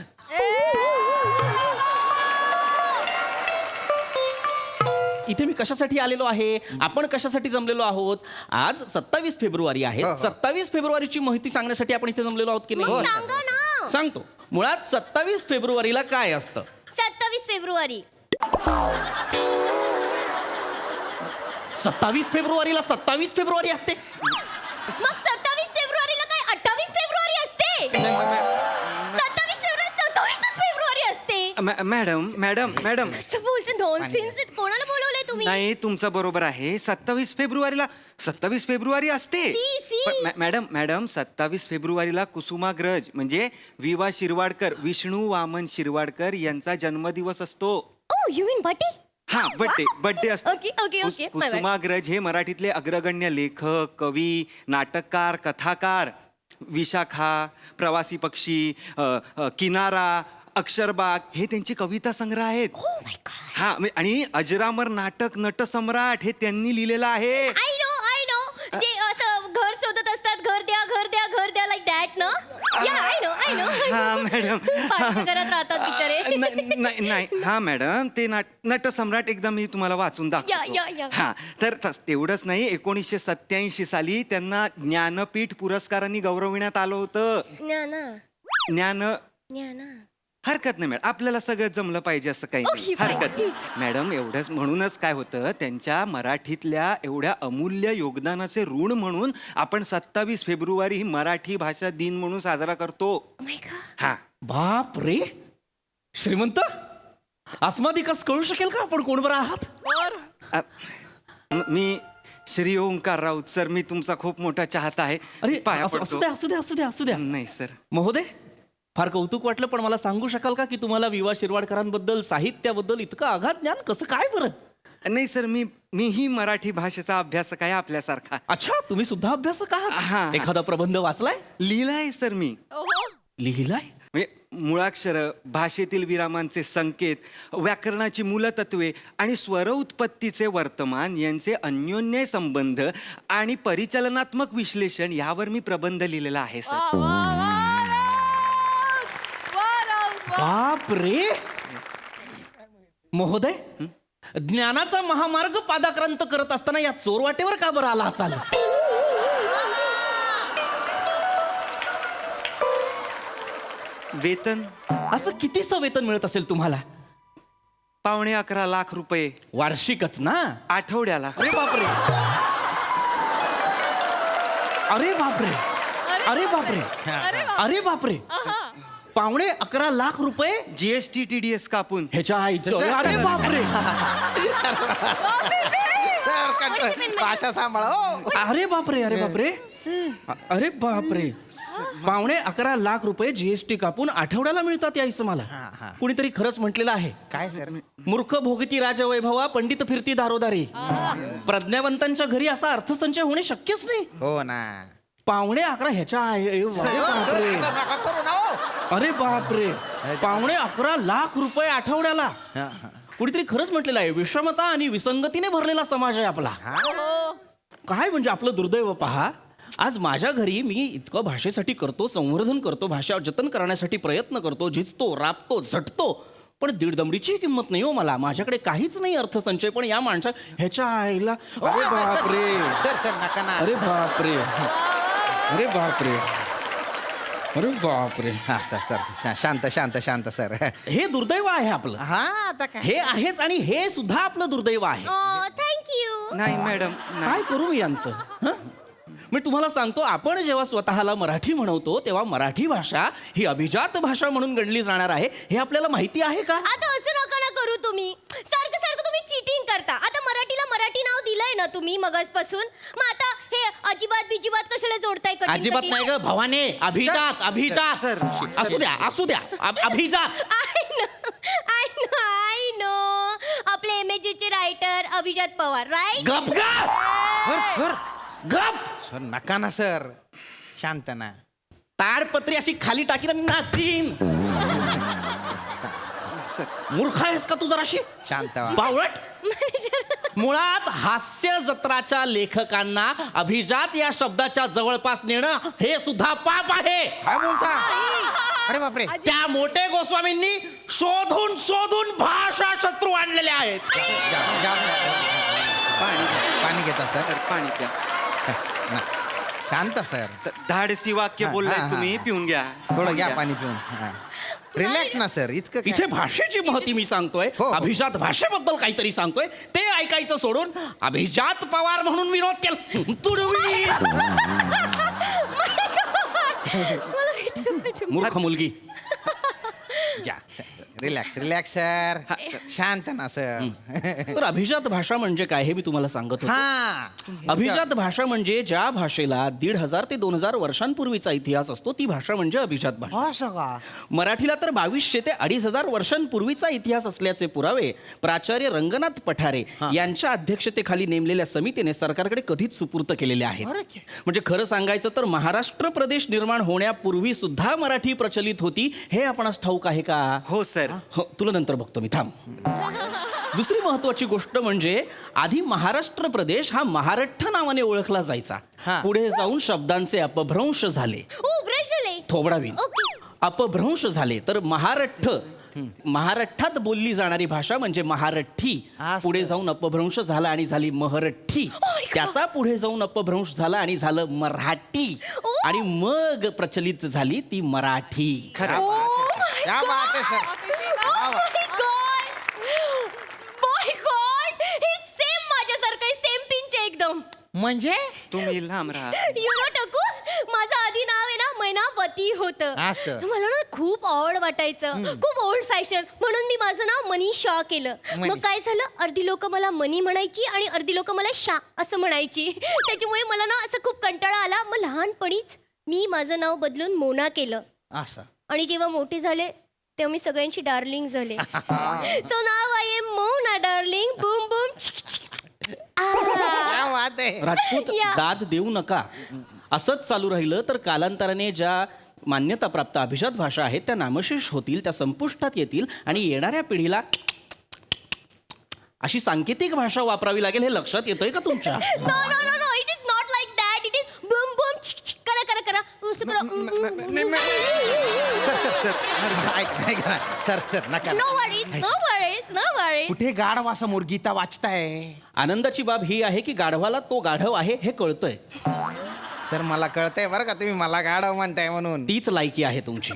इथे मी कशासाठी आलेलो आहे? आपण कशासाठी जमलेलो आहोत? आज 27 फेब्रुवारी आहे. 27 फेब्रुवारीची माहिती सांगण्यासाठी आपण इथे जमलेलो आहोत की नाही? सांगा ना. सांगतो. मुळात 27 फेब्रुवारीला काय असतं? 27 फेब्रुवारी. 27 फेब्रुवारीला 27 फेब्रुवारी असते. मग 27 फेब्रुवारीला काय 28 फेब्रुवारी असते? 27 फेब्रुवारी असते. मॅडम कसं बोलतो? नॉनसेन्स. कोणाला बोलवलंय तुम्ही? नाही तुमचं बरोबर आहे. 27 फेब्रुवारी असते. पण मॅडम 27 फेब्रुवारीला कुसुमाग्रज म्हणजे विवा शिरवाडकर, विष्णू वामन शिरवाडकर यांचा जन्मदिवस असतो. ओ यू मीन बर्थडे? हा बर्थडे असतो. ओके. कुसुमाग्रज हे मराठीतले अग्रगण्य लेखक, कवी, नाटककार, कथाकार. विशाखा, प्रवासी पक्षी, किनारा, अक्षरबाग हे त्यांचे कविता संग्रह आहेत. हा आणि अजरामर नाटक नटसम्राट हे त्यांनी लिहिलेलं आहे. आय नो जे असं घर शोधत असतात, घर द्या लाईक दॅट ना. या आय नो हा मॅडम. करत राहतात बिचारे. नाही हा मॅडम ते नटसम्राट एकदा मी तुम्हाला वाचून दाखवतो. या. हा तर तेवढंच नाही 1987 साली त्यांना ज्ञानपीठ पुरस्कारांनी गौरविण्यात आलं होतं. ज्ञाना हरकत नाही मॅडम, आपल्याला सगळं जमलं पाहिजे असं काही नाही. हरकत नाही मॅडम. एवढंच म्हणूनच काय होतं, त्यांच्या मराठीतल्या एवढ्या अमूल्य योगदानाचे ऋण म्हणून आपण 27 फेब्रुवारी ही मराठी भाषा दिन म्हणून साजरा करतो. हा. बाप रे, श्रीमंत अस्मादिकच कळू शकेल का आपण कोण बरं आहात? मी श्री ओंकार राऊत सर. मी तुमचा खूप मोठा चाहता आहे. अरे पाया असू द्या. नाही सर. महोदय फार कौतुक वाटलं, पण मला सांगू शकाल का की तुम्हाला विवा शिरवाडकरांबद्दल, साहित्याबद्दल इतकं अगाध ज्ञान कसं काय बरं? नाही सर, मीही मराठी भाषेचा अभ्यासक आहे आपल्यासारखा. अच्छा, तुम्ही सुद्धा अभ्यासक आहात? एखादा प्रबंध वाचलाय? लिहिलाय सर मी. लिहिलाय म्हणजे मुळाक्षर, भाषेतील विरामांचे संकेत, व्याकरणाची मूलतत्वे आणि स्वर उत्पत्तीचे वर्तमान यांचे अन्योन्य संबंध आणि परिचलनात्मक विश्लेषण यावर मी प्रबंध लिहिलेला आहे सर. बाप रे महोदय, ज्ञानाचा महामार्ग पादाक्रांत करत असताना या चोरवाटेवर का बरं आला असाल? वेतन असं कितीचं वेतन मिळत असेल तुम्हाला? 11.25 लाख रुपये वार्षिकच ना? आठवड्याला. अरे बापरे, अरे बापरे, अरे बापरे, अरे बापरे. 11.25 लाख रुपये GST TDS कापून. ह्याच्या आईचं. अरे बापरे, भाषा सांभाळा. अरे बापरे, अरे बापरे, अरे बापरे. 11.25 लाख रुपये GST कापून आठवड्याला मिळतात यायचं मला. कुणीतरी खरंच म्हटलेलं आहे. काय सर? मूर्ख भोगती राजवैभवा, पंडित फिरती दारोदारी. प्रज्ञावंतांच्या घरी असा अर्थसंचय होणे शक्यच नाही. हो ना. 11.25 ह्याच्या अरे बापरे, 11.25 लाख रुपये आठवड्याला. कुणीतरी खरंच म्हटलेलं आहे, विषमता आणि विसंगतीने भरलेला समाज आहे आपला. काय म्हणजे आपलं दुर्दैव पहा. आज माझ्या घरी मी इतकं भाषेसाठी करतो, संवर्धन करतो, भाषा जतन करण्यासाठी प्रयत्न करतो, झिजतो, राबतो, झटतो, पण दीड दमडीची किंमत नाही हो मला. माझ्याकडे काहीच नाही अर्थसंचय, पण या माणसा ह्याच्या आईला. अरे बापरे सर नका ना. अरे बापरे, अरे बापरे, अरे बापरे. हा सर शांत सर. हे दुर्दैव आहे आपलं. हा आता काय हे आहेच, आणि हे सुद्धा आपलं दुर्दैव आहे. थँक्यू. नाही मॅडम, काय करू मी यांचं? मी तुम्हाला सांगतो, आपण जेव्हा स्वतःला मराठी म्हणवतो तेव्हा मराठी भाषा ही अभिजात भाषा म्हणून गणली जाणार आहे. हे आपल्याला माहिती आहे का? आता असं नका ना करू तुम्ही. सारखं तुम्ही चीटिंग करता. आता मराठीला मराठी नाव दिलंय ना तुम्ही मगासपासून, मग आता हे अजिबात कशाला जोडताय? अजिबात नाही ग भवाने, अभिजात. असू द्या अभिजात. आय नो आपले MAG चे रायटर अभिजात पवार, राईट? गप सर नका ना सर. शांत ना. ताडपत्री अशी खाली टाकीन आणि नाचीन. मूर्ख आहेस का तू जराशी? शांत व्हा. बावळट. मुळात हास्य जत्राच्या लेखकांना अभिजात या शब्दाच्या जवळपास नेणं हे सुद्धा पाप आहे. काय बोलता? अरे बापरे. त्या मोठे गोस्वामींनी शोधून शोधून भाषा शत्रू आणलेले आहेत. पाणी घेता सर? पाणी घ्या. शांत सर. धाडसी वाक्य बोललाय तुम्ही, पिऊन घ्या. थोडं घ्या पाणी पिऊन. रिलॅक्स ना सर. इतकं काय? इथे भाषेची महती मी सांगतोय, अभिजात भाषेबद्दल काहीतरी सांगतोय, ते ऐकायचं सोडून अभिजात पवार म्हणून विनोद केला. तुडवी. मूर्ख मुलगी. Relax relax sir. शांत ना सर. तर अभिजात भाषा म्हणजे काय हे मी तुम्हाला सांगत होतो. अभिजात भाषा म्हणजे ज्या भाषेला 1500 ते 2000 वर्षांपूर्वीचा इतिहास असतो ती भाषा म्हणजे अभिजात भाषा. मराठीला तर 2200 ते 2500 वर्षांपूर्वीचा इतिहास असल्याचे पुरावे प्राचार्य रंगनाथ पठारे यांच्या अध्यक्षतेखाली नेमलेल्या समितीने सरकारकडे कधीच सुपूर्त केलेले आहेत. म्हणजे खरं सांगायचं तर महाराष्ट्र प्रदेश निर्माण होण्यापूर्वी सुद्धा मराठी प्रचलित होती हे आपणास ठाऊक आहे का? हो सर. हो, तुला नंतर बघतो मी, थांब. दुसरी महत्वाची गोष्ट म्हणजे आधी महाराष्ट्र प्रदेश हा महारठ्ठ नावाने ओळखला जायचा. पुढे जाऊन शब्दांचे अपभ्रंश झाले. थोबडावीन. अपभ्रंश झाले तर महारठ्ठात बोलली जाणारी भाषा म्हणजे महारठ्ठी. पुढे जाऊन अपभ्रंश झाला आणि झाली महरठ्ठी. त्याचा पुढे जाऊन अपभ्रंश झाला आणि झालं मराठी. आणि मग प्रचलित झाली ती मराठी. क्या बात आहे सर. एकदम. म्हणजे तुम्ही लांब राहा. यु नो टकू, माझं आधी नाव आहे ना मैनावती होतं. मला ना खूप ऑड वाटायचं, खूप ओल्ड फॅशन, म्हणून मी माझं नाव मनीषा केलं. मग काय झालं, अर्धी लोक मला मनी म्हणायची आणि अर्धी लोक मला शा असं म्हणायची. त्याच्यामुळे मला ना असं खूप कंटाळा आला. मग लहानपणीच मी माझं नाव बदलून मोना केलं. असं. आणि जेव्हा मोठे झाले तेव्हा मी सगळ्यांची डार्लिंग झाले. सो नाव I am Mona darling. Boom boom. Rajput दाद देऊ नका. असंच चालू राहिलं तर कालांतराने ज्या मान्यताप्राप्त अभिजात भाषा आहेत त्या नामशेष होतील, त्या संपुष्टात येतील आणि येणाऱ्या पिढीला अशी सांकेतिक भाषा वापरावी लागेल. हे लक्षात येतंय का तुमच्या? No no no no, it is not like that. It is boom boom करा करा करा. सर सर नका. No worries no worries no worries. कुठे गाढवा समोर गीता वाचताय? आनंदाची बाब ही आहे की गाढवाला तो गाढव आहे हे कळतंय. सर मला कळतंय बरं का, तुम्ही मला गाढव म्हणताय म्हणून. तीच लायकी आहे तुमची.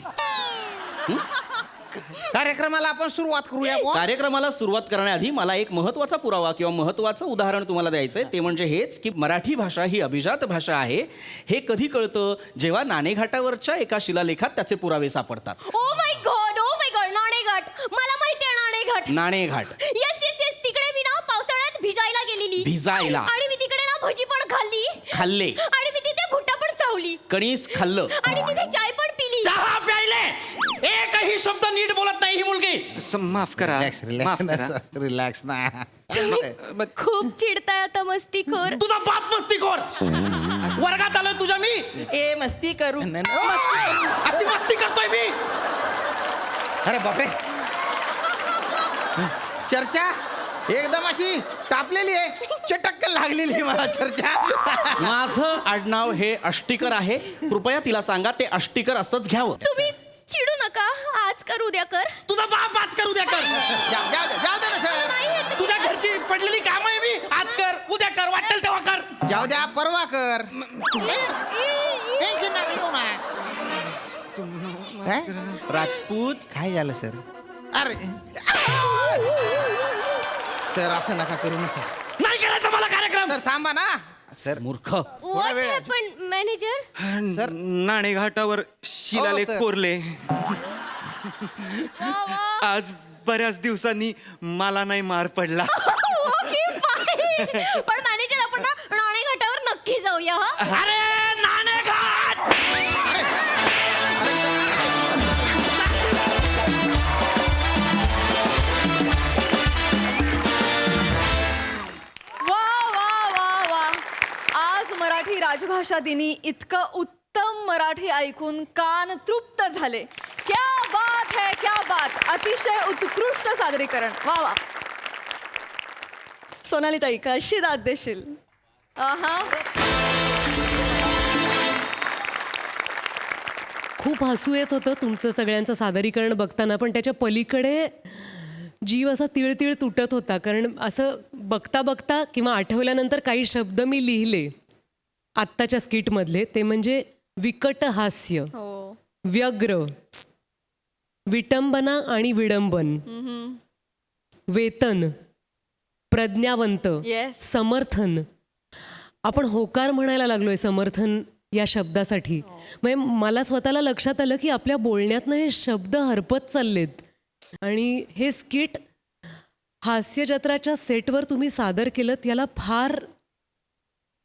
कार्यक्रमाला आपण सुरुवात करूया. कार्यक्रमाला सुरुवात करण्याआधी मला एक महत्वाचा पुरावा किंवा महत्वाचं उदाहरण तुम्हाला द्यायचंय. ते म्हणजे हेच की मराठी भाषा ही अभिजात भाषा आहे हे कधी कळतं, जेव्हा नाणेघाटावरच्या एका शिलालेखात त्याचे पुरावे सापडतात. ओ my god, oh my God. Naneghat, मला माहिती आहे Naneghat. Naneghat. Yes yes yes. तिकडे मी ना पावसाळ्यात भिजायला गेलेली. भिजायला. आणि मी तिकडे ना भजी पण खाल्ली. आणि मी तिथे भुट्टा पण चावली. कणीस खाल्लं. आणि तिथे चाय पण पिली. चहा प्यायले. एकही शब्द नीट बोलत नाही ही मुलगी. माफ करा. रिलॅक्स ना. खूप चिडताय आता मस्तीखोर. तुझा बाप मस्तीखोर. वर्गात आलोय तुझ्या मी. ए मस्ती करू. अशी मस्ती करतोय मी. अरे बापरे. चर्चा एकदम अशी तापलेली आहे. चटक्क लागलेली मला चर्चा. माझं आडनाव हे अष्टीकर आहे. कृपया तिला सांगा ते अष्टीकर असंच घ्यावं. तुम्ही चिडू नका. आज कर उद्या कर. तुझा बाप आज कर उद्या कर. जाऊ दे ना सर. तुझ्या घरची पडलेली काम आहे मी. आज कर उद्या कर वाटेल तेव्हा कर. जाऊ द्या परवा कर. टेन्शन नका घेऊ ना. राजपूत. काय झालं सर? अरे सर असं नका करू ना सर. नाही करायचा मला कार्यक्रम. सर थांबा ना सर. मूर्ख. What happen manager? सर नाणेघाटावर शिलालेख कोरले. आज बऱ्याच दिवसांनी मला नाही मार पडला. Okay fine. पण मॅनेजर आपण ना नाणेघाटावर नक्की जाऊया. अरे नाणेघाट. वा वा वा वा. आज मराठी राजभाषा दिनी इतकं उत्तम मराठी ऐकून कान तृप्त झाले. क्या बात है, क्या बात. अतिशय उत्कृष्ट सादरीकरण. वा वा. सोनाली ताई, कशी दाद देशील? आहा. खूप हसू येत होतं तुमचं सगळ्यांचं सादरीकरण बघताना, पण त्याच्या पलीकडे जीव असा तिळतिळ तुटत होता. कारण असं बघता बघता किंवा आठवल्यानंतर काही शब्द मी लिहिले आत्ताच्या स्किटमधले, ते म्हणजे विकट हास्य, व्यग्र, विटंबना आणि विडंबन, वेतन, प्रज्ञावंत, समर्थन. आपण होकार म्हणायला लागलोय समर्थन या शब्दासाठी. म्हणजे मला स्वतःला लक्षात आलं की आपल्या बोलण्यातनं हे शब्द हरपत चाललेत. आणि हे स्किट हास्यजत्राच्या सेटवर तुम्ही सादर केलं, याला फार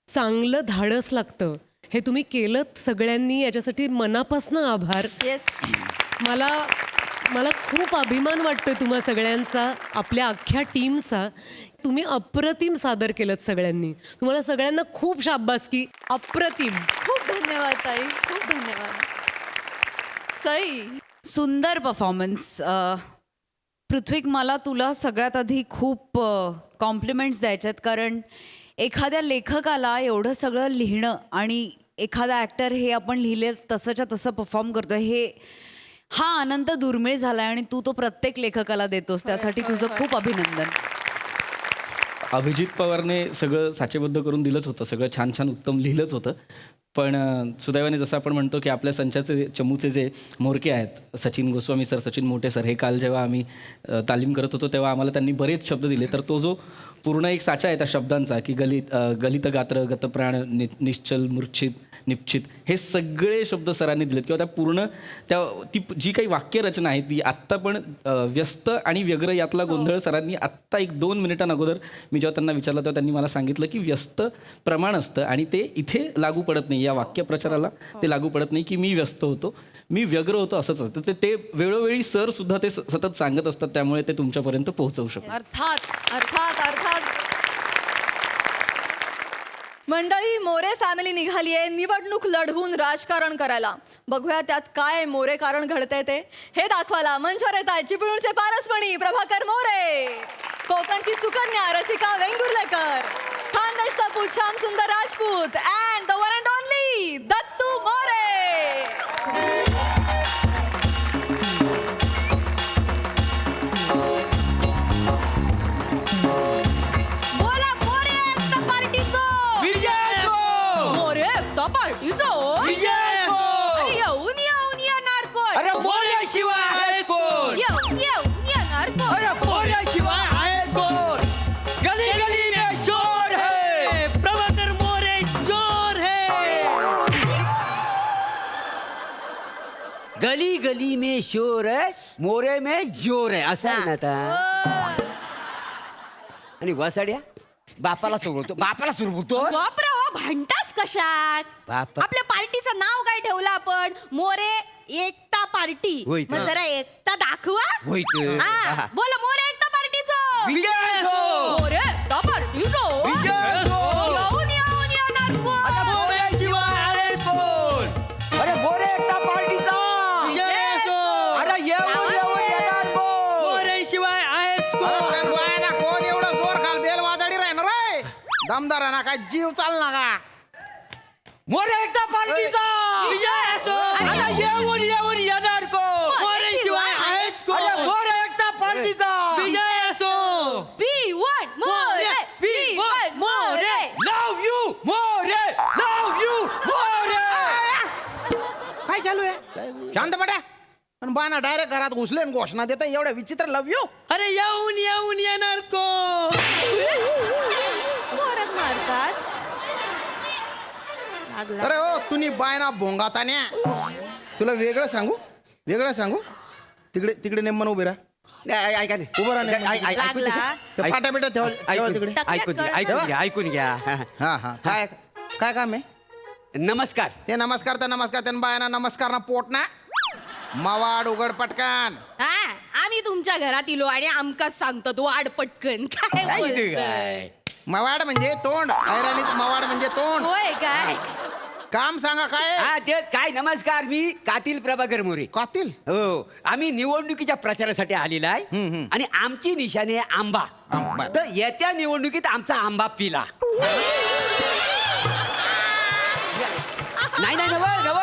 चांगलं धाडस लागतं. हे तुम्ही केलं सगळ्यांनी, याच्यासाठी मनापासून आभार. मला खूप अभिमान वाटतोय तुम्हा सगळ्यांचा, आपल्या अख्ख्या टीमचा. तुम्ही अप्रतिम सादर केलं सगळ्यांनी. तुम्हाला सगळ्यांना खूप शाबासकी. अप्रतिम. खूप धन्यवाद ताई, खूप धन्यवाद. सई, सुंदर परफॉर्मन्स. पृथ्वीक, मला तुला सगळ्यात आधी खूप कॉम्प्लिमेंट्स द्यायच्यात. कारण एखाद्या लेखकाला एवढं सगळं लिहिणं आणि एखादा ॲक्टर हे आपण लिहिले तसंच्या तसं परफॉर्म करतोय, हा आनंद दुर्मिळ झाला आणि तू तो प्रत्येक लेखकाला देतोस. त्यासाठी तुझं खूप अभिनंदन. अभिजित पवारने सगळं साचेबद्ध करून दिलंच होतं, सगळं छान छान उत्तम लिहिलंच होतं. पण सुदैवाने जसं आपण म्हणतो की आपल्या संचाचे चमूचे जे म्होरके आहेत, सचिन गोस्वामी सर, सचिन मोठे सर, हे काल जेव्हा आम्ही तालीम करत होतो तेव्हा आम्हाला त्यांनी बरेच शब्द दिले. तर तो जो पूर्ण एक साचा आहे त्या शब्दांचा की गलित गात्र, गतप्राण, निश्चल, मूर्छित, निश्चित, हे सगळे शब्द सरांनी दिलेत. किंवा ती जी काही वाक्यरचना आहे ती आत्ता पण व्यस्त आणि व्यग्र यातला गोंधळ सरांनी आत्ता 1-2 मिनिटांअगोदर मी जेव्हा त्यांना विचारलं तेव्हा त्यांनी मला सांगितलं की व्यस्त प्रमाण असतं आणि ते इथे लागू पडत नाही, या वाक्यप्रचाराला ते लागू पडत नाही की मी व्यस्त होतो, मी व्यग्र होतो, असंच असतं. ते वेळोवेळी सर सुद्धा ते सतत सांगत असतात, त्यामुळे ते तुमच्यापर्यंत पोहोचवू शकतात. अर्थात अर्थात अर्थात. मंडळी, मोरे फॅमिली निघालीये निवडणूक लढवून राजकारण करायला. बघूया त्यात काय मोरे कारण घडतंय ते. हे दाखवायला मंचावर येत आहेत चिपळूणचे पारसमणी प्रभाकर मोरे, कोकणची सुकन्या रसिका वेंगुर्लेकर, खानदेशचा पूत Shyam Sundar Rajput and the one and only Dattu More. गली गली में शोर है, मोरे में जोर है, असं आहे ना आता. आणि वसाड्या बापाला सोडतो, बापाला सोडतो. भांडतास कशात? बापा. आपल्या पार्टीचं नाव काय ठेवलं आपण? मोरे एकता पार्टी. मग जरा एकता दाखवा. बोला, मोरे एकता पार्टीचं. विजय असो. मोरे एकता पार्टीचं. विजय असो. येऊन येऊन येणार कोण? आता मोऱ्याशिवाय आहे कोण? अरे मोरे एकता पार्टीचा. विजय असो. अरे येऊन येऊन येणार कोण? मोऱ्याशिवाय आहेच कोण? कोण एवढं जोर खाल बेल वाजडी राहणार रे? दमदार ना काय जीव चाल ना का? मोरे एकता पार्टीचा. विजय असो. अरे येऊन येऊन येणार कोण? मोऱ्याशिवाय आहेच कोण? अरे मोरे एकता पार्टीचा. विजय असो. V1 More. V1 More. Love you More. Love you More. काय चालू आहे? शांत पडा. पण बाना डायरेक्ट घरात घुसले आणि घोषणा देता एवढ्या विचित्र लव यू. अरे येऊन येऊन येणार कोण? जोरात मारतास. अरे हो, तुम्ही बायना भोंगातान्या. तुला वेगळं सांगू तिकडे तिकडे नेमन उभे राहा. ऐका नाही, उभं राहा. पाटापिटा ठेवा तिकडे. ऐकून घ्या. हा हा. काय काय काम आहे? नमस्कार. ते नमस्कार त्यांना बायना नमस्कार ना पोट ना मवाड उघड पटकन. आम्ही तुमच्या घरात इलो आणि आमकाच सांगतो तू आड पटकन. काय बोलतोय? मवाड म्हणजे तोंड. ऐराणीत मवाड म्हणजे तोंड. होय काय? काम सांगा काय हा तेच काय. नमस्कार, मी कातील प्रभाकर मोरे. कातील? हो, आम्ही निवडणुकीच्या प्रचारासाठी आलेला आहे आणि आमची निशाणी आहे आंबा. तर येत्या निवडणुकीत आमचा आंबा पिला. नाही नाही, नव नव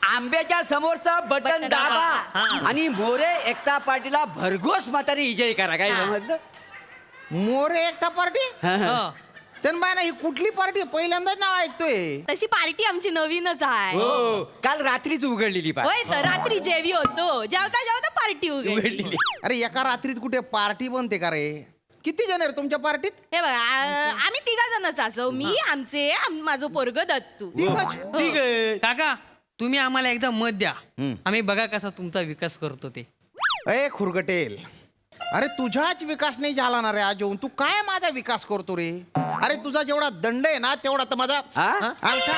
आंब्याच्या समोरचं बटन दाबा आणि मोरे एकता पार्टीला भरघोस मताने विजयी करा. काय समजलं? मोरे एकता पार्टी तन्मय ना, ही कुठली पार्टी? पहिल्यांदाच नाव ऐकतोय. तशी पार्टी आमची नवीनच आहे. हो, काल रात्रीच उघडलेली होय पार्टी. तर रात्री जेवी होतो, जेवता जेवता पार्टी उघडली. अरे एका रात्रीत कुठे पार्टी बनते का रे? किती जण आहे तुमच्या पार्टीत? हे बघा आम्ही 3 जणच असो. मी आमचे माझं पोरग दत्तू. ठीक आहे काका, तुम्ही आम्हाला एकदा मत द्या, आम्ही बघा कसा तुमचा विकास करतो ते. ए खुरगटेल, अरे तुझाच विकास नाही झाला ना रे आजून. तू काय माझा विकास करतो रे? अरे तुझा जेवढा दंड आहे ना तेवढा तर माझा अंगठा.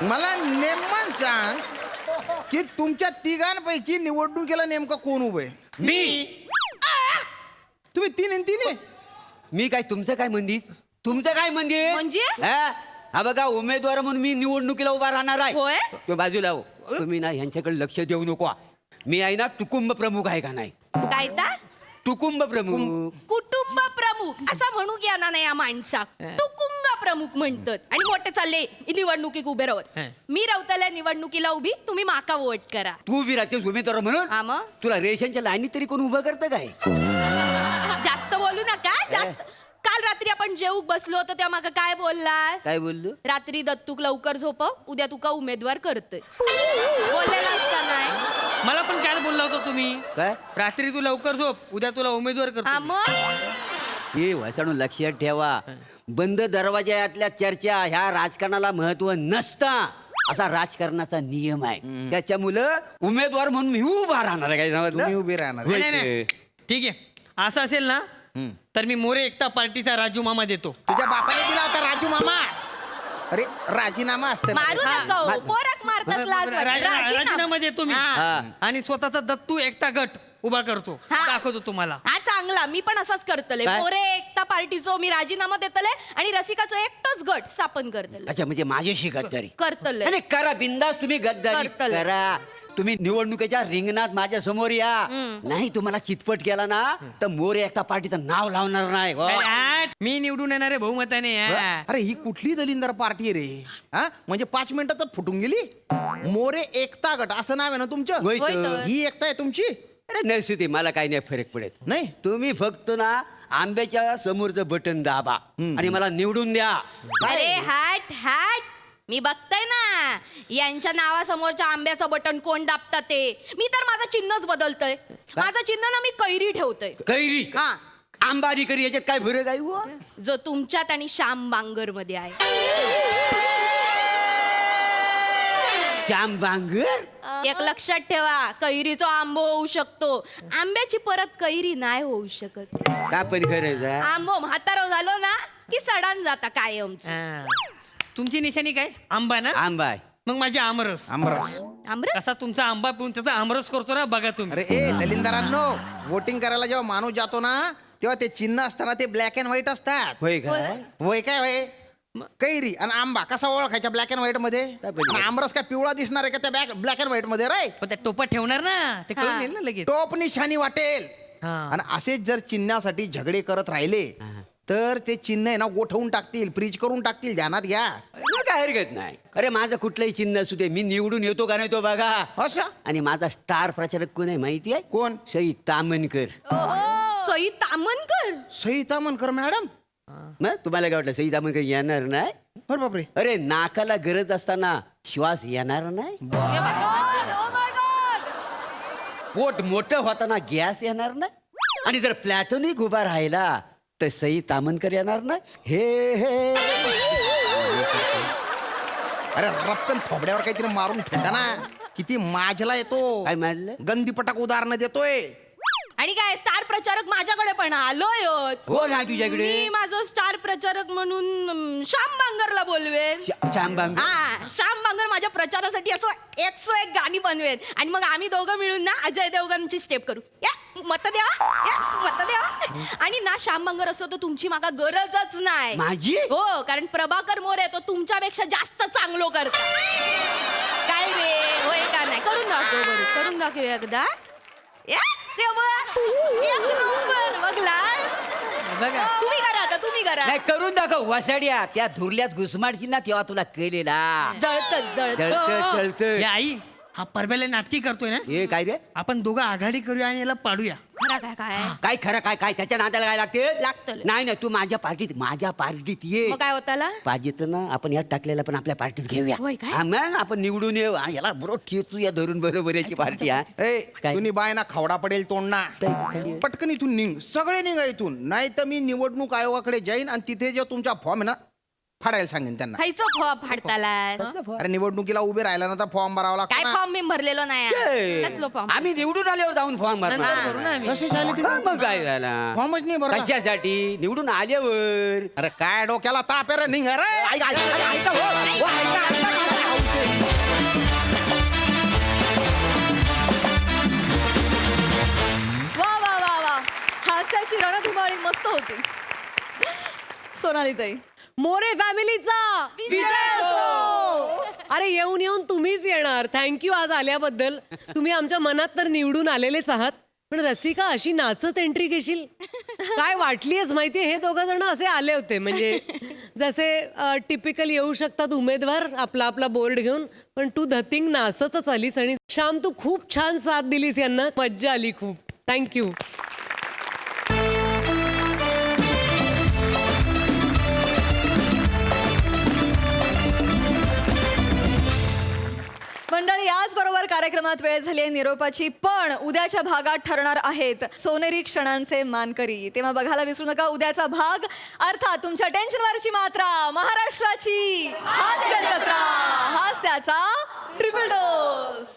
मला नेमकं सांग की तुमच्या तिघांपैकी निवडणुकीला नेमकं कोण उभं आहे? मी. तुम्ही 3 आहे. मी काय तुमचं काय मंदिर? तुमचं काय मंदिर? म्हणजे? हा बघा, उमेदवार म्हणून मी निवडणुकीला उभा राहणार आहे. होय? तो बाजूला हो. तुम्ही ना ह्यांच्याकडे लक्ष देऊ नको. मी आहे ना तुकुंब प्रमुख आहे का नाही? काय ता? तुकुंब प्रमुख. कुटुंब प्रमुख असं म्हणू घ्या ना या माणसा. कुटुंब प्रमुख म्हणतात आणि मोठे चालले निवडणुकीत उभे राहत. मी रावताल्या निवडणुकीला उभी, तुम्ही माका वोट करा. तू उभी राहतेस उमेदवार म्हणून? तुला रेशनच्या लाईनीत तरी कोण उभं करतं काय? जास्त बोलू नका. जास्त. काल रात्री आपण जेवूक बसलो होतो तेव्हा माका काय बोललास? काय बोललो? रात्री दत्तूक लवकर झोपव, उद्या तुका उमेदवार करतोय. बोललेलास का नाही? मला पण काय बोलला होता तुम्ही? काय? रात्री तू लवकर झोप, उद्या तुला उमेदवार करतो. मग हे वासणू लक्षात ठेवा, बंद दरवाज्यातल्या चर्चा ह्या राजकारणाला महत्व नसता असा राजकारणाचा नियम आहे. त्याच्यामुळं उमेदवार म्हणून मी उभा राहणार आहे. काय समजलं? तुम्ही उभे राहणार. नाही, नाही. ठीक आहे, असं असेल ना तर मी मोरे एकता पार्टीचा राजू मामा देतो. तुझ्या बापाने दिला होता राजू मामा. अरे राजीनामा असते ना. मारू नका हो. पोराक मारताच लाज वाटते. राजीनामा देतो मी आणि स्वतःचा दत्तू एकता गट उभा करतो, दाखवतो तुम्हाला. हा चांगला, मी पण असाच करतले. काय? मोरे एकता पार्टीचो मी राजीनामा देतले आणि रसिकाचो एकटाच गट स्थापन करतले. अच्छा, म्हणजे माझ्याशी गद्दारी करतले. आणि करा बिंदास, तुम्ही गद्दारी करतले. करा. तुम्ही निवडणुकीच्या रिंगणात माझ्या समोर या. नाही तुम्हाला चितपट केला ना तर मोरे एकता पार्टीचं नाव लावणार नाही. हो. मी निवडून येणार आहे बहुमताने. अरे ही कुठली दलिंदर पार्टी रे? हा म्हणजे 5 मिनिटात फुटून गेली. मोरे एकता गट असं नाव आहे ना तुमचं? होय तर. ही एकता आहे तुमची? अरे नसू दे, मला काही नाही फरक पडत. नाही, तुम्ही फक्त ना आंब्याच्या समोरचं बटन दाबा आणि मला निवडून द्या. अरे हॅट हॅट, मी बघताय ना यांच्या नावासमोरच्या आंब्याचं बटन कोण दाबतात ते. मी तर माझं चिन्हच बदलतय. माझं चिन्ह ना मी कैरी ठेवतय. कैरी? हा. आंबा आणि कैरी याच्यात काय फरक आहे हो? जो तुमच्यात आणि श्याम बांगर मध्ये आहे. श्याम बांगर? एक लक्षात ठेवा, कैरीचा आंबो होऊ शकतो, आंब्याची परत कैरी नाही होऊ शकत. का पण खरंच आहे? आंबो म्हातारो झालो ना की सडान जाता कायम. तुमची निशाणी काय? आंबा ना? आंबा आहे. मग माझी आमरस. आमरस. कसा तुमचा आंबा पिऊन त्याचा आमरस करतो ना, बघा तुम्ही. अरे ए दलिंदरांनो, वोटिंग करायला जेव्हा माणूस जातो ना तेव्हा ते चिन्ह असताना ते ब्लॅक अँड व्हाईट असतात. होय काय? होय काय होय? कैरी आणि आंबा कसा ओळखायचा ब्लॅक अँड व्हाईट मध्ये? आणि आमरस काय पिवळा दिसणार आहे का त्या ब्लॅक अँड व्हाईट मध्ये रे? पण त्या टोपात ठेवणार ना, ते कळून येईल ना लगेच. टोप निशाणी वाटेल. आणि असेच जर चिन्हासाठी झगडे करत राहिले तर ते चिन्ह आहे ना गोठवून टाकतील, फ्रीज करून टाकतील. ध्यानात घ्या. काय हरकत नाही. अरे माझं कुठलंही चिन्ह असू दे, मी निवडून येतो का नाही तो बघा. असं? आणि माझा स्टार प्रचारक कोण आहे माहिती आहे? कोण? सई तामनकर. सई तामनकर? सई तामनकर मॅडम? ना तुम्हाला काय वाटलं सई तामनकर येणार नाही? अरे बापरे. अरे नाकाला गरज असताना श्वास येणार नाही? पोट मोठं होताना गॅस येणार नाही? आणि जर प्लॅटोनिक उभा राहिला तर सई तामनकर येणार नाही? हे हे अरे रप्कन फोबड्यावर काहीतरी मारून फेका ना. किती माजला येतो. काय माजलं? गंदीपटाक उदाहरण देतोय. आणि काय स्टार प्रचारक माझ्याकडे पण आलोय. हो ना तुझ्याकडे. मी माझं स्टार प्रचारक म्हणून श्याम बांगरला बोलवेन. श्याम बांगर? हा, श्याम बांगर माझ्या प्रचारासाठी असं 101 गाणी बनवेन आणि मग आम्ही दोघं मिळून ना अजय देवगणची स्टेप करू. या मत द्या आणि ना श्याम बंगर असतो तर तुमची मागा गरजच नाही माझी? हो, कारण प्रभाकर मोरे तो तुमच्यापेक्षा जास्त चांगलो करतो. काय रे होय का नाही? करून दाखव एकदा. एक नंबर बघला. तुम्ही करा आता, तुम्ही करा. नाही करून दाखव वसाड्या. त्या धुरल्यात घुसमाडशील ना तेव्हा तुला कळेला. जळत ए, आई हा परब्याला नाटकी करतोय ना. हे काय रे? आपण दोघं आघाडी करूया आणि याला पाडूया. काय खरं काय त्याच्या नादाला काय लागते? लागतं. नाही तू माझ्या पार्टीत ये. मग काय होताला? पाहिजे तर ना आपण यात टाकलेला पण आपल्या पार्टीत घेऊया. हा, मग आपण निवडून येऊ आणि याला बरोबर ठेचू या धरून बरोबर याची पार्टी. हा तुम्ही बाय ना खवडा पडेल तोंड ना. पटकन इथून निघ, सगळे निघा इथून. नाही तर मी निवडणूक आयोगाकडे जाईन आणि तिथे जो तुमचा फॉर्म आहे ना फाडायला सांगेन त्यांना. खायचं फॉर्म फाडताला. अरे निवडणुकीला उभे राहिला ना तर फॉर्म भरावा लागतो काय ना. फॉर्म मी भरलेलो नाही. कसलो फॉर्म? आम्ही निवडून आल्यावर जाऊन फॉर्म भरणार. कशी झाली ती? मग काय झाला? फॉर्मच नाही भरला. कशासाठी? निवडून आल्यावर. अरे काय डोक्याला ताप आहे रे, निघ रे. ऐका वा हास्याची रणधुमाळी मस्त होती. सोनालीताई, मोरे फॅमिलीचा विजय असो. अरे येऊन येऊन तुम्हीच येणार. थँक्यू आज आल्याबद्दल. तुम्ही आमच्या मनात तर निवडून आलेलेच आहात. पण रसिका अशी नाचत एंट्री घेशील काय वाटलीच माहितीये? हे दोघं जण असे आले होते म्हणजे जसे टिपिकल येऊ शकतात उमेदवार आपला आपला बोर्ड घेऊन, पण तू धतिंग नाचतच आलीस. आणि श्याम तू खूप छान साथ दिलीस यांना. मज्जा आली खूप. थँक्यू. मंडळी, याचबरोबर कार्यक्रमात वेळ झाली आहे निरोपाची. पण उद्याच्या भागात ठरणार आहेत सोनेरी क्षणांचे मानकरी. तेव्हा बघायला विसरू नका उद्याचा भाग. अर्थात तुमच्या टेन्शनवरची मात्रा, महाराष्ट्राची हास्य जत्रा, हास्याचा ट्रिपल डोस.